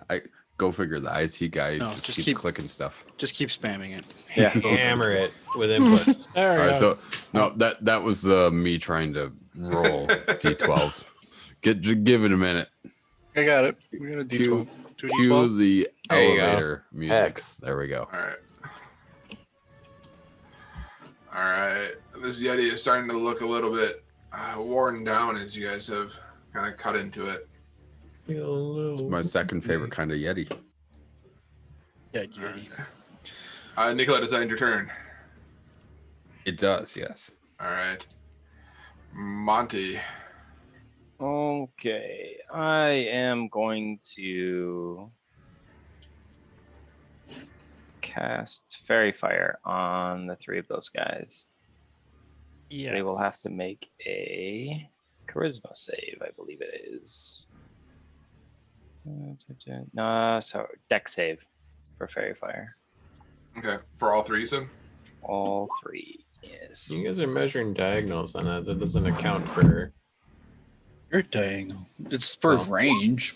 I go figure. The IT guy No, just just keeps keep- clicking stuff. Just keep spamming it. Yeah. Hammer it with inputs. There All we right, go. so no, that was me trying to roll d12s. Just give it a minute. I got it. We got a D12. Two Cue D12. the There you go. elevator music. Hex. There we go. All right. All right. This Yeti is starting to look a little bit worn down as you guys have kind of cut into it. It's my second favorite kind of Yeti. Yeah, Yeti. Nicola, does that end your turn? It does, yes. All right. Monty. Okay, I am going to cast Fairy Fire on the three of those guys. Yeah. They will have to make a Charisma save, I believe it is. No, so Dex save for Fairy Fire. Okay. For all three, you said? All three. Yes. You guys are measuring diagonals on that. That doesn't account for. You're diagonal. It's for Well. range.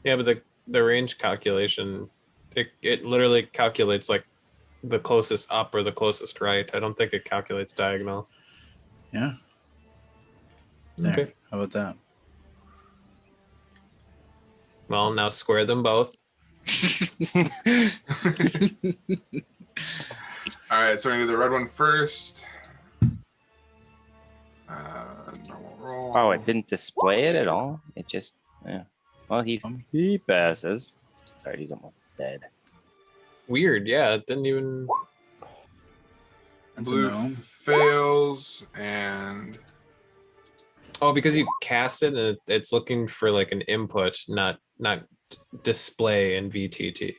Yeah, but the range calculation, it literally calculates like the closest up or the closest right. I don't think it calculates diagonals. Yeah. There. Okay. How about that? Well, now square them both. All right, so we're gonna do the red one first. Normal roll. Oh, it didn't display it at all. It just, yeah. Well, he passes. Sorry, he's almost dead. Weird. Yeah, it didn't even. That's a Blue no. fails, and Oh, because you cast it and it's looking for like an input, not display in VTT.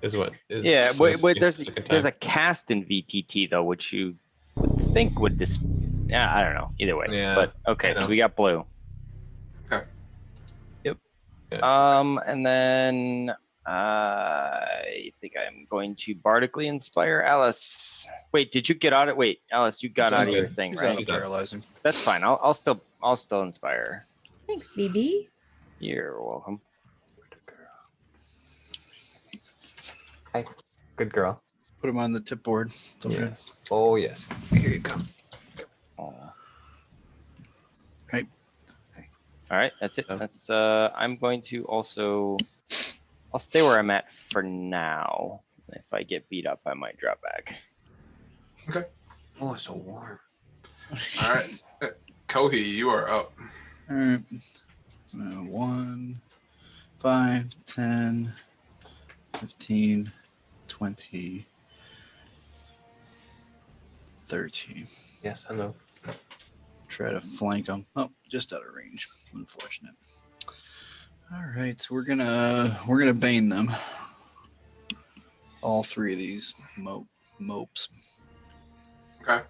Is what is. Yeah, wait, there's second a time. cast in VTT though, which you would think would Yeah, I don't know. Either way. Yeah, But okay, I know. so we got blue. Okay. Yep. Yeah. And then I think I'm going to bardically inspire Alice. Wait, did you get out of Wait, Alice, you got He's out of out your of- thing, He's right? out of paralyzing. That's fine. I'll still inspire. Thanks, BB. You're welcome. Good girl. Put him on the tip board. It's okay. Yes. Oh yes. Here you go. Aw. Right. All right, that's it. Oh. That's I'm going to also I'll stay where I'm at for now. If I get beat up, I might drop back. Oh, it's so warm. all right, Kohi, you are up. All right. 1, 5, 10, 15, 20, 30. Yes, I know. Try to flank them. Oh, just out of range. Unfortunate. All right, we're gonna bane them. All three of these mopes. Okay.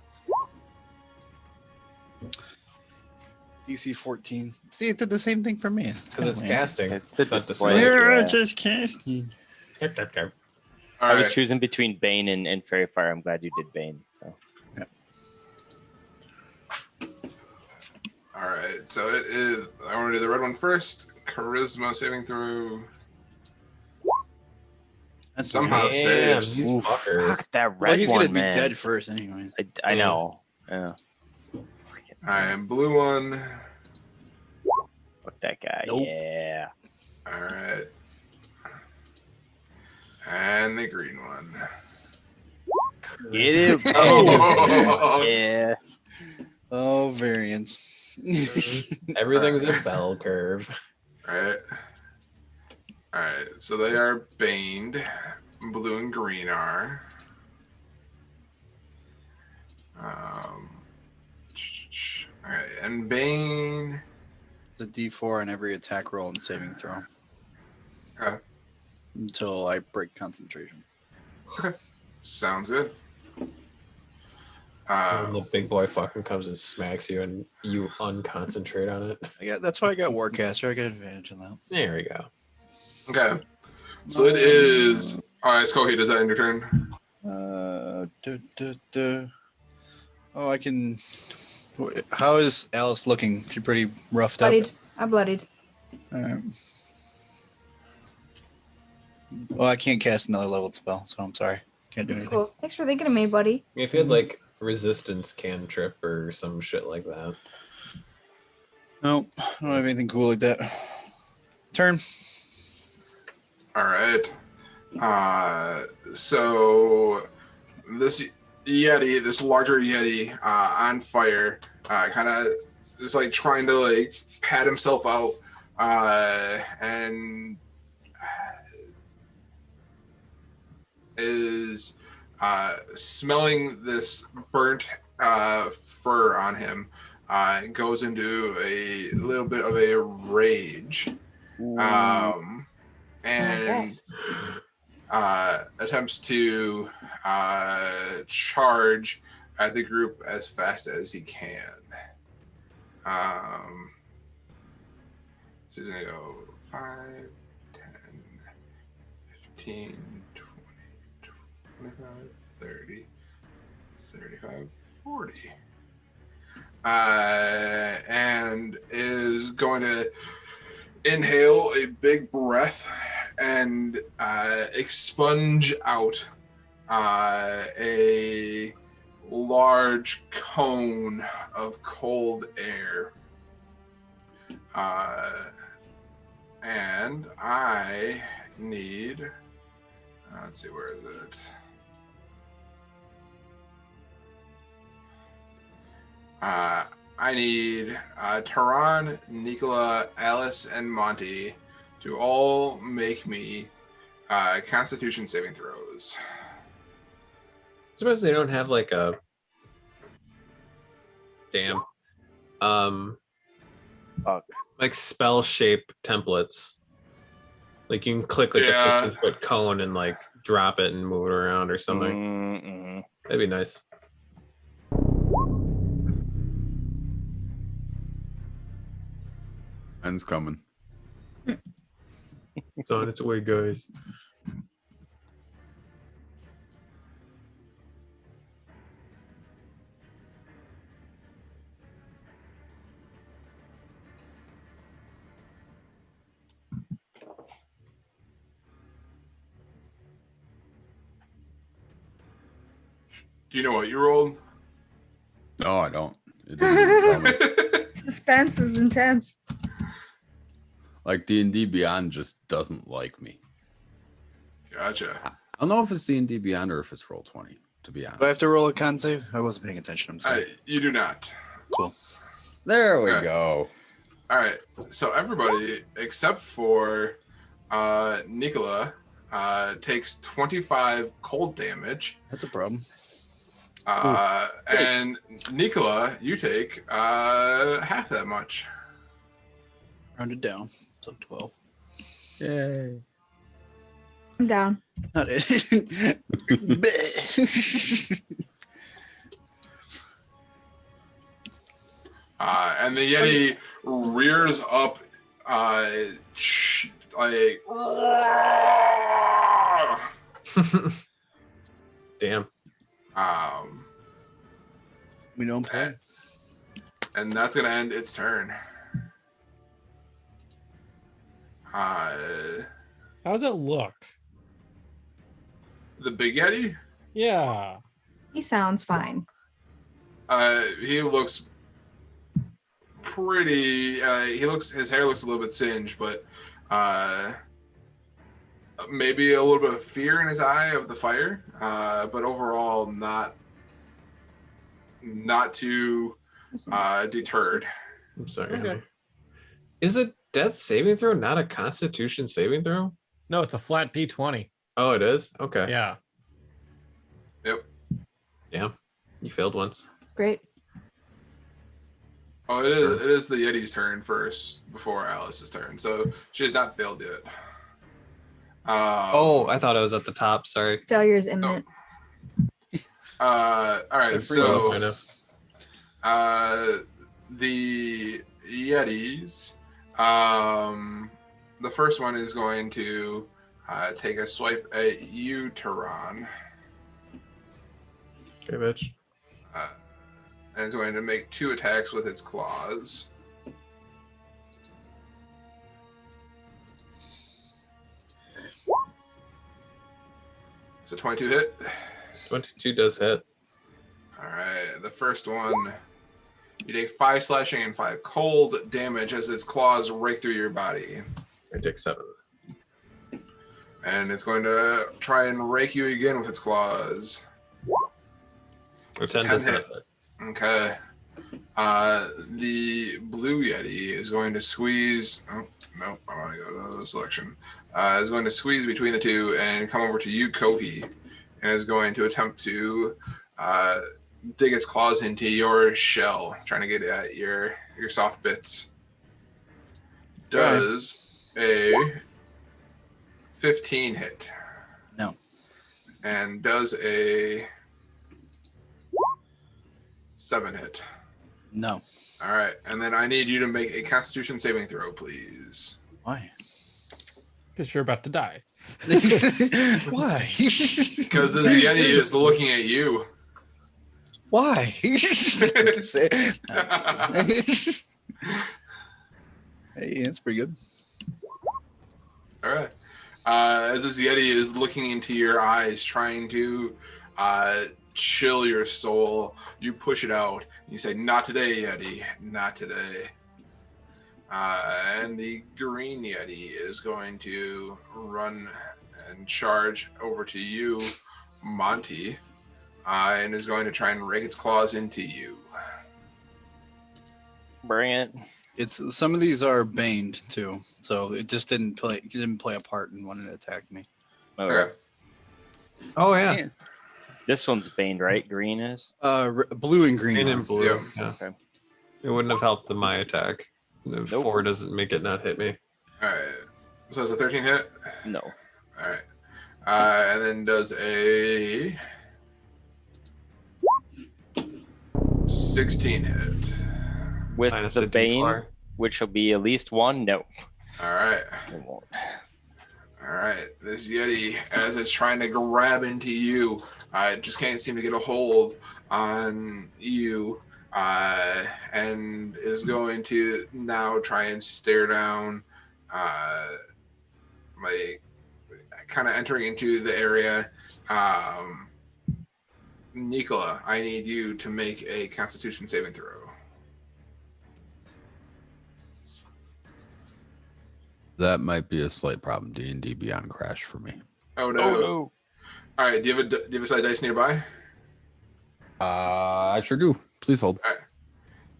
DC 14. See, it did the same thing for me. Because it's casting. It's the It's not display. display. Yeah. just casting. All I was right. choosing between Bane and Fairy Fire. I'm glad you did Bane. So All right. So it is. I want to do the red one first. Charisma saving throw. That's Somehow weird. saves. These Ooh, fuckers. fuck that red Well, he's one, gonna be man. dead first anyway. I know. Yeah. I am blue one. Fuck that guy. Nope. Yeah. All right. And the green one. Get it. Oh. Yeah. Oh, variance. Everything's a bell curve. All right. All right. So they are baned. Blue and green are. All right. And bane. It's a D4 on every attack roll and saving throw. Okay. Until I break concentration. Sounds good. When the big boy fucking comes and smacks you and you unconcentrate on it. That's why I got Warcaster. I got advantage on that. There we go. Okay. So it is. All right, Skokie, does that end your turn? Oh, I can. How is Alice looking? She pretty roughed up. Bloodied. I'm bloodied. Well, I can't cast another leveled spell, so I'm sorry. Can't do That's anything. cool. Thanks for thinking of me, buddy. If you had like resistance cantrip or some shit like that. No, I don't have anything cool like that. Turn. All right. So this Yeti, this larger Yeti, on fire, kind of is like trying to like pat himself out, and is smelling this burnt fur on him. Goes into a little bit of a rage. And attempts to charge at the group as fast as he can. So he's going to go 5, 10, 15, 20, 25, 30, 35, 40. And is going to inhale a big breath and expunge out a large cone of cold air. And I need, let's see, where is it? I need Taran, Nicola, Alice, and Monty to all make me Constitution saving throws. Suppose they don't have like a damn Fuck. like spell shape templates. Like you can click like a 15-foot cone and like drop it and move it around or something. Mm-mm. That'd be nice. End's coming. It's on its way, guys. Do you know what you rolled? No, I don't. It didn't even tell me. Suspense is intense. Like D&D Beyond just doesn't like me. Gotcha. I don't know if it's D&D Beyond or if it's Roll20, to be honest. Do I have to roll a con save? I wasn't paying attention. I'm sorry. You do not. Cool. There we Okay. go. All right. So everybody except for Nicola takes 25 cold damage. That's a problem. And Nicola, you take half that much. Rounded down. So 12. Yay. I'm down. Not it. And the Yeti rears up like Damn. We don't play. and that's gonna end its turn. How does it look? The big Yeti, Yeah. He sounds fine. he looks pretty. His hair looks a little bit singed, but maybe a little bit of fear in his eye of the fire. But overall, not too deterred. I'm sorry. Okay. honey. Is a death saving throw not a Constitution saving throw? No, it's a flat D20. Oh, it is? Okay. Yeah. Yep. Yeah. You failed once. Great. Oh, it is. It is the Yeti's turn first before Alice's turn, so she has not failed yet. Oh, I thought I was at the top. Sorry. Failure is imminent. All right. Good for you, So, kind of. the Yetis. The first one is going to take a swipe at you, Taran, Okay, bitch. and it's going to make 2 attacks with its claws. It's a 22 hit. 22 does hit. All right, the first one, you take 5 slashing and 5 cold damage as its claws rake through your body. I take 7. And it's going to try and rake you again with its claws. Or 10 10 does hit. not hit. Okay. The blue Yeti is going to squeeze. Oh, no, I want to go to the selection. Is going to squeeze between the two and come over to you, Kohi, and is going to attempt to dig its claws into your shell, trying to get at your soft bits. Does a 15 hit? No. And does a 7 hit? No. All right, and then I need you to make a Constitution saving throw, please. Why? Because you're about to die. Why? Because this Yeti is looking at you. Why? Hey, that's pretty good. All right. As this Yeti is looking into your eyes, trying to chill your soul, you push it out. You say, "Not today, Yeti. Not today." And the green Yeti is going to run and charge over to you, Monty, and is going to try and rake its claws into you. Bring it. It's some of these are baned too, so it just didn't play a part in when it attacked me. Okay. Oh yeah. Man. This one's baned, right? Green is. Blue and green. Green are. and blue. Yeah. Yeah. Okay. It wouldn't have helped my attack. The Nope. 4 doesn't make it not hit me. All right. So it's a 13 hit. No. All right. And then does a 16 hit. With Minus the a bane, D4. which will be at least 1. No. All right. It won't. All right. This Yeti, as it's trying to grab into you, just can't seem to get a hold on you, and is going to now try and stare down, like kind of entering into the area. Nicola, I need you to make a Constitution saving throw. That might be a slight problem. D&D Beyond Crash for me. Oh no! Oh no. All right. Do you have a side dice nearby? I sure do. Please hold. All right.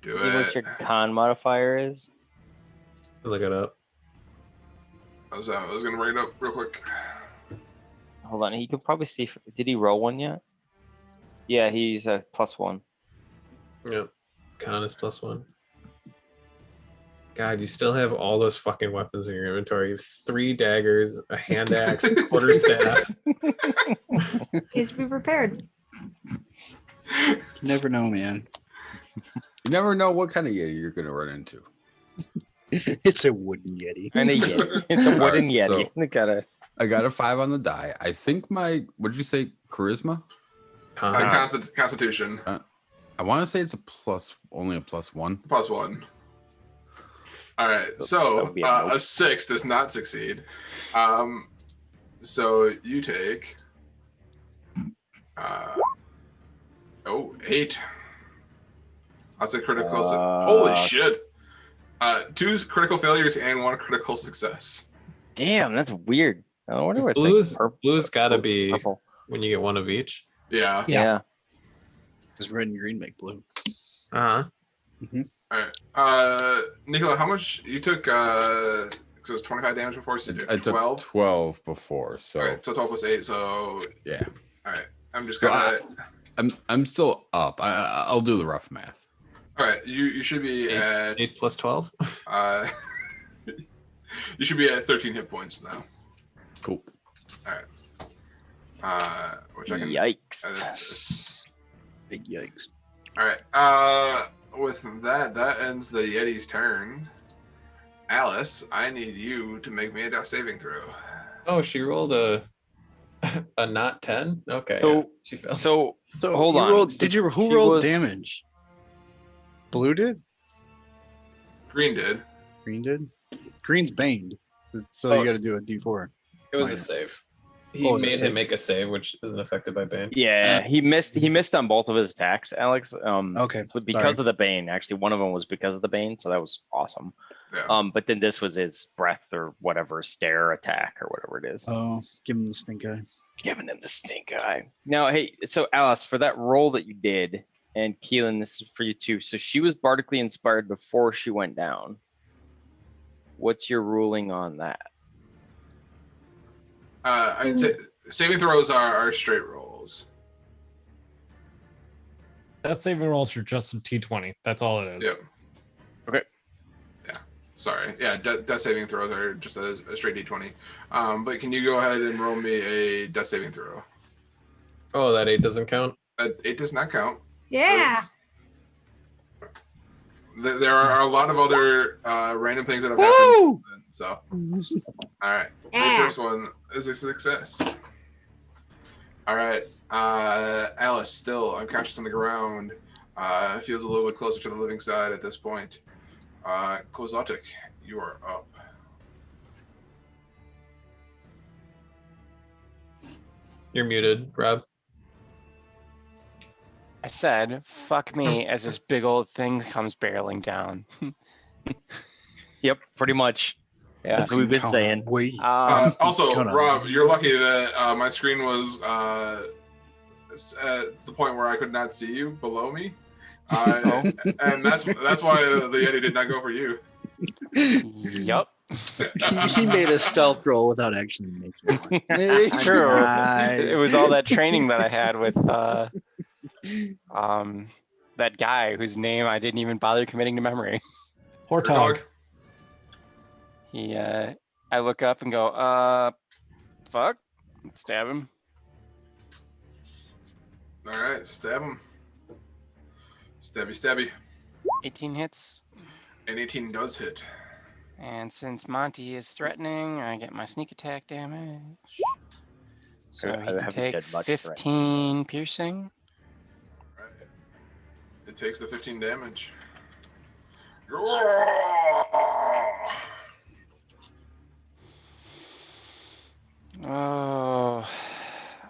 Do You know what it. your con modifier is? Look it up. I was gonna bring it up real quick. Hold on. He could probably see. Did he roll one yet? Yeah, he's a +1. Yep. Con is +1. God, you still have all those fucking weapons in your inventory. You have 3 daggers, a hand axe, a quarterstaff. Please be prepared. You never know, man. You never know what kind of Yeti you're going to run into. It's a wooden Yeti. And a Yeti. It's a wooden Alright, Yeti. so- Gotta. I got a 5 on the die. I think what did you say? Charisma? Con. Constitution I want to say it's only a +1. +1. All right, That so would be a nope. a 6 does not succeed. So you take 8. That's a critical. Holy shit! 2 critical failures and 1 critical success. Damn, that's weird. I wonder what Blue's got to be purple. when you get 1 of each. Yeah. Yeah. Because red and green make blue. Uh-huh. All right. Nicola, how much you took? So it was 25 damage before. So you I took took 12. 12 before, so All right, so 12 plus 8. So yeah. all right. I'm just So gonna. I'm still up. I'll do the rough math. All right. You should be 8, at. 8 plus 12? You should be at 13 hit points now. Cool. Which I can. Yikes. Big yikes. All right. With that ends the Yeti's turn. Alice, I need you to make me a death saving throw. Oh, she rolled a not 10? Okay. So- yeah, she failed. So So hold you on. Rolled, So who she rolled was- damage? Blue did? Green did. Green did? Green's baned. So Oh. you got to do a D4. It was minus. a save. He Oh, it was a made save. him make a save, which isn't affected by Bane. Yeah, he missed on both of his attacks, Alex. Okay. But because of the Bane, actually, one of them was because of the Bane, so that was awesome. Yeah. But then this was his breath or whatever, stare attack or whatever it is. Oh, give him the stink eye. Giving him the stink eye. Now, hey, so Alice, for that roll that you did, and Keelan, this is for you too. So she was bardically inspired before she went down. What's your ruling on that? I'd say saving throws are straight rolls. That saving rolls are just a T20. That's all it is. Yep. Okay. Yeah. Sorry. Yeah. Death saving throws are just a straight D20. But can you go ahead and roll me a death saving throw? Oh, that 8 doesn't count? 8 does not count. Yeah. There are a lot of other random things that have happened. Since then, so, all right. The Yeah. first one is a success. All right. Alice, still unconscious on the ground, feels a little bit closer to the living side at this point. Kozotic, you are up. You're muted, Rob. I said, fuck me, as this big old thing comes barreling down. Yep, pretty much. Yeah. That's what we've been saying. Wait. Also, Hold on. Rob, you're lucky that my screen was at the point where I could not see you below me. And that's why the Yeti did not go for you. Yup. He made a stealth roll without actually making one. True. Nice. It was all that training that I had with that guy whose name I didn't even bother committing to memory. Hortog. He I look up and go, fuck, stab him. All right, stab him. Stabby, stabby. 18 hits. And 18 does hit. And since Monty is threatening, I get my sneak attack damage. So I he can haven't take done much 15 piercing. Right. It takes the 15 damage. Oh,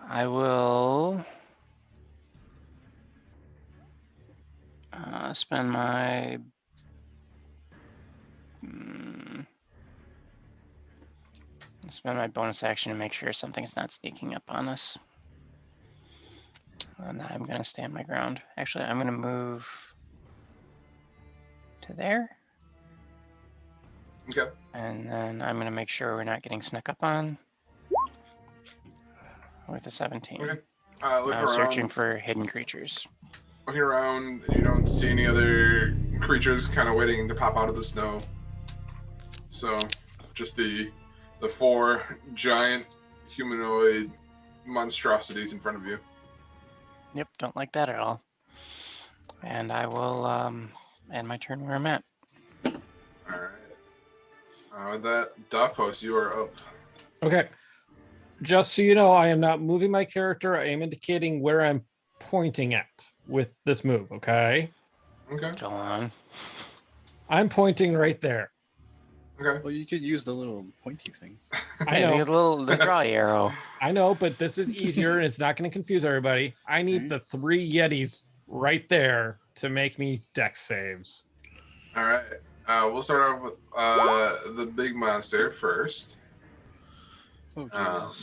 I will spend my bonus action to make sure something's not sneaking up on us. And I'm gonna stand my ground. Actually, I'm gonna move to there. Okay. And then I'm gonna make sure we're not getting snuck up on with a 17. Okay. Look I'm around. searching for hidden creatures. Looking around, you don't see any other creatures kind of waiting to pop out of the snow. So, just the 4 giant humanoid monstrosities in front of you. Yep, don't like that at all. And I will end my turn where I'm at. All right. With that, Doffpost, you are up. Okay. Just so you know, I am not moving my character. I am indicating where I'm pointing at with this move, okay? Okay. Go on. I'm pointing right there. Okay. Well, you could use the little pointy thing. I Hey, know. the little draw arrow. I know, but this is easier and it's not going to confuse everybody. I need the 3 Yetis right there to make me dex saves. All right. We'll start off with the big monster first. Oh,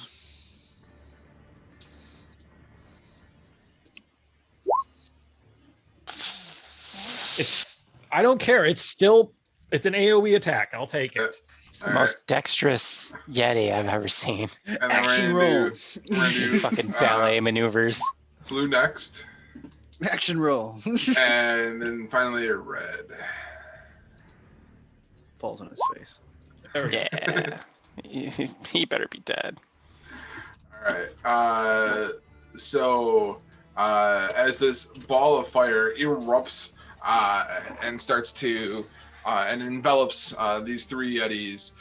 Jesus. I don't care. It's an AoE attack. I'll take it. It's the most dexterous Yeti I've ever seen. And then Action we're roll. gonna do Fucking ballet maneuvers. blue next, Action roll. and then finally a red. Falls on his face. Yeah. He better be dead. All right. So as this ball of fire erupts and starts to and envelops these 3 Yetis,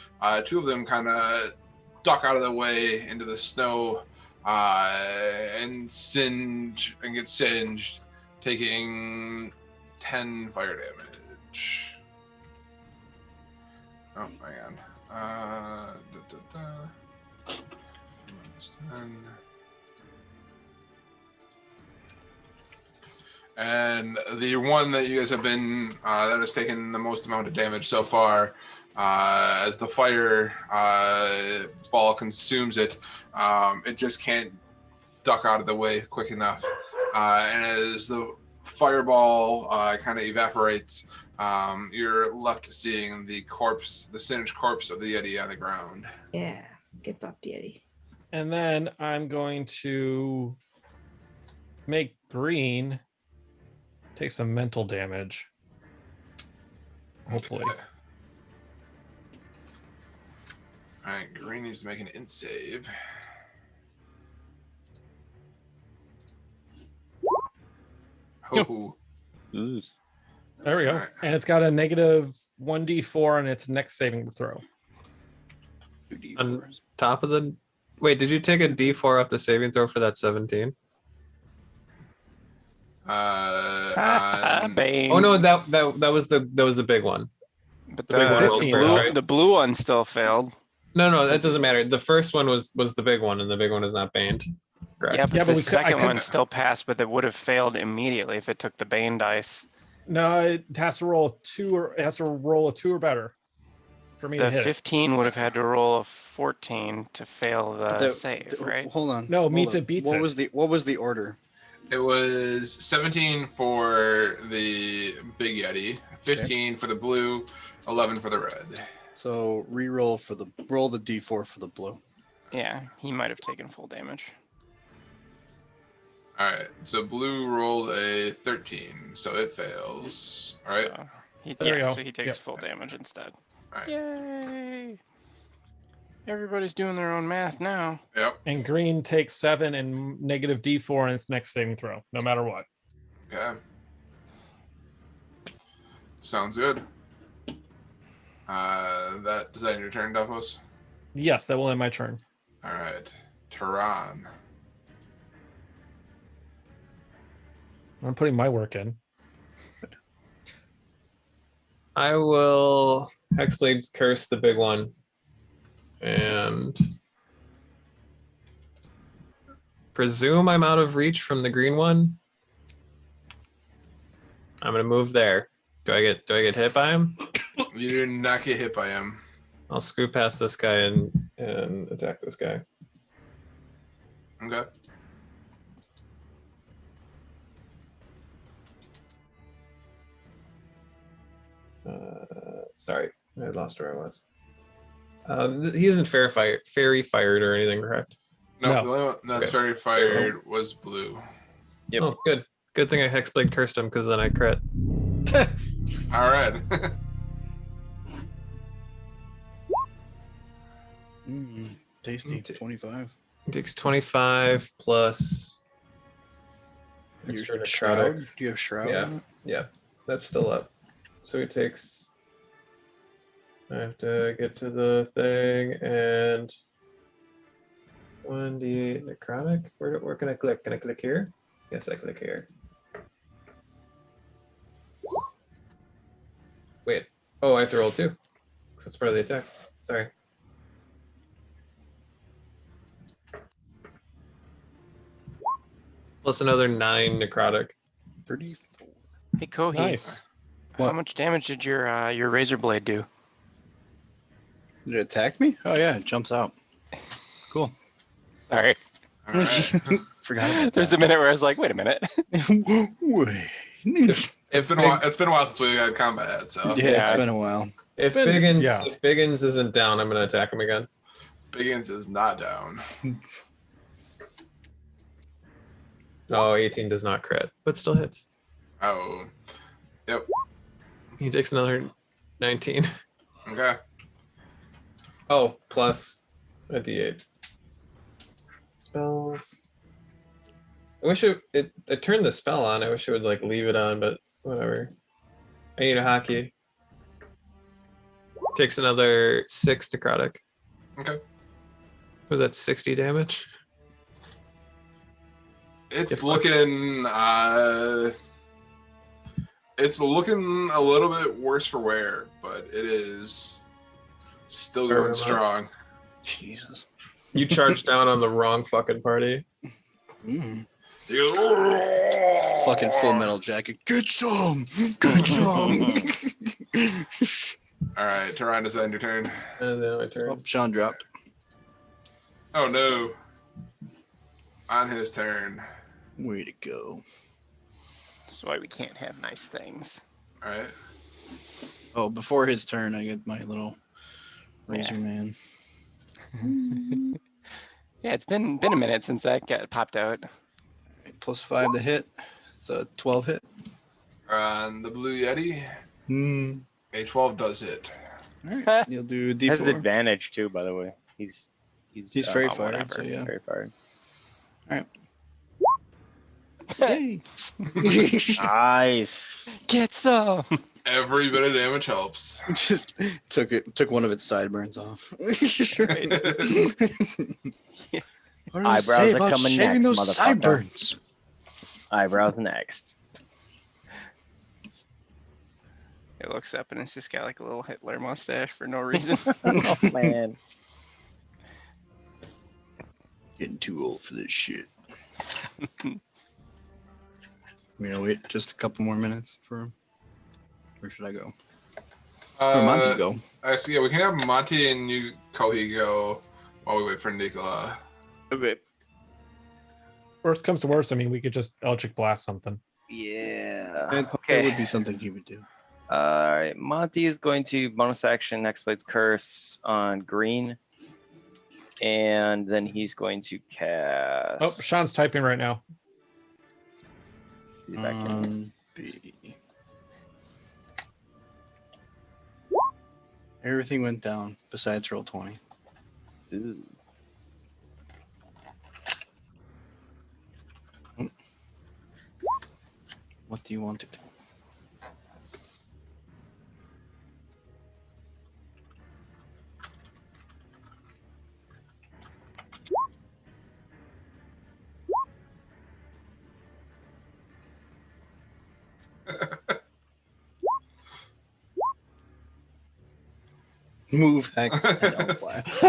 2 of them kind of duck out of the way into the snow and get singed, taking 10 fire damage. Oh, hang on. -10. And the one that you guys have been that has taken the most amount of damage so far, as the fire ball consumes it, it just can't duck out of the way quick enough. And as the fireball kind of evaporates, you're left seeing the singed corpse of the Yeti on the ground. Yeah, get fucked, Yeti. And then I'm going to make green take some mental damage. Hopefully. Okay. All right, green needs to make an int save. Oh, There we go. Alright. And it's got a negative 1d4 on its next saving throw. 2d4. On top of the... Wait, did you take a D4 off the saving throw for that 17? Bane. Oh no, that was the big one. But the big one rolled first, right? the blue one still failed. No, that doesn't matter. The first one was the big one, and the big one is not banned. Correct. Yeah, but Yeah, the but I second couldn't- one still passed, but it would have failed immediately if it took the Bane dice. No, it has to roll a 2 or it has to roll a 2 or better for me to The hit it. 15 would have had to roll a 14 to fail the The- save, the- right? Hold on. No, hold meets on. it, beats what it. was the order? It was 17 for the big Yeti, 15 for the blue, 11 for the red. So re-roll for the roll the d4 for the blue. Yeah, he might have taken full damage. All right, so blue rolled a 13, so it fails. All right, So There we go. so he takes Yep. full damage instead. all right. Yay! Everybody's doing their own math now. Yep. And green takes 7 and negative d4 in its next saving throw, no matter what. Yeah. Sounds good. Does that end your turn, Duffos? Yes, that will end my turn. All right, Tehran. I'm putting my work in. I will Hexblade's curse the big one, and presume I'm out of reach from the green one. I'm gonna move there. Do I get hit by him? You did not get hit by him. I'll scoot past this guy and attack this guy. Okay. Sorry, I lost where I was. He isn't fairy fired or anything, correct? No, No. the only one that's Okay. very fired was blue. Yep. Oh, good. Good thing I Hexblade cursed him because then I crit. All right. Tasty. Okay. 25. He takes 25 plus extra Your necrotic. shroud? Do you have shroud? Yeah. on it? Yeah, that's still up. So he takes. I have to get to the thing and 1d necrotic. Where can I click? Can I click here? Yes, I click here. Wait. Oh, I have to roll 2. That's part of the attack. Sorry. Plus another 9 necrotic. 34. Hey, Kohi, Nice. how What? much damage did your razor blade do? Did it attack me? Oh yeah, it jumps out. Cool. Sorry. All right. Forgot about There's a minute where I was like, wait a minute. that. Wait. It's been a while. It's been a while since we had combat, so Yeah, it's Yeah. been a while. If But- Biggins, yeah. if Biggins isn't down, I'm gonna attack him again. Biggins is not down. Oh, 18 does not crit, but still hits. Oh, yep. He takes another 19. Okay. Oh, plus a d8. Spells. I wish it turned the spell on. I wish it would like leave it on, but whatever. I need a hockey. Takes another 6 necrotic. Okay. Was that 60 damage? It's If- looking. It's looking a little bit worse for wear, but it is still Fair going enough. strong. Jesus. You charged down on the wrong fucking party. Mm. It's Fucking Full Metal Jacket. Get some. Get some. All right, Tehran, does that end your turn? And then my turn. Oh, Sean dropped. Oh no. On his turn. Way to go. That's why we can't have nice things. All right. Oh, before his turn, I get my little razor man. Yeah, it's been a minute since that got popped out. +5 to hit. It's a 12 hit. On the blue Yeti, Hmm. a 12 does hit. All right. You'll do Has an D4. advantage too, by the way. He's He's very oh, fired, whatever. so yeah. very fired. Yay. Nice. Get some. Every bit of damage helps. Just took one of its sideburns off. What did I Eyebrows say are about coming shaving next, those motherfucker. sideburns? Eyebrows next. It looks up and it's just got like a little Hitler mustache for no reason. Oh man. Getting too old for this shit. Wait just a couple more minutes for him. Where should I go? Where Monty go? Actually, yeah, we can have Monty and you, Kohi, go while we wait for Nicola. Okay. Worst comes to worst, I mean, we could just Eldritch Blast something. Yeah. That Okay. would be something he would do. All right. Monty is going to bonus action Hexblade's Curse on green. And then he's going to cast. Oh, Sean's typing right now. Be back in. B. Everything went down besides roll 20. Ooh. What do you want to do? Move Hex and Blast.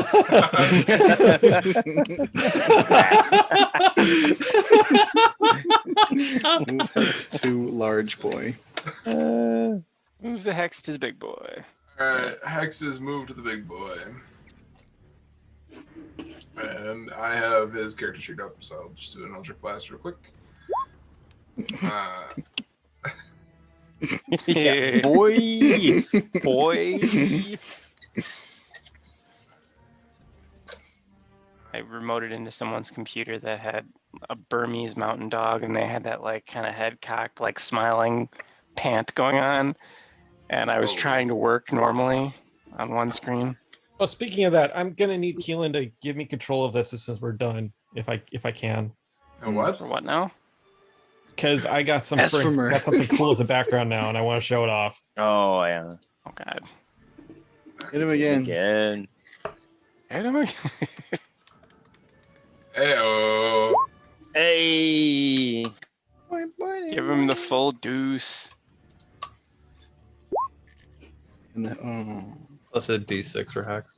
Move Hex to large boy. Moves the hex to the big boy. Alright, Hex is moved to the big boy. And I have his character sheet up, so I'll just do an Eldritch Blast real quick. Yeah, boy. Boy. I remoted into someone's computer that had a Burmese mountain dog, and they had that like kind of head cocked, like smiling pant going on. And I was trying to work normally on one screen. Well, speaking of that, I'm gonna need Keelan to give me control of this as soon as we're done, if I can, And what? For what now? because I got some Esphmer. got something cool as a background now, and I want to show it off. Oh yeah. Oh God. Hit him again. Again. Hit him again. Heyo. Hey. Give him the full deuce. And the, oh. Plus a D6 for Hex.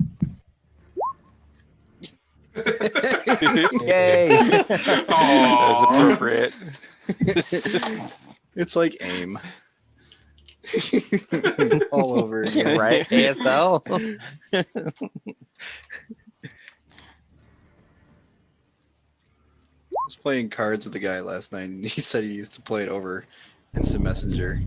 Yay. That was Aw. appropriate. It's like aim. All over again. Right, ASL. I was playing cards with the guy last night, and he said he used to play it over Instant Messenger.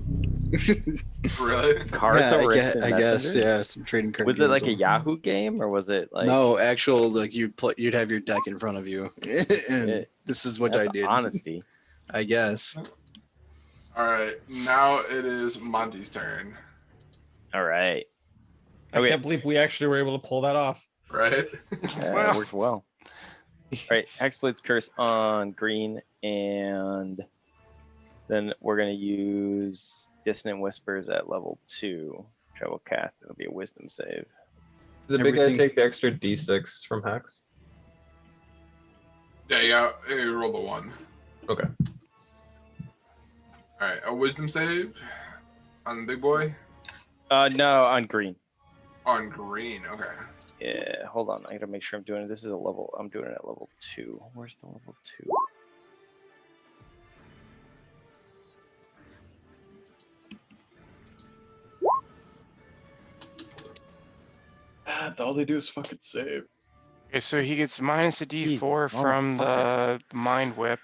Really? Cards yeah, over I Instant guess, Messenger? yeah, some trading card. Was it games like a over- Yahoo game or was it like? No, actual like you'd have your deck in front of you, and Shit. this is what That's I did. Honesty. I guess. Alright, now it is Monty's turn. All right. I Okay. can't believe we actually were able to pull that off. Right? Yeah, Well. it worked well. All right, Hexblade's Curse on green, and then we're gonna use Dissonant Whispers at level 2. Which I will cast. It'll be a Wisdom save. Did the big guy Everything- take the extra D6 from Hex? Yeah, you rolled a 1. Okay. Alright, a wisdom save on the big boy. No, on green. On green, okay. Yeah, hold on. I gotta make sure I'm doing it. This is a level. I'm doing it at level 2. Where's the level 2? All they do is fucking save. Okay, so he gets minus a D4 from the Mind Whip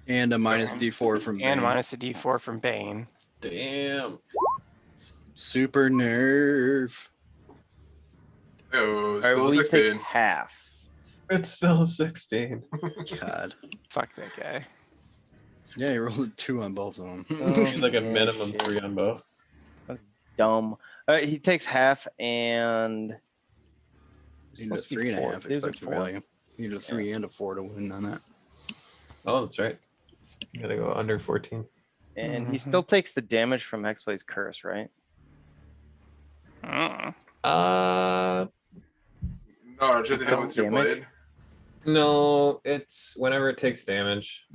And a minus D4 from and Bane. minus a D4 from Bane. Damn. Super nerve. Oh, All right, still well, you take 16. half. It's still 16. God. Fuck that guy. Yeah, he rolled a 2 on both of them. Like a Yeah, minimum shit. 3 on both. Dumb. He takes half and. You need a Supposed to be 3.5 4. There's a expected 4. value. You need a 3 and a 4 to win on that. Oh, that's right. You gotta go under 14. And he Mhm. still takes the damage from Hexblade's Curse, right? Uh, Uh, No, just hit with your Damage? blade. no, it's whenever it takes damage.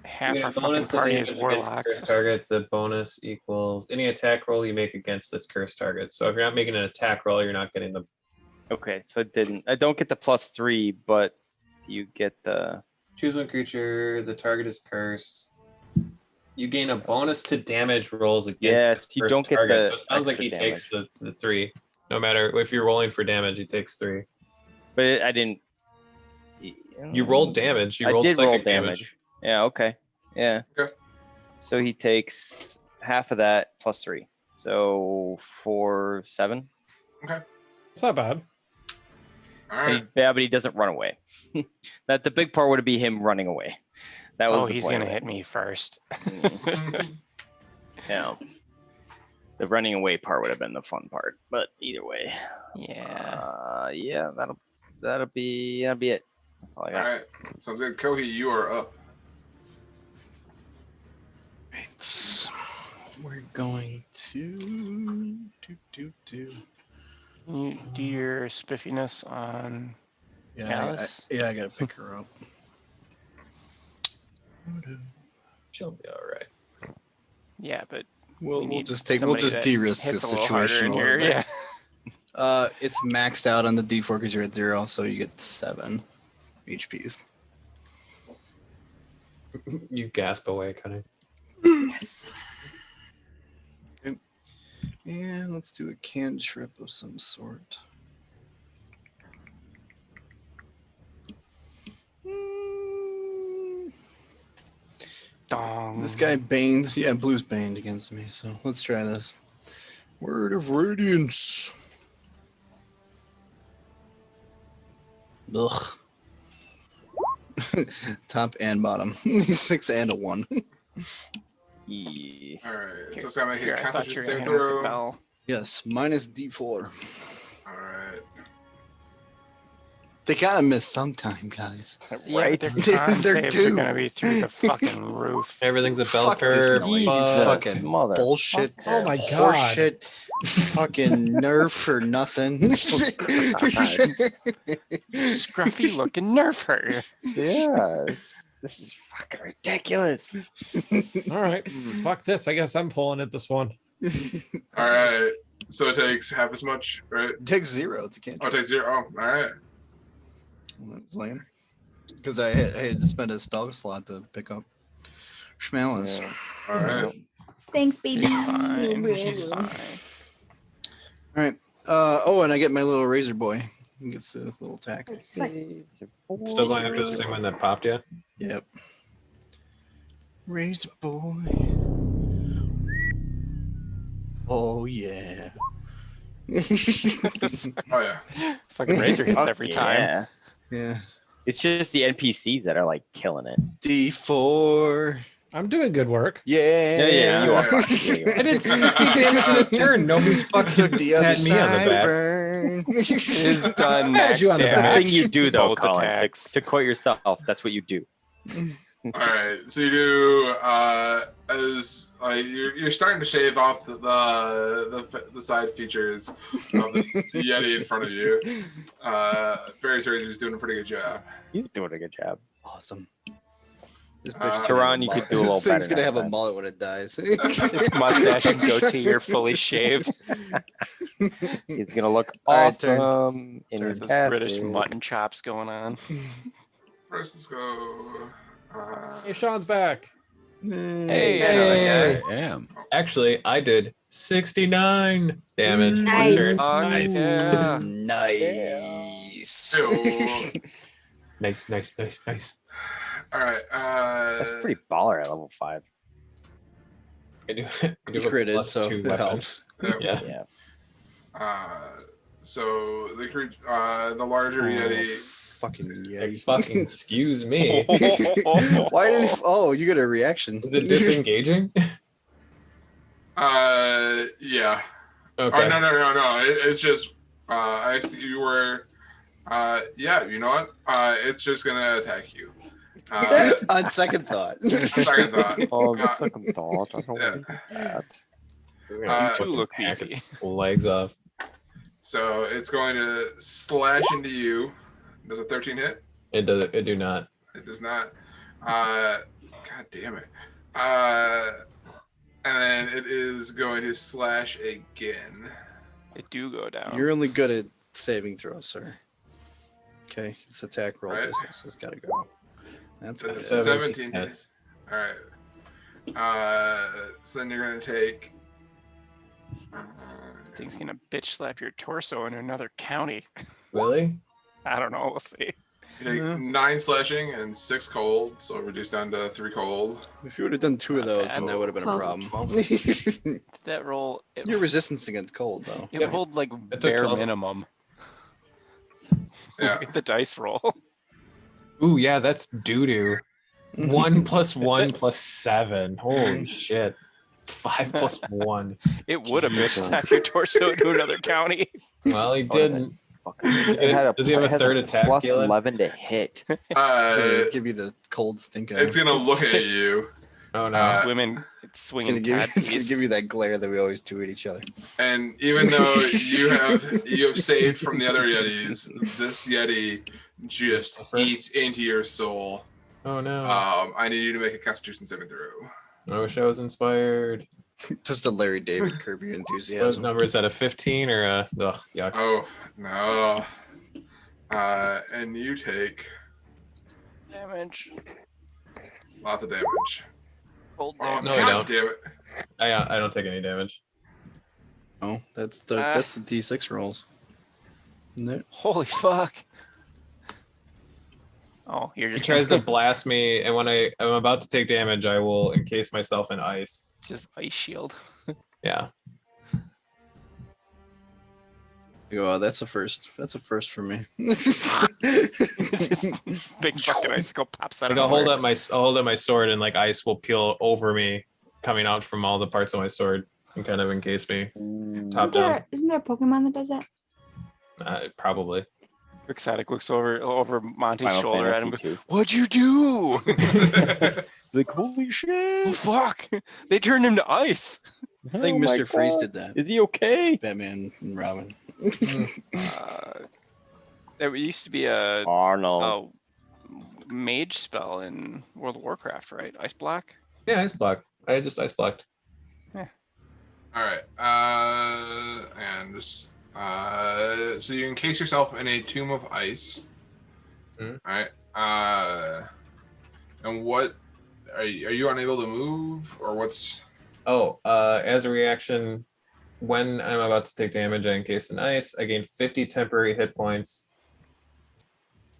Half You our get a bonus fucking to party is damage against warlocks. cursed target. The bonus equals any attack roll you make against the cursed target. So if you're not making an attack roll, you're not getting the. Okay, so I don't get the +3, but you get the. Choose one creature. The target is cursed. You gain a bonus to damage rolls against Yes, the you cursed don't get target. the So it sounds like extra he takes the 3. No matter if you're rolling for damage, he takes 3. But I didn't. You rolled damage. You I rolled did roll psychic damage. Yeah. Okay. Yeah. Okay. So he takes half of that +3. So 4, 7. It's not bad. All And right. yeah, but he doesn't run away. That the big part would be him running away. That was Oh, the he's point gonna of it. hit me first. Yeah. The running away part would have been the fun part, but either way. Yeah. Yeah, that'll be it. That's all I All got. right. Sounds good. Kohi, you are up. Right. We're going to do. You do your spiffiness on Alice? I gotta pick her up. She'll be all right. Yeah, but We'll need just somebody that de-risk hits the a little harder situation a in little here, bit. yeah. It's maxed out on the D4 because you're at 0, so you get 7 HPs. You gasp away, Cunning. Yes. And let's do a cantrip of some sort. Dong. This guy baned, yeah, Blue's baned against me, so let's try this. Word of Radiance. Ugh. Top and bottom. 6 and a 1. Yeah. All right. Here- So it's gonna make Here, a I thought you Constitution were saving gonna hit with the throw. bell. Yes, minus D4. All right. They gotta miss sometime, guys. Yeah, but their They're con saves are due. gonna be through the fucking roof. Everything's a bell Fuck this curve. noise. Jesus, Fucking mother bullshit. fucker. Oh my god. Horseshit. Fucking nerf for nothing. Scruffy looking nerf her. Yes. This is fucking ridiculous. All right. Fuck this. I guess I'm pulling at this one. All right. So it takes half as much, right? It takes 0. It's a Oh, it cantrip. takes 0. Oh, all right. Well, that was lame. Because I had to spend a spell slot to pick up Schmalis. All right. Thanks, baby. She's fine. She's fine. All right. And I get my little razor boy. He gets a little attack. That's nice. Still going after the same one that popped you. Yep. Razor boy. Oh yeah. Oh yeah. Fucking razor hits every time. Yeah. Yeah. It's just the NPCs that are like killing it. D4. I'm doing good work. Yeah. Yeah, you are. Yeah. Yeah, you are. I did 60 damage in a turn. Nobody fucking Took the other pat me on the side back. burn. Is done. Pat Max you on the The back. damage. thing you do though, Both Colin, attacks. to quote yourself, that's what you do. All right. So you do as like you're starting to shave off the side features of the Yeti in front of you. Barry's Razor's doing a pretty good job. He's doing a good job. Awesome. This Uh, bitch Tehran, you could do a little This thing's better gonna have next a time. mullet when it dies. Its mustache and goatee are fully shaved. He's gonna look All right, turn. awesome in Turn. his Those British casket. mutton chops going on. First, let's go. Hey, Sean's back. Hey, I know that I am. Actually, I did 69 damage. One Nice. turn. Fuck Nice. yeah. Nice. Ew. Nice. All right. That's pretty baller at level 5. I do You have a critted, plus so 2 that weapon. helps. Yeah. Yeah. So the larger Yeti. Fucking Like, Yeti. fucking excuse me. Why did he? Oh, you got a reaction. Is it disengaging? Yeah. Okay. Oh no. It's just you were. Yeah. You know what? It's just gonna attack you. On second thought. Second thought. Oh, the second thought. I don't Yeah. want to do that. Uh, You look Hack beefy. its legs off. So it's going to slash into you. Does a 13 hit? It does. It do not. It does not. God damn it. And then it is going to slash again. It do go down. You're only good at saving throws, sir. Okay, it's attack roll Right. business. It's got to go. That's good. 17 hits. All right. So then you're going to take. Thing's gonna bitch slap your torso in another county. Really? I don't know. We'll see. You take Yeah. 9 slashing and 6 cold, so reduced down to 3 cold. If you would have done 2 of Not those, bad. then that would have been a Well, problem. That roll. It, Your resistance against cold, though. it rolled like took bare 12. minimum. Yeah. Look at the dice roll. Ooh, yeah, that's doo-doo. 1 + 1 + 7. Holy shit. 5 + 1. It would have bitch Jesus. slapped your torso into another county. Well, he Oh, that didn't. It had Does he have a it has third attack, plus Galen? 11 to hit. It's Uh, gonna give you the cold stink eye. it's going to look at you. Oh no. Swimming, it's It's swinging. gonna give you that glare that we always do at each other. And even though you have saved from the other Yetis, this Yeti just eats into your soul. Oh no. I need you to make a Constitution saving throw. I wish I was inspired. Just a Larry David Kirby What enthusiasm. number is that? A 15 or a yuck? Oh no! And you take Damage. lots of damage. Cold Oh, damage. No, I God don't. damn it! I don't take any damage. Oh, that's the D6 rolls. Isn't it? Holy fuck. Oh, you're He just tries to blast me, and when I'm about to take damage, I will encase myself in ice. just ice shield. Yeah. Oh, that's a first. That's a first for me. Big fucking icicle pops out Like of I'll hold nowhere. up my sword, and like ice will peel over me, coming out from all the parts of my sword, and kind of encase me. Top down. Isn't there a Pokemon that does that? Probably. Exotic looks over Monty's Final shoulder at him. Fantasy Goes, 2. What'd you do? Like, holy Oh shit! fuck! They turned him to ice. I think Oh my Mr. Freeze God. did that. Is he okay? Batman and Robin. There used to be a Arnold. mage spell in World of Warcraft, right? Ice block. Yeah, ice block. I just ice blocked. All right. And just so you encase yourself in a tomb of ice. Mhm. All right. And what are you unable to move, or what's? Oh, as a reaction, when I'm about to take damage, I encase in ice. I gain 50 temporary hit points,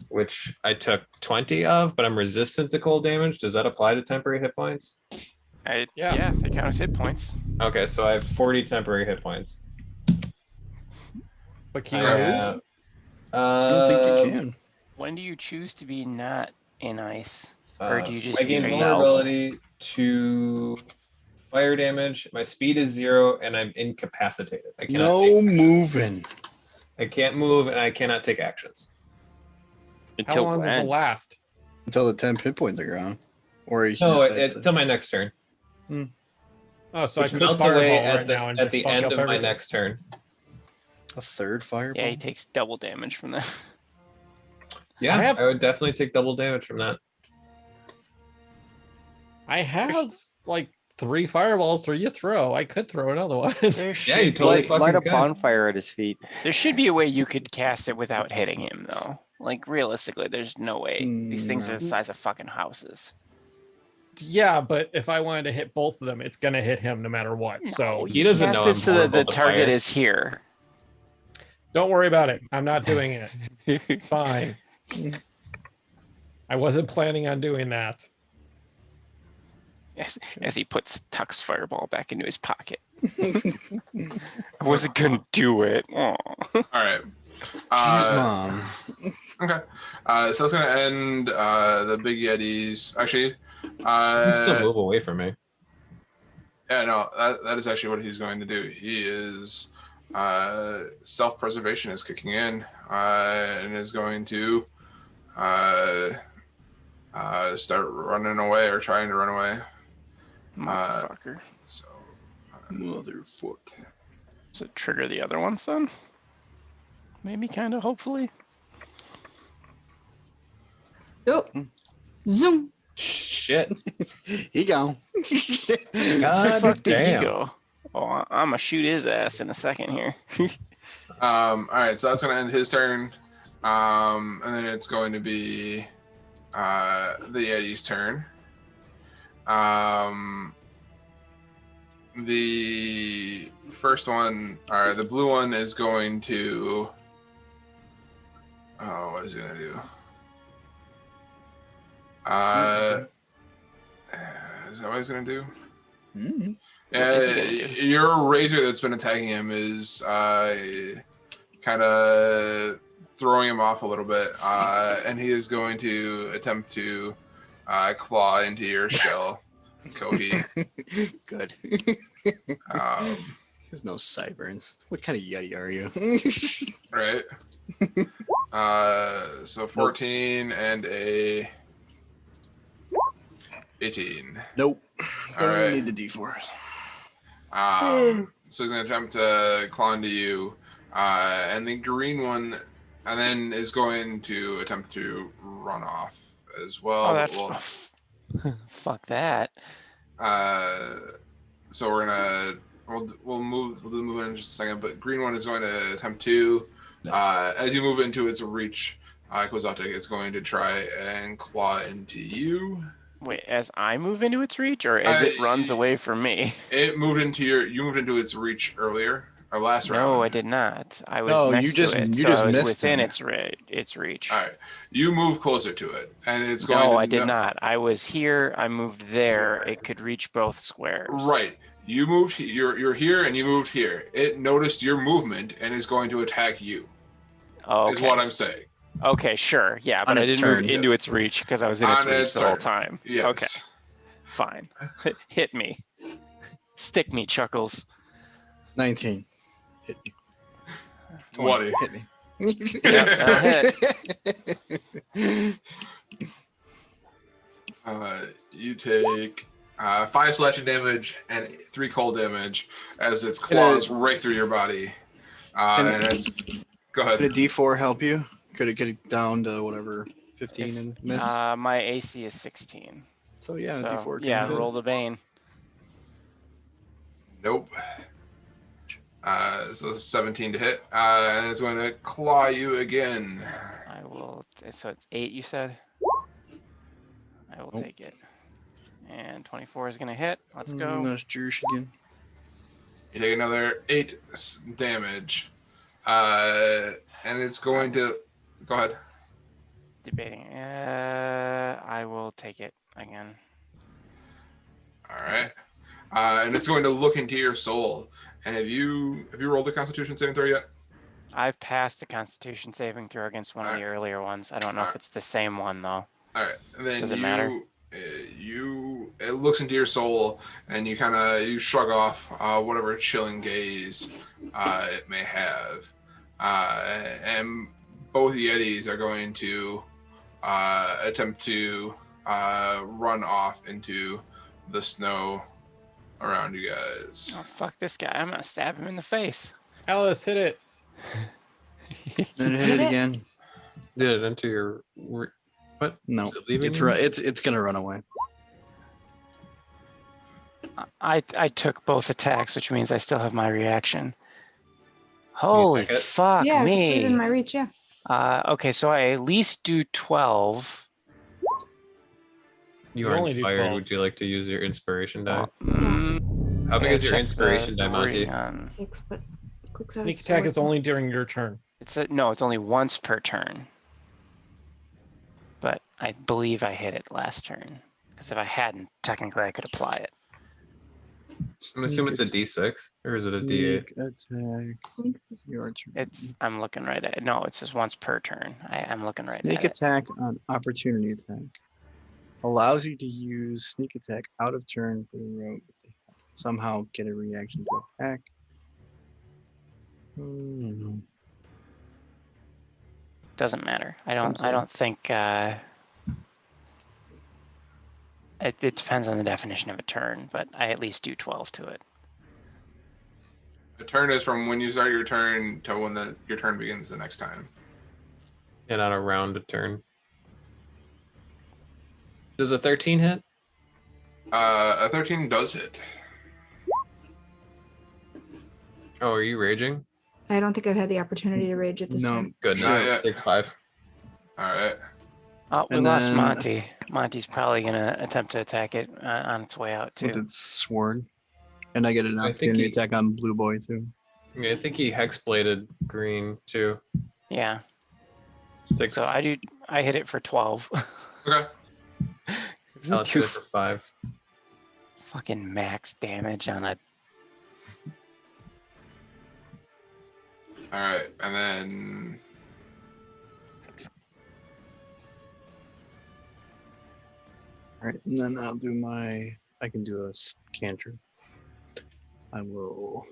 which I took 20 of, but I'm resistant to cold damage. Does that apply to temporary hit points? Yeah. Yeah, they count as hit points. Okay, so I have 40 temporary hit points. But can I you have, move? I don't think you can. When do you choose to be not in ice? Or do you I just gain are you- vulnerability to fire damage. My speed is 0, and I'm incapacitated. I cannot No moving. I can't move, and I cannot take actions. How Until long does it when? last? Until the 10 hit points are gone. Or he No, decides until my next turn. Oh, so I Which could melts fireball away right at now and at just the fuck end up of my everything. next turn. a third fireball. Yeah, he takes double damage from that. Yeah, I have- I would definitely take double damage from that. I have like 3 fireballs for you throw. I could throw another one. There should, you totally Light, fucking light a could. bonfire at his feet. there should be a way you could cast it without hitting him, though. Like realistically, there's no way. These things are the size of fucking houses. Yeah, but if I wanted to hit both of them, it's gonna hit him no matter what. So He doesn't Cast know it I'm so that the vulnerable to target fire. is here. don't worry about it. I'm not doing it. It's fine. I wasn't planning on doing that. As he tucks fireball back into his pocket. I wasn't gonna do it. Aw. All right. Jeez, Mom. Okay. So it's gonna end the big Yetis. Actually, You can still move away from me. yeah, no, that is actually what he's going to do. He is self-preservation is kicking in and is going to start running away or trying to run away. Motherfucker. So, Motherfucker. Does it trigger the other ones then? Maybe, kind of, hopefully. Oh, zoom. shit. He gone. God Fuck did he damn. go? Oh, I'm gonna shoot his ass in a second here. All right, so that's gonna end his turn. And then it's going to be the Yeti's turn. The first one, or the blue one, is going to. Oh, what is he gonna do? Is that what he's gonna do? Mm. What is he gonna do? Your razor that's been attacking him is kind of throwing him off a little bit, and he is going to attempt to claw into your shell, Kohi. Good. Um, There's no sideburns. What kind of Yeti are you? right. So 14 and a 18. Nope. All Don't right. need the D4. So he's going to attempt to claw into you, and the green one, and then is going to attempt to run off as well. Oh, but that's fuck that. So we're gonna we'll do the movement in just a second. But green one is going to attempt to, as you move into its reach, Kozate is going to try and claw into you. Wait, as I move into its reach, or as it runs away from me? It moved into you moved into its reach earlier, or last round. No, I did not. I was No, next you just- to it, you so just I was missed within him. its reach. All right, you move closer to it, and it's going. No, to I did not. I was here. I moved there. It could reach both squares. Right. You moved. You're here, and you moved here. It noticed your movement and is going to attack you. Oh, Is okay. what I'm saying. Okay, sure. Yeah, On but I its didn't move turn. into its reach because I was in its On reach its the whole turn. time. Yes. Okay, fine. Hit me. Stick me, Chuckles. 19. Hit me. 20. Hit me. Yep, that'll hit. You take 5 slashing damage and 3 cold damage as its claws right through your body. And it's go ahead. Could a D4 help you? Could it get it down to whatever 15 and miss? My AC is 16. So yeah, a So, D4 can yeah, hit. roll the bane. Nope. So it's 17 to hit, and it's going to claw you again. I will. So it's 8. You said. I will Nope. take it. And 24 is gonna hit. Let's go. That's Jewish again. You take another 8 damage, and it's going to go ahead. Debating. I will take it again. All right, and it's going to look into your soul. And have you rolled the Constitution saving throw yet? I've passed a Constitution saving throw against one of the earlier ones. I don't know if it's the same one though. All right, and then Does it matter? It looks into your soul, and you shrug off whatever chilling gaze it may have, and both Yetis are going to attempt to run off into the snow around you guys. Oh fuck this guy! I'm gonna stab him in the face. Alice, hit it. Then hit it again. Did it enter your? What? No, Is it leaving it's you? it's gonna run away. I took both attacks, which means I still have my reaction. Holy take it? fuck Yeah, if it's me! within my reach, yeah. Okay, so I at least do 12. You You are only do inspired. 12. Would you like to use your inspiration die? How big I is your checked inspiration the die, Monty? wording on- 6, but quick Sneak attack is only during your turn. It's only once per turn. But I believe I hit it last turn. Because if I hadn't, technically I could apply it. I'm assuming it's a D6 or is it a D8? Sneak attack. Your turn. I'm looking right at it. No, it says once per turn. I'm looking right Sneak at it. attack on opportunity attack allows you to use sneak attack out of turn for the rogue if they somehow get a reaction to attack. Doesn't matter. I don't think it depends on the definition of a turn, but I at least do 12 to it. A turn is from when you start your turn to when your turn begins the next time. And on a round a turn. Does a 13 hit? A 13 does hit. Oh, are you raging? I don't think I've had the opportunity to rage at this No. time. Goodness. Not yet. Takes 5. All right. Oh, we And lost then- Monty. Monty's probably gonna attempt to attack it on its way out too. With its sword. And I get an I think opportunity he- attack on Blue Boy too. Yeah, I think he hexbladed green too. Yeah. Sticks. So I hit it for 12. Okay. Alex Two hit it for 5. fucking max damage on a. All right, and then All right, and then I'll do I can do a cantrip. I will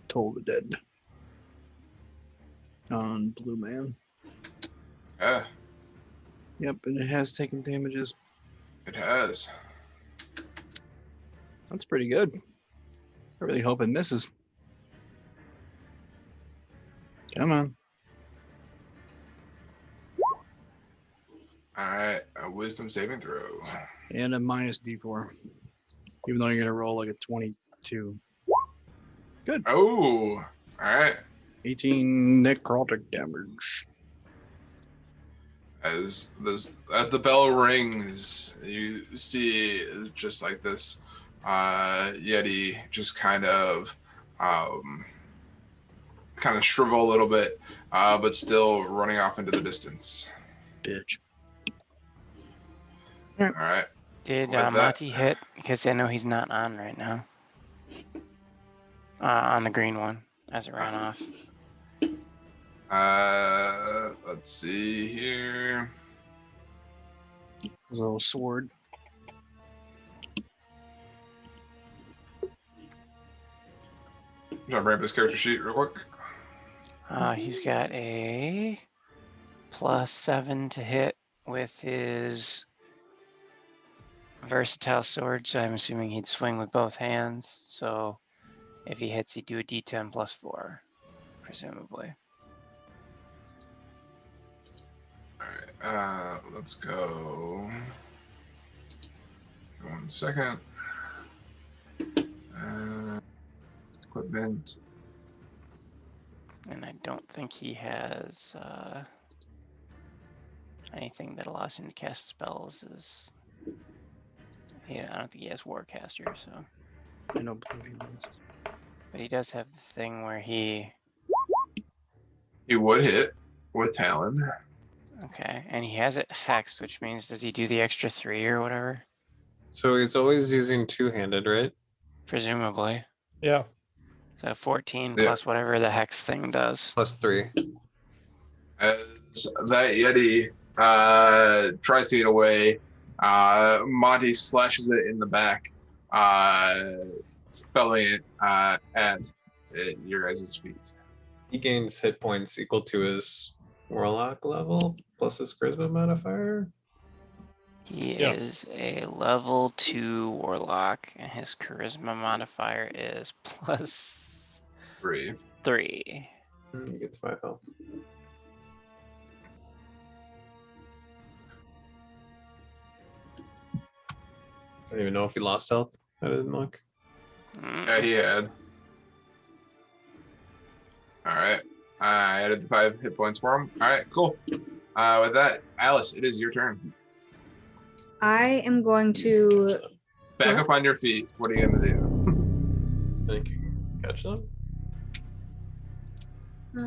toll the dead on Blue Man. yeah, Yep, and it has taken damages. it has. That's pretty good. I really hope it misses. Come on. All right, a wisdom saving throw. And a minus D4. Even though you're gonna roll like a 22. Oh, all right. 18 necrotic damage. As the bell rings, you see just like this Yeti just kind of shrivel a little bit, but still running off into the distance. Bitch. All right. Did With that- Monty hit? Because I know he's not on right now. On the green one as it ran off. Let's see here. His little sword. Jump right up this character sheet real quick. He's got a +7 to hit with his versatile sword, so I'm assuming he'd swing with both hands. So if he hits, he'd do a D10 +4, presumably. All right. Let's go. 1 second. Equipment. And I don't think he has anything that allows him to cast spells. I don't think he has Warcaster, so. I don't believe he does. But he does have the thing where he. He would hit with Talon. Okay, and he has it hexed, which means does he do the extra 3 or whatever? So he's always using two-handed, right? Presumably. Yeah. So 14 Yeah. plus whatever the hex thing does. +3. As that Yeti tries to get away, Monty slashes it in the back, felling it at your guys' feet. He gains hit points equal to his warlock level plus his charisma modifier. He Yes. is a level 2 warlock, and his charisma modifier is +3. 3. He gets 5 health. I don't even know if he lost health. I didn't look. Yeah, he had. All right. I added the 5 hit points for him. All right, cool. With that, Alice, it is your turn. I am going to. Back What? up on your feet. What are you going to do? I think you can catch them.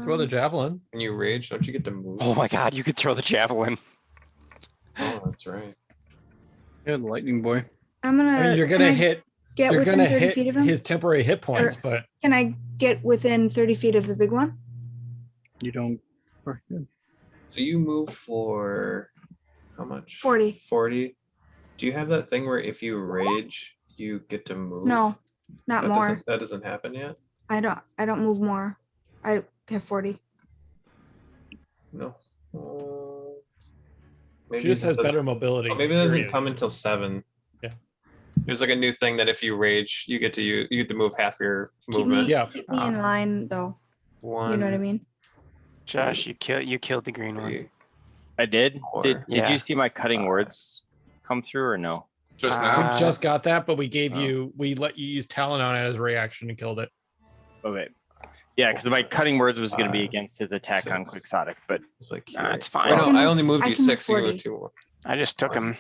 Throw the javelin. When you rage, don't you get to move? Oh my god, you could throw the javelin. Oh, that's right. Yeah, the lightning boy. I'm gonna. I mean, you're can gonna I hit. Get You're within gonna 30 hit feet of him. his temporary hit points, but Can I get within 30 feet of the big one? You don't. Or, yeah. So you move for how much? 40. 40. Do you have that thing where if you rage, you get to move? No, not that more. That doesn't happen yet. I don't move more. I have 40. No. she just that has doesn't- better mobility. Oh, maybe it doesn't period. come until 7. Yeah. There's like a new thing that if you rage, you get to move half your Keep movement. Yeah. Keep me in line though. One, You know what I mean? Josh, you killed the green one. 3. I did. Or- Did Yeah. you see my cutting words come through or no? Just We now. just got that, but we gave Oh. you, we let you use Talon on it as a reaction and killed it. Okay. Yeah, because my cutting words was going to be 5, against his attack on 6. Quixotic, but It's like Nah, here. it's Wait, fine. no, I can I move- only moved I you can move 6, so you 40. moved 2 more. I just took him.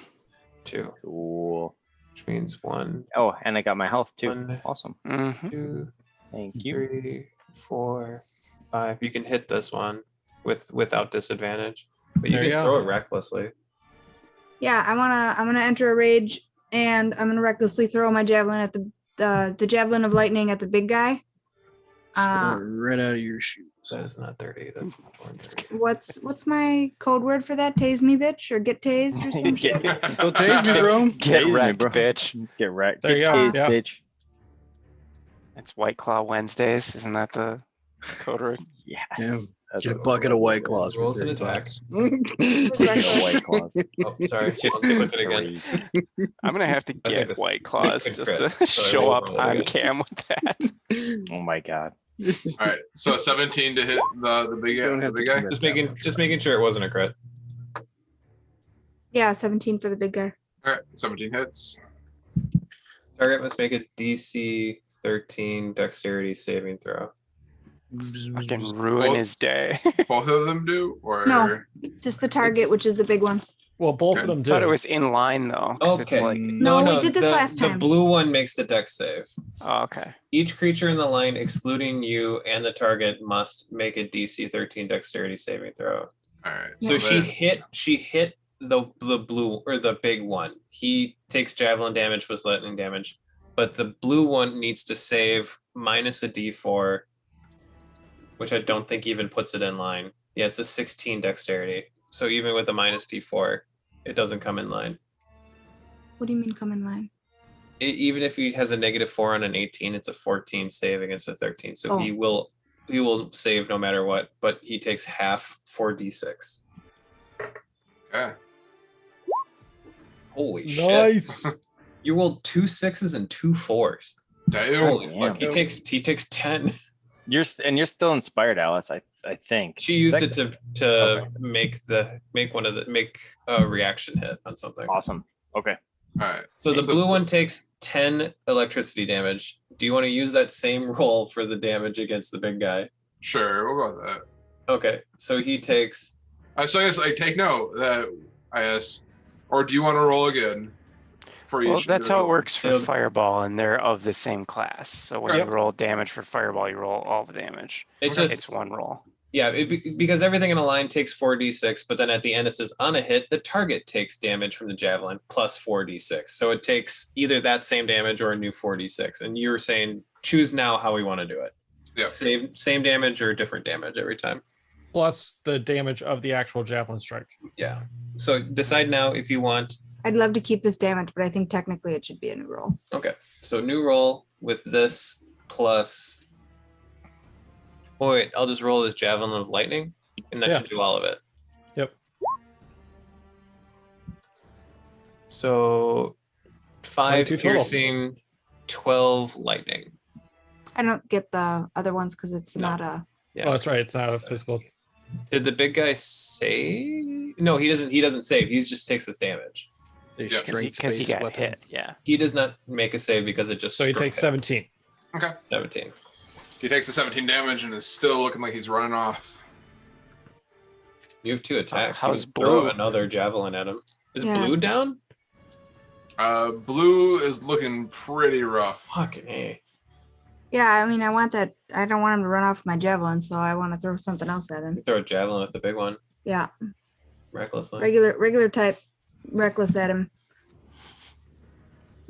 2, cool. which means 1, Oh, and I got my health too. 1, Awesome. Mhm. 2, Thank you. 3, 4, 5. You can hit this one without disadvantage, but you There can you go. throw it recklessly. Yeah, I'm gonna enter a rage, and I'm gonna recklessly throw my javelin at the javelin of lightning at the big guy. Right out of your shoes. That is not 30. That's much more than 30. What's my code word for that? Tase me, bitch, or get tased or some shit. Don't tase me, bro. Get Tase me, wrecked, bro. bitch. Get wrecked. There Get you go, tased, yeah. bitch. It's White Claw Wednesdays. Isn't that the code word? Yes. Yeah. That's Get a what- bucket of White Claws. Roll for an 30 attack. bucks. No White Claws. Oh, sorry. It's just I'll click it again. three. I'm gonna have to I think get it's- White Claws it's just crit, to so I show will up roll it on again. cam with that. Oh my god. All right. So 17 to hit the big You don't guy. have The to big guy. commit Just that making much. just making sure it wasn't a crit. Yeah, 17 for the big guy. All right. 17 hits. Target must make a DC 13 dexterity saving throw. Fucking ruin Well- his day. Both of them do, or No. Just the target, which is the big one. Well, both of Okay. them I thought do. it was in line though. 'Cause it's Okay. like, No, we did this the, last time. The blue one makes the dex save. oh, okay. Each creature in the line, excluding you and the target, must make a DC 13 dexterity saving throw. all right. So Yeah. she hit the blue or the big one. He takes javelin damage with lightning damage, but the blue one needs to save minus a D4, which I don't think even puts it in line. Yeah, it's a 16 dexterity. So even with a minus D4, it doesn't come in line. What do you mean come in line? Even if he has a -4 on an 18, it's a 14 save against a 13. So Oh. he will save no matter what, but he takes half 4d6. Okay. Holy shit. Nice. You rolled 2 6s and 2 4s. Damn. Holy damn. fuck. He takes 10. You're still inspired, Alice. I think. She used That- it to Okay. make a reaction hit on something. Awesome. Okay. All right. So the blue one takes 10 electricity damage. Do you want to use that same roll for the damage against the big guy? Sure, we'll go with that. Okay, so he takes. So I guess I take note that I guess, or do you want to roll again? For Well, each that's how it individual? works for It'll- Fireball, and they're of the same class. So when Yep. you roll damage for Fireball, you roll all the damage. It's Okay. just It's one roll. yeah, because everything in a line takes 4d6, but then at the end it says on a hit, the target takes damage from the javelin plus 4d6. So it takes either that same damage or a new 4d6. And you were saying choose now how we want to do it. Yep. Same damage or different damage every time. Plus the damage of the actual javelin strike. Yeah. So decide now if you want. I'd love to keep this damage, but I think technically it should be a new roll. Okay. So new roll with this plus. Oh, wait, I'll just roll this javelin of lightning, and that Yeah. should do all of it. Yep. So 5 22 total. piercing, 12 lightning. I don't get the other ones because it's No. not a. Yeah. Oh, that's right. It's not a physical. Did the big guy save? No, he doesn't. He doesn't save. He just takes this damage. They Yeah. strength Because he based got weapons. hit. Yeah. He does not make a save because it just. So he struck takes him. 17. Okay. 17. He takes the 17 damage and is still looking like he's running off. You have 2 attacks. How's You can throw Blue? another javelin at him. Is Yeah. Blue down? Blue is looking pretty rough. Fucking A. Yeah, I mean, I want that. I don't want him to run off my javelin, so I want to throw something else at him. You throw a javelin at the big one Yeah, recklessly. regular type, reckless at him.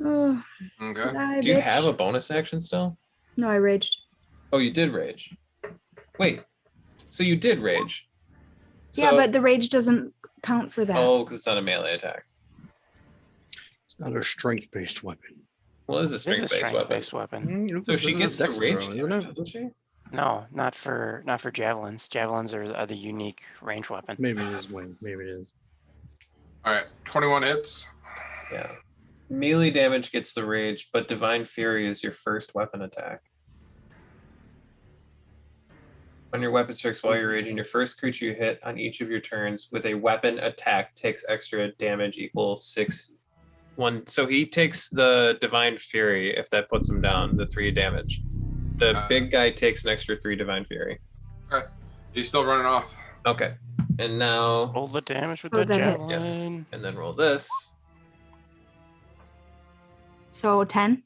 Oh, Okay. die, Do you bitch. have a bonus action still? No, I raged. Oh, you did rage. Wait. So you did rage. Yeah, So- but the rage doesn't count for that. Oh, because it's not a melee attack. It's not a strength based weapon. Well, it is a It is a strength-based weapon. strength-based weapon. So she This is a gets to dex rage, throw, isn't it? doesn't she? No, not for javelins. Javelins are the unique range weapon. Maybe it is. Wayne. Maybe it is. All right. 21 hits. Yeah. Melee damage gets the rage, but Divine Fury is your first weapon attack. On your weapon strikes while you're raging, your first creature you hit on each of your turns with a weapon attack takes extra damage equal 6 one. So he takes the Divine Fury if that puts him down, the 3 damage. The big guy takes an extra 3 Divine Fury. Okay. He's still running off. Okay. And now Roll the damage with Oh, that that hits. javelin. and then roll this. So 10.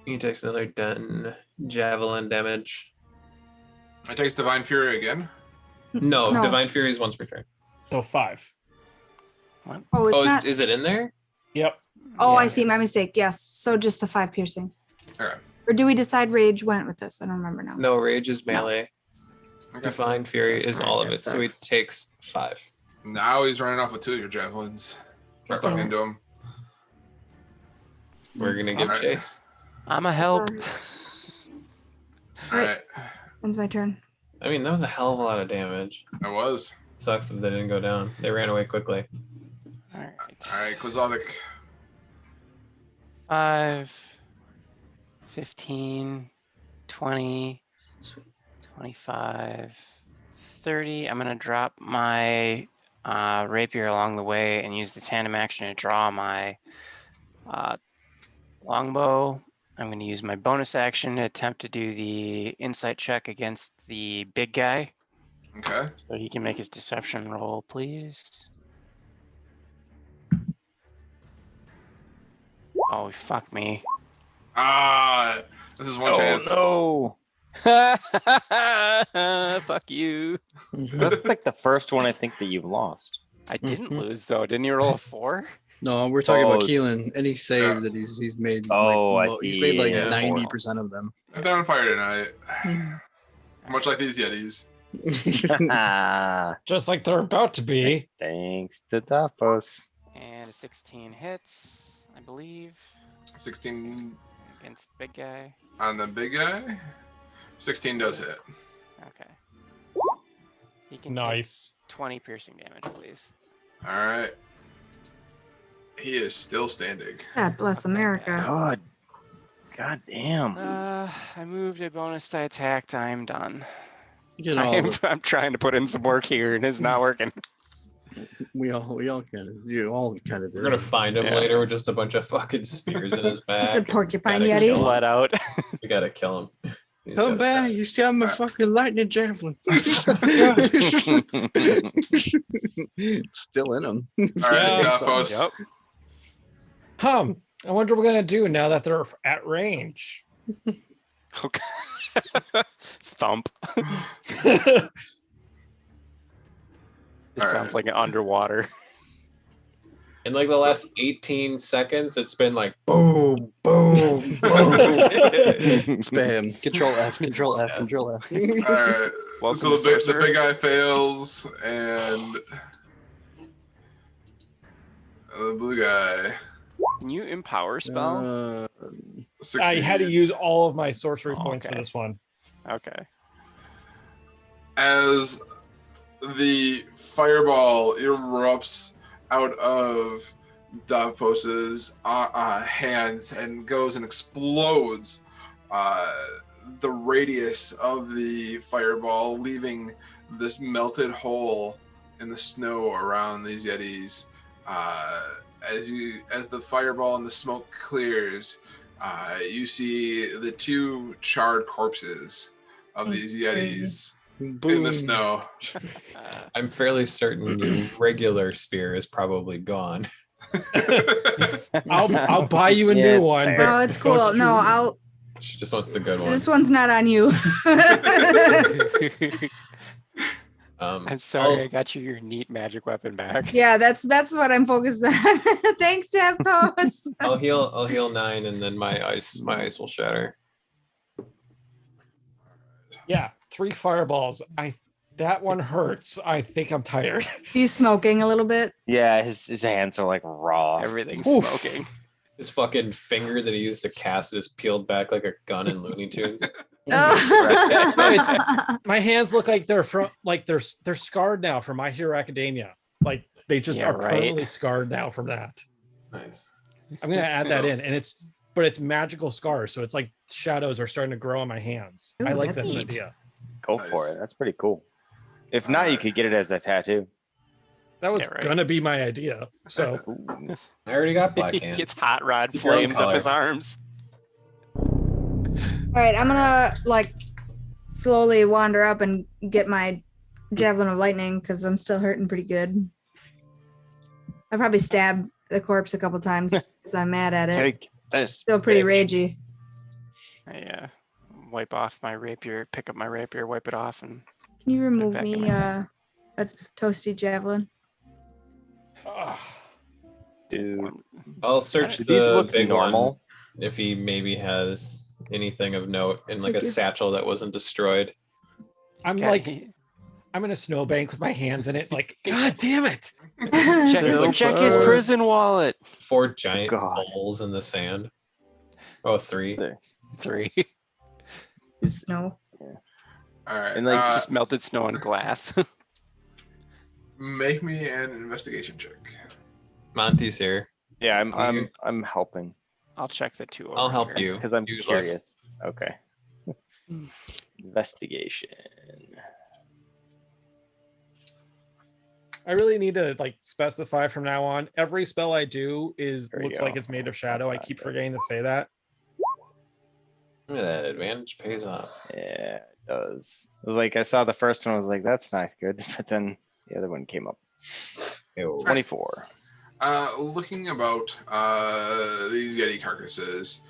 He takes another 10 javelin damage. It takes Divine Fury again. No, No. Divine Fury is once per turn. So 5. Oh, it's Oh, not. is it in there? Yep. Oh, I Yeah. see. My mistake. Yes. So just the 5 piercing. Okay. Or do we decide rage went with this? I don't remember now. No, Rage is melee. Okay. Divine Fury That's is right, all of that it. So he sucks. takes 5. Now he's running off with 2 of your javelins. Stuck Perfect. into him. We're gonna give Alright. chase. I'm a help. All Right. right. Ends my turn. I mean, that was a hell of a lot of damage. That was. Sucks that they didn't go down. They ran away quickly. All right. All right, Kozlovic. 5, 15, 20, 25, 30. I'm going to drop my rapier along the way and use the tandem action to draw my longbow. I'm going to use my bonus action to attempt to do the insight check against the big guy. Okay. So he can make his deception roll, please. Oh, fuck me. Ah, this is one chance. no. Fuck you. That's like the first one I think that you've lost. I didn't lose though. Didn't you roll a 4? No, we're talking about Oh, Keelan. Any save yeah. that he's made. Oh, I he's made like see. Yeah. 90% of them. They're on fire tonight. Much like these Yetis. Just like they're about to be. Thanks to Davos. And a 16 hits, I believe, 16 against big guy. on the big guy. 16 does hit. Okay. He can take Nice. 20 piercing damage, please. All right. He is still standing. God bless America. God damn. I moved a bonus die attacked. I'm done. You know, I'm trying to put in some work here and it's not working. we all kind of We're do. gonna find him Yeah. later with just a bunch of fucking spears in his back. It's a porcupine Gotta yeti. kill him. Let out. We gotta kill him. He's Come gotta back! die. You see, I'm a fucking lightning javelin. It's still in him. All right, Yeah. Davos. Yep. I wonder what we're gonna do now that they're at range. Okay. Thump. This All sounds right. like an underwater. In like the last 18 seconds, it's been like boom, boom, boom. Spam. Control F. Control F. Yeah. Control F. All right. Welcome, So the sorcerer. big guy fails, and the blue guy Can you empower spell? succeeds. I had to use all of my sorcery Oh, points for okay. this one. Okay. As the fireball erupts out of Davos's hands and goes and explodes the radius of the fireball, leaving this melted hole in the snow around these Yetis. As the fireball and the smoke clears, you see the 2 charred corpses of these Yetis in the snow. I'm fairly certain your regular spear is probably gone. I'll buy you a Yeah, new it's one. fair. But Oh, it's cool. don't No, you- I'll. She just wants the good one. This one's not on you. I'm sorry, I I'll- got you your neat magic weapon back. Yeah, that's what I'm focused on. Thanks, Jeff Post. I'll heal 9, and then my ice will shatter. Yeah, 3 fireballs. That one hurts. I think I'm tired. He's smoking a little bit. Yeah, his hands are like raw. Everything's Oof. smoking. His fucking finger that he used to cast is peeled back like a gun in Looney Tunes. Oh. My hands look like they're they're scarred now from My Hero Academia. Like they just Yeah, are right. permanently scarred now from that. Nice. I'm gonna add that in, and it's magical scars, so it's like shadows are starting to grow on my hands. I Ooh, like that's this neat. idea. Go for Nice. it. That's pretty cool. If not, you could get it as a tattoo. That was Yeah, right. gonna be my idea. So Ooh. I already got black He hands. gets hot rod Pick your own flames up his color. arms. All right, I'm gonna like slowly wander up and get my javelin of lightning because I'm still hurting pretty good. I probably stabbed the corpse a couple times because I'm mad at it. Take this. Still pretty bitch. ragey. I wipe off my rapier, pick up my rapier, wipe it off, and Can you remove back in me my bag. a toasty javelin? Dude, I'll search do these the look big normal? one if he maybe has anything of note in like Thank a you. satchel that wasn't destroyed. I'm I'm in a snowbank with my hands in it, like, God damn it. There's like check his four- prison wallet. 4 giant God. holes in the sand. Oh, 3. 3. Snow. All right. And, like, It's just melted snow and glass. Make me an investigation check. Monty's here. Yeah, You- I'm helping I'll check the 2 over I'll help here. you. because I'm You look. curious. Okay. Investigation. I really need to like specify from now on. Every spell I do is There you looks like go. it's made of shadow. I keep forgetting to say that. Look at that advantage pays off. Yeah, it does. It was like I saw the first one, I was like, that's not good, but then the other one came up. Ew. 24. Looking about these Yeti carcasses,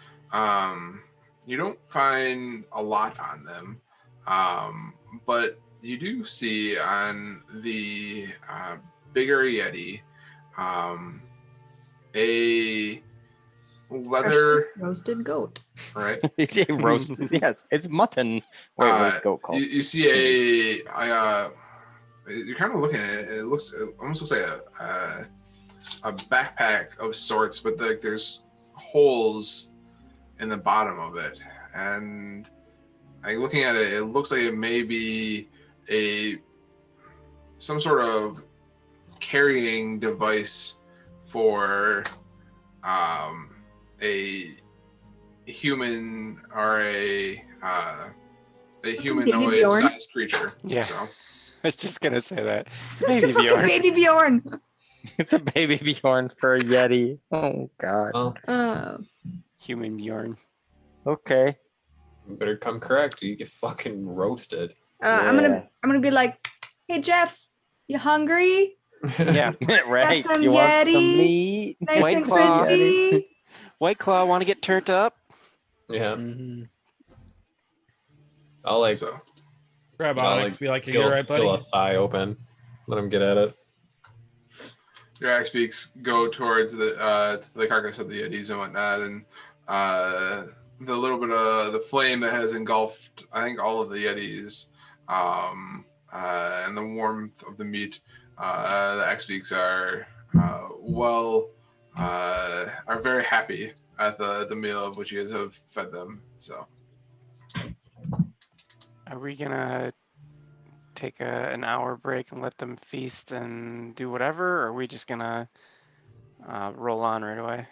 you don't find a lot on them, but you do see on the bigger Yeti a leather, Roasted goat. right? Roasted. Yes, it's mutton. Wait, what's goat called? You see you're kind of looking at it, and it almost looks like a backpack of sorts, but there's holes in the bottom of it, and like looking at it, it looks like it may be some sort of carrying device for a human or a humanoid Bjorn. sized creature. Yeah. So I was just gonna say that. It's Baby a fucking Bjorn. baby Bjorn. It's a baby Bjorn for a Yeti. Oh God. Well, Human Bjorn. Okay. you better come correct or you get fucking roasted. I'm Yeah. gonna be like, hey Jeff, you hungry? Yeah. Right. some You want some Yeti? meat? Nice White and Claw. crispy. White Claw, want to get turned up? Yeah. Mhm. I'll like so Grab I'll, Onyx, like, be like, are peel, you alright, buddy? peel a thigh open. Let him get at it. your axe beaks go towards the carcass of the Yetis and whatnot, and the little bit of the flame that has engulfed, I think, all of the Yetis, and the warmth of the meat. The axe beaks are are very happy at the meal of which you guys have fed them. So Are we gonna take an hour break and let them feast and do whatever? Or are we just gonna roll on right away?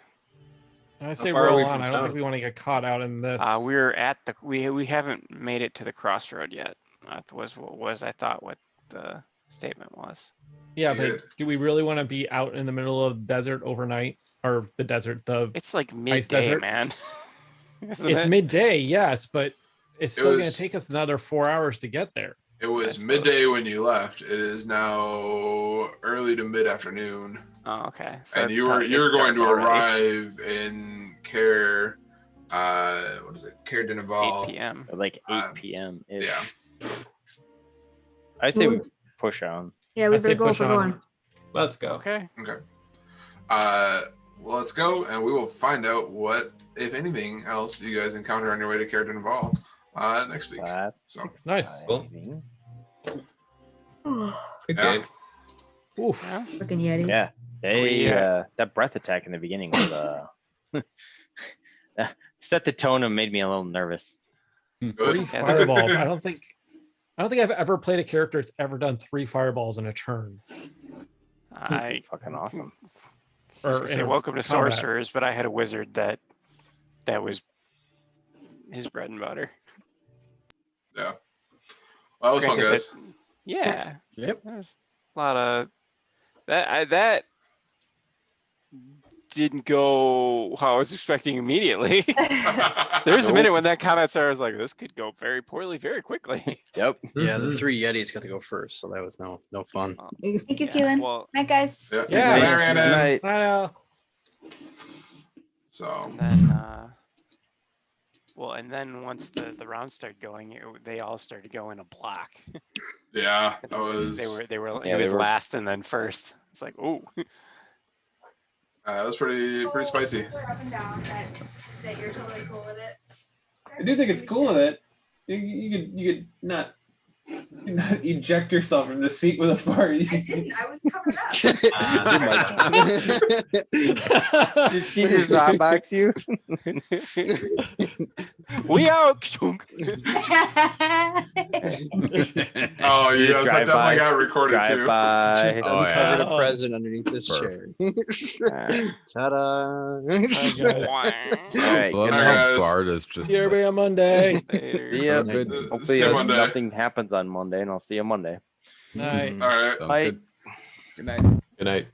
I say far are roll we on. from I don't think town? we want to get caught out in this. We're at the we haven't made it to the crossroad yet. That was I thought what the statement was. Yeah, Yeah. but do we really want to be out in the middle of the desert overnight? Or the desert, It's like midday, desert? man. Isn't it's it? midday, yes, but it's still going was- to take us another 4 hours to get there. it was suppose. midday when you left. It is now early to mid afternoon. Oh, okay. So And it's you're probably- going it's dark to already. arrive in Care, what is it? Care de 8 Naval. p.m. Like 8 Um, p.m. Yeah. I say we push on. Yeah, we I say better go push for on. going. Let's go. Okay. Okay. Well, let's go, and we will find out what, if anything, else you guys encounter on your way to Care de Naval next week. That's So Nice. Cool. exciting. Good Yeah. game. Oof. Yeah. Fucking Yetis. Yeah. They We, that breath attack in the beginning was set the tone and made me a little nervous. 3 Good. fireballs. I don't think I've ever played a character that's ever done 3 fireballs in a turn. I Fucking awesome. Or used to say in a welcome to combat. sorcerers, but I had a wizard that was his bread and butter. Yeah. Well, that was fun, Granted guys. Yeah. Yep. There's a lot of That didn't go how I was expecting immediately. There was a minute when that comment started, I was like, this could go very poorly very quickly. Yep. Yeah, the 3 Yetis got to go first, so that was no fun. Thank you, Yeah, Keelan. well, Night, guys. Yeah. Yeah. Good night, Brandon. Night. I know. So and then and then once the rounds started going, they all started going a block. yeah, that was They were Yeah, it was they were- last and then first. It's like, ooh. that was pretty spicy. Up and down that you're totally cool with it. I do think it's cool with it. You could not eject yourself from the seat with a fart. I didn't. I was covered up. Did she just hotbox you? We out. Oh, You yes, that drive definitely by- got recorded Drive too. by. Just Oh, uncovered yeah. a present underneath this chair. Ta-da! Bye, guys. All right. Love Good night, how guys. Bart is just See everybody on Monday. Later. See ya. Have a good- Hopefully See you Monday. nothing happens on Monday, and I'll see you Monday. Night. All right. sounds Bye. good. Good night. Good night.